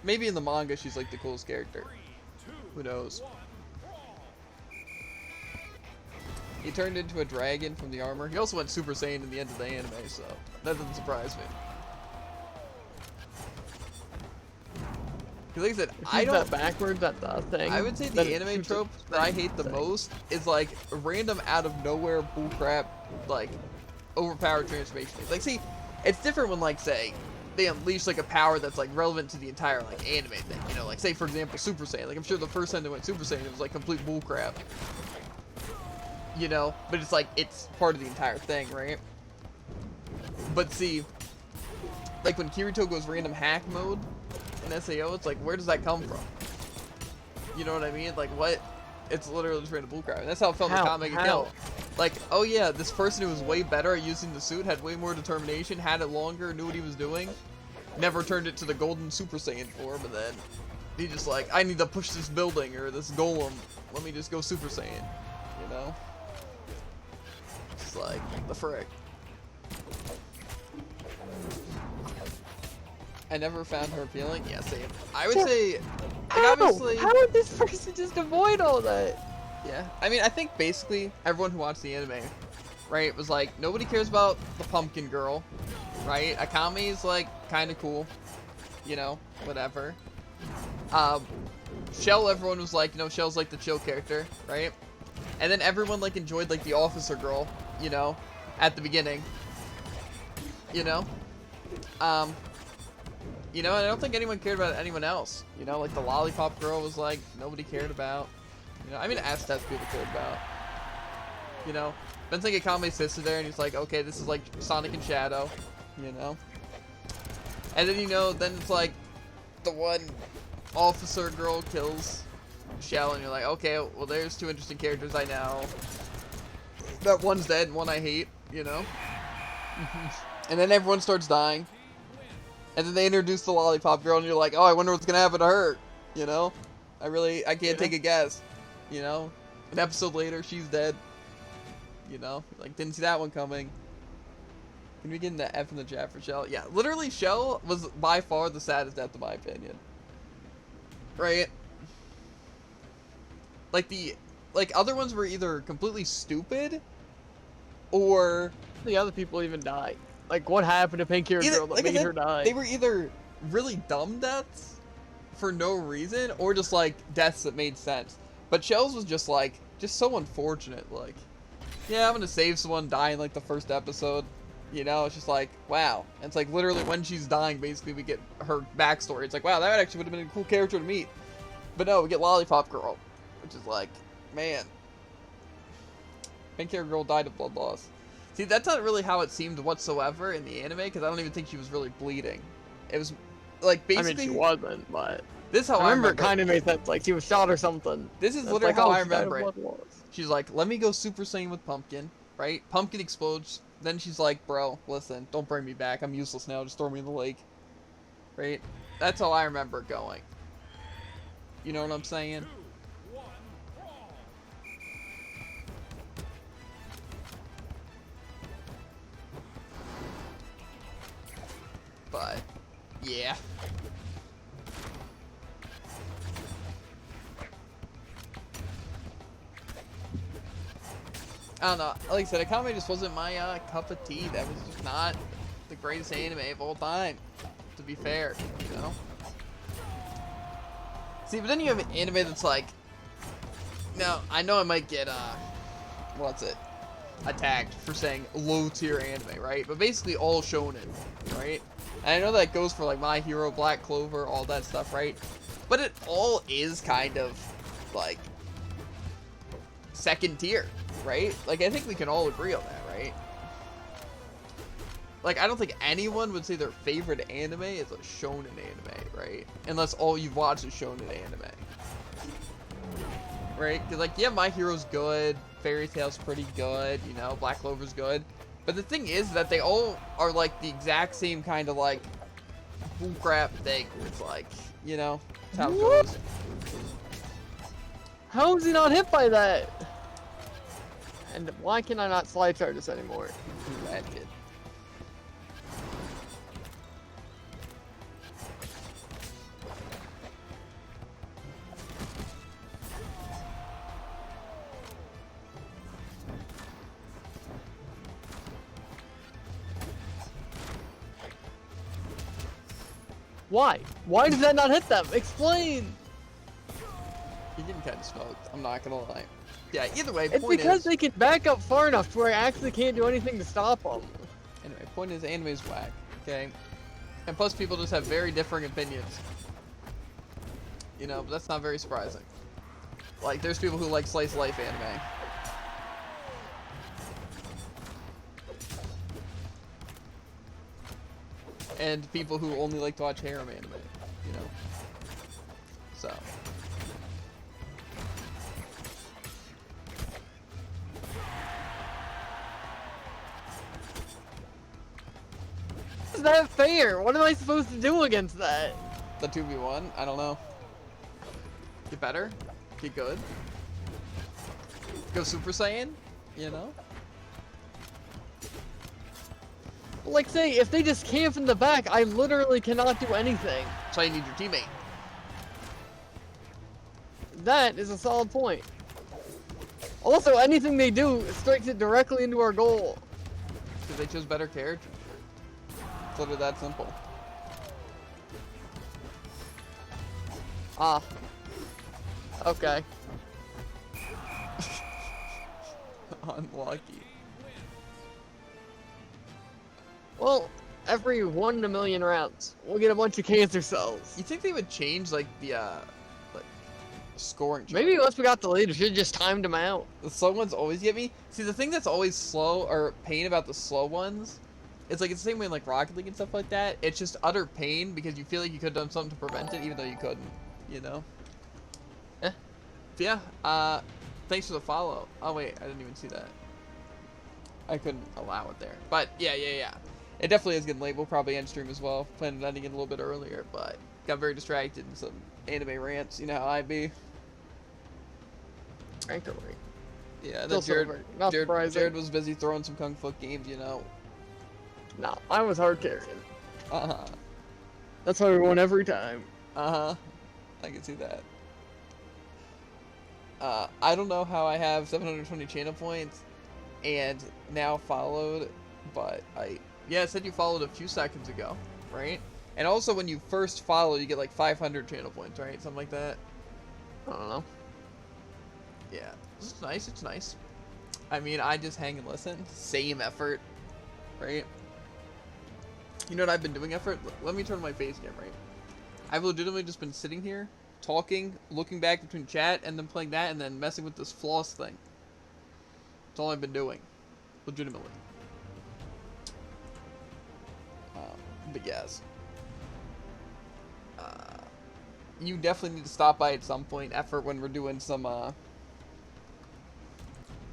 Maybe in the manga she's like the coolest character. Who knows? He turned into a dragon from the armor. He also went Super Saiyan in the end of the anime, so that doesn't surprise me. Because like I said, I don't... that backwards at the thing. I would say the anime trope that I hate the most is like random out of nowhere bullcrap, like overpowered transformation. Like, see, it's different when like say they unleash like a power that's like relevant to the entire like anime thing. You know, like say for example Super Saiyan. Like I'm sure the first time they went Super Saiyan it was like complete bullcrap. You know, but it's like it's part of the entire thing, right? But see, like when Kirito goes random hack mode in SAO, it's like, where does that come from? You know what I mean? Like, what? It's literally just random bullcrap. And that's how it felt in Comic Kill. Like, oh yeah, this person who was way better at using the suit, had way more determination, had it longer, knew what he was doing, never turned it to the golden Super Saiyan form, and then he just like, I need to push this building or this golem, let me just go Super Saiyan, you know? It's like, the frick. I never found her appealing. Yeah, same. I would say, like, obviously... How would this person just avoid all that? Yeah, I mean, I think basically everyone who watched the anime, right, was like, nobody cares about the pumpkin girl, right? Akami's like kind of cool, you know, whatever. Shell, everyone was like, you know, Shell's like the chill character, right? And then everyone like enjoyed like the officer girl, you know, at the beginning, you know. You know, and I don't think anyone cared about anyone else. You know, like the lollipop girl was like nobody cared about. You know, I mean, Aztec people cared about. You know, then like Akame sits there and he's like, okay, this is like Sonic and Shadow. You know, and then you know, then it's like the one officer girl kills Shell, and you're like, okay, well, there's two interesting characters I know. That one's dead, and one I hate. You know, and then everyone starts dying. And then they introduce the lollipop girl, and you're like, oh, I wonder what's gonna happen to her. You know, I can't take a guess. You know, an episode later, she's dead. You know, like didn't see that one coming. Can we get in the F in the chat for Shell? Yeah, literally, Shell was by far the saddest death in my opinion. Right? Like other ones were either completely stupid, or the other people even died. Like, what happened to Pink-haired girl that made her die? They were either really dumb deaths for no reason, or just, like, deaths that made sense. But Shell's was just, like, just so unfortunate. Like, yeah, I'm gonna save someone, die in, like, the first episode. You know, it's just like, wow. And it's like, literally, when she's dying, basically, we get her backstory. It's like, wow, that actually would have been a cool character to meet. But no, we get Lollipop Girl, which is like, man. Pink-haired girl died of blood loss. See, that's not really how it seemed whatsoever in the anime, because I don't even think she was really bleeding. It was, like, I mean, basically... she wasn't, but This is how I remember it kind of made sense. Like, she was shot or something. This is It's literally like, how oh, I she died of remember it. blood loss. She's like, let me go Super Saiyan with Pumpkin, right? Pumpkin explodes. Then she's like, bro, listen, don't bring me back. I'm useless now. Just throw me in the lake. Right? That's how I remember it going. You know what I'm saying? 2, 1, brawl. But, yeah. I don't know. Like I said, Akame just wasn't my cup of tea. That was just not the greatest anime of all time. To be fair, you know. See, but then you have an anime that's like. Now I know I might get what's it? Attacked for saying low tier anime, right? But basically all shonen, right? And I know that goes for like My Hero, Black Clover, all that stuff, right? But it all is kind of like second tier, right? Like I think we can all agree on that, right? Like I don't think anyone would say their favorite anime is a shonen anime, right? Unless all you've watched is shonen anime. Right? Cause like yeah, My Hero's good, Fairy Tail's pretty good, you know, Black Clover's good. But the thing is that they all are like the exact same kind of like bullcrap thing where it's like, you know, that's how it goes. How is he not hit by that? And why can I not slide charge this anymore? Bad kid. Why? Why does that not hit them? Explain! You're getting kind of smoked. I'm not gonna lie. Yeah, either way, It's point because is... they can back up far enough to where I actually can't do anything to stop them. Anyway, point is anime's whack, okay? And plus people just have very differing opinions. You know, but that's not very surprising. Like, there's people who like slice of life anime. And people who only like to watch harem anime, you know? So. Is that fair? What am I supposed to do against that? The 2v1, I don't know. Get better, get good. Go Super Saiyan, you know? Like, say, if they just camp in the back, I literally cannot do anything. That's why you need your teammate. That is a solid point. Also, anything they do strikes it directly into our goal. Because they chose better characters. It's literally that simple. Ah. Okay. Unlucky. Well, every 1 in a million rounds, we'll get a bunch of cancer cells. You think they would change like the like scoring chart? Maybe once we got the lead, we should just timed them out. The slow ones always get me. See, the thing that's always slow or pain about the slow ones, it's like it's the same way in like Rocket League and stuff like that. It's just utter pain because you feel like you could have done something to prevent it, even though you couldn't. You know. Eh. Yeah. Thanks for the follow. Oh wait, I didn't even see that. I couldn't allow it there. But yeah. It definitely is getting late. We'll probably end stream as well. Planned on ending it a little bit earlier, but got very distracted in some anime rants. You know how I be. Frankly. Yeah, Still then Jared, silver. Not Jared, surprising. Jared was busy throwing some Kung Fu games, you know. No, I was hard carrying. Uh-huh. That's how we won every time. Uh-huh. I can see that. I don't know how I have 720 channel points and now followed, but yeah, it said you followed a few seconds ago, right? And also when you first follow, you get like 500 channel points, right? Something like that. I don't know. Yeah, it's nice, it's nice. I mean, I just hang and listen. Same effort, right? You know what I've been doing effort? Let me turn my face cam, right? I've legitimately just been sitting here, talking, looking back between chat, and then playing that, and then messing with this floss thing. That's all I've been doing. Legitimately. But yes. You definitely need to stop by at some point, effort, when we're doing some,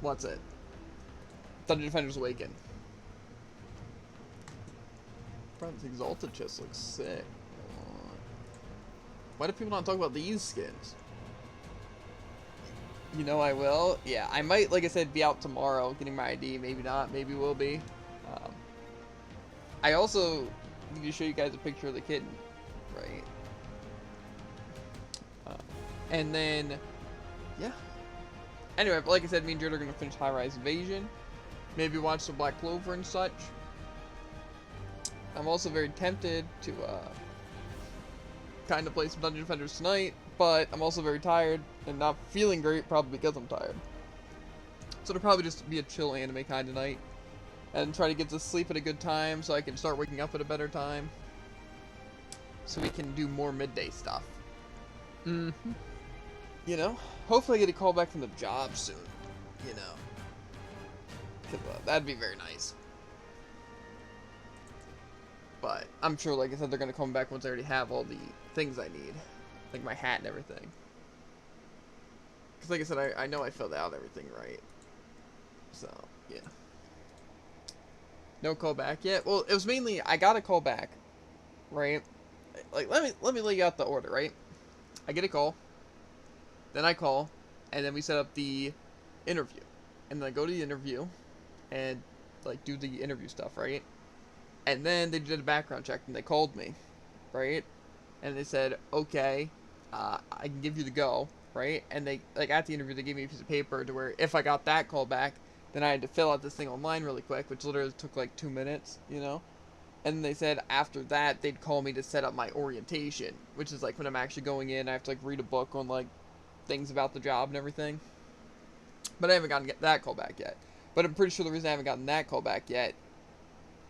what's it? Dungeon Defenders Awaken. Bro, this Exalted chest looks sick. Why do people not talk about these skins? You know I will. Yeah, I might, like I said, be out tomorrow getting my ID. Maybe not. Maybe will be. I also need to show you guys a picture of the kitten, right? And then, yeah. Anyway, but like I said, me and Jared are going to finish High Rise Invasion. Maybe watch some Black Clover and such. I'm also very tempted to kind of play some Dungeon Defenders tonight, but I'm also very tired and not feeling great, probably because I'm tired. So it'll probably just be a chill anime kind of night, and try to get to sleep at a good time so I can start waking up at a better time, so we can do more midday stuff. Mm-hmm. You know, hopefully I get a call back from the job soon. You know, 'cause, that'd be very nice. But I'm sure, like I said, they're gonna come back once I already have all the things I need, like my hat and everything. Because, like I said, I know I filled out everything right. So yeah. No call back yet. Well, it was mainly I got a call back, right? Like let me lay you out the order, right? I get a call, then I call, and then we set up the interview, and then I go to the interview, and like do the interview stuff, right? And then they did a background check, and they called me, right? And they said, okay, I can give you the go, right? And they, like, at the interview, they gave me a piece of paper to where if I got that call back, then I had to fill out this thing online really quick, which literally took like 2 minutes, you know? And they said after that, they'd call me to set up my orientation, which is like when I'm actually going in, I have to like read a book on like things about the job and everything. But I haven't gotten that call back yet. But I'm pretty sure the reason I haven't gotten that call back yet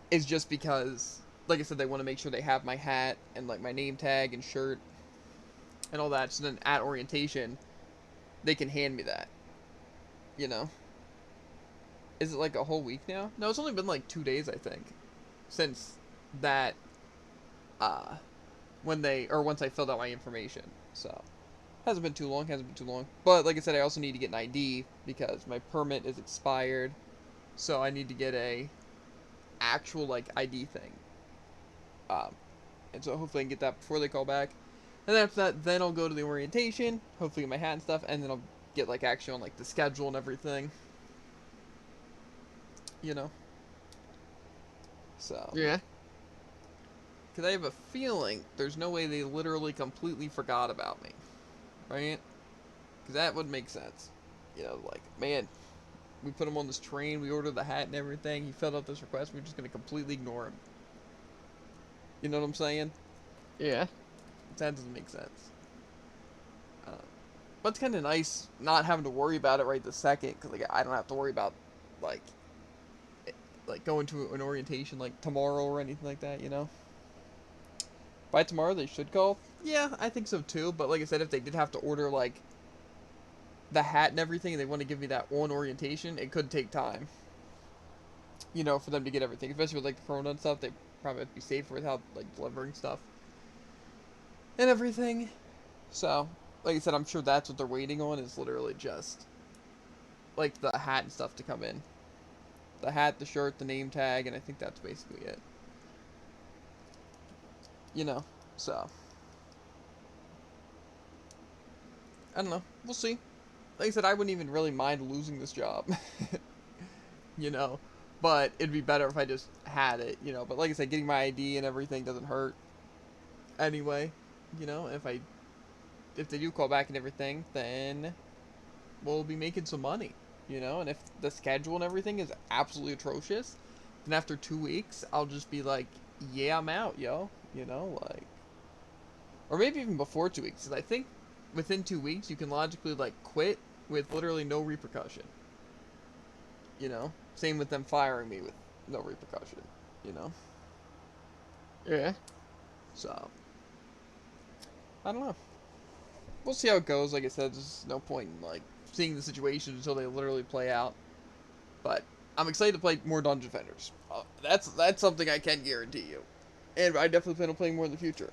is just because, like I said, they want to make sure they have my hat and like my name tag and shirt and all that. So then at orientation, they can hand me that. You know? Is it like a whole week now? No, it's only been like 2 days, I think, since that, once I filled out my information. So, hasn't been too long. But like I said, I also need to get an ID because my permit is expired. So I need to get a actual like ID thing. And so hopefully I can get that before they call back. And then after that, then I'll go to the orientation, hopefully get my hat and stuff, and then I'll get like actually on like the schedule and everything. You know? So. Yeah. Because I have a feeling there's no way they literally completely forgot about me. Right? Because that would make sense. You know, like, man, we put him on this train, we ordered the hat and everything, he filled out this request, we're just going to completely ignore him. You know what I'm saying? Yeah. That doesn't make sense. But it's kind of nice not having to worry about it right this second, because like, I don't have to worry about, like going to an orientation like tomorrow or anything like that, you know? By tomorrow they should call? Yeah, I think so too, but like I said, if they did have to order like the hat and everything and they want to give me that on orientation, it could take time. You know, for them to get everything, especially with like the corona and stuff, they probably have to be safer without like delivering stuff and everything. So, like I said, I'm sure that's what they're waiting on, is literally just like the hat and stuff to come in. The hat, the shirt, the name tag, and I think that's basically it. You know, so. I don't know. We'll see. Like I said, I wouldn't even really mind losing this job. You know? But it'd be better if I just had it, you know? But like I said, getting my ID and everything doesn't hurt. Anyway, you know? If they do call back and everything, then we'll be making some money. You know? And if the schedule and everything is absolutely atrocious, then after 2 weeks, I'll just be like, yeah, I'm out, yo. You know? Like... Or maybe even before 2 weeks. Because I think within 2 weeks, you can logically, like, quit with literally no repercussion. You know? Same with them firing me with no repercussion. You know? Yeah. So. I don't know. We'll see how it goes. Like I said, there's no point in, like, seeing the situation until they literally play out. But I'm excited to play more Dungeon Defenders. That's something I can guarantee you. And I definitely plan on playing more in the future.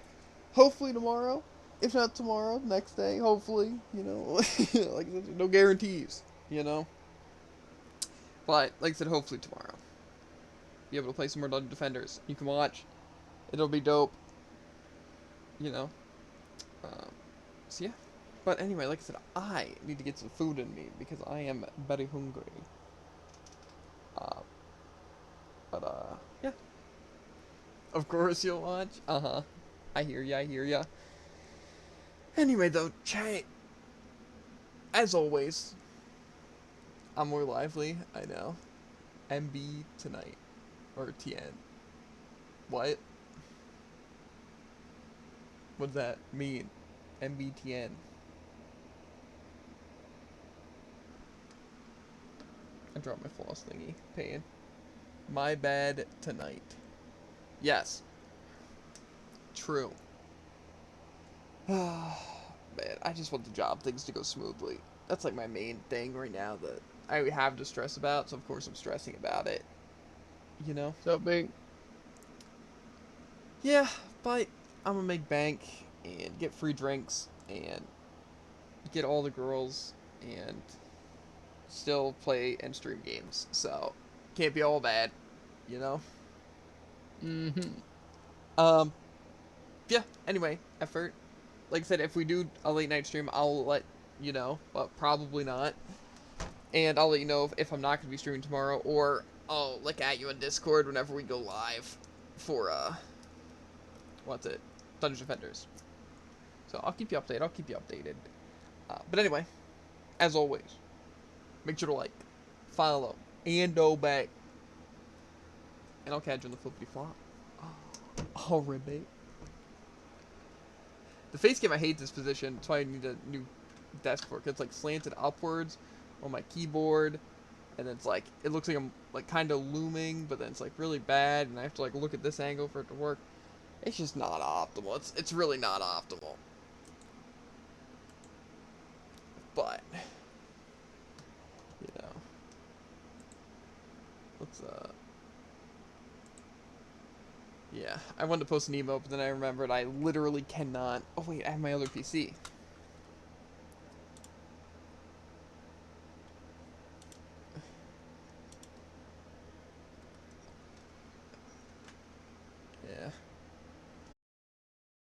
Hopefully tomorrow. If not tomorrow, next day, hopefully, you know. Like I said, no guarantees, you know. But, like I said, hopefully tomorrow. Be able to play some more Dungeon Defenders. You can watch. It'll be dope. You know. So yeah. But anyway, like I said, I need to get some food in me because I am very hungry. Yeah. Of course you'll watch. Uh-huh. I hear ya, I hear ya. Anyway, though, chat. As always, I'm more lively, I know. MB tonight. Or TN. What? What does that mean? MBTN. I dropped my floss thingy. Pain. My bad tonight. Yes. True. Man, I just want the job things to go smoothly. That's like my main thing right now that I have to stress about, so of course I'm stressing about it. You know? So big. Yeah, but I'm gonna make bank and get free drinks and get all the girls and still play and stream games. So, can't be all bad, you know? Mm-hmm. Yeah, anyway, effort. Like I said, if we do a late night stream, I'll let you know, but probably not. And I'll let you know if I'm not going to be streaming tomorrow, or I'll look at you on Discord whenever we go live for, what's it? Dungeon Defenders. So I'll keep you updated, but anyway, as always, make sure to like, follow, and go back. And I'll catch you on the flippity flop. Oh, ribbit. The face game, I hate this position. That's why I need a new desk for it. 'Cause it's like slanted upwards on my keyboard, and then it's like it looks like I'm like kind of looming, but then it's like really bad, and I have to like look at this angle for it to work. It's just not optimal. It's really not optimal. But you know, let's yeah, I wanted to post an emote, but then I remembered I literally cannot. Oh wait, I have my other PC.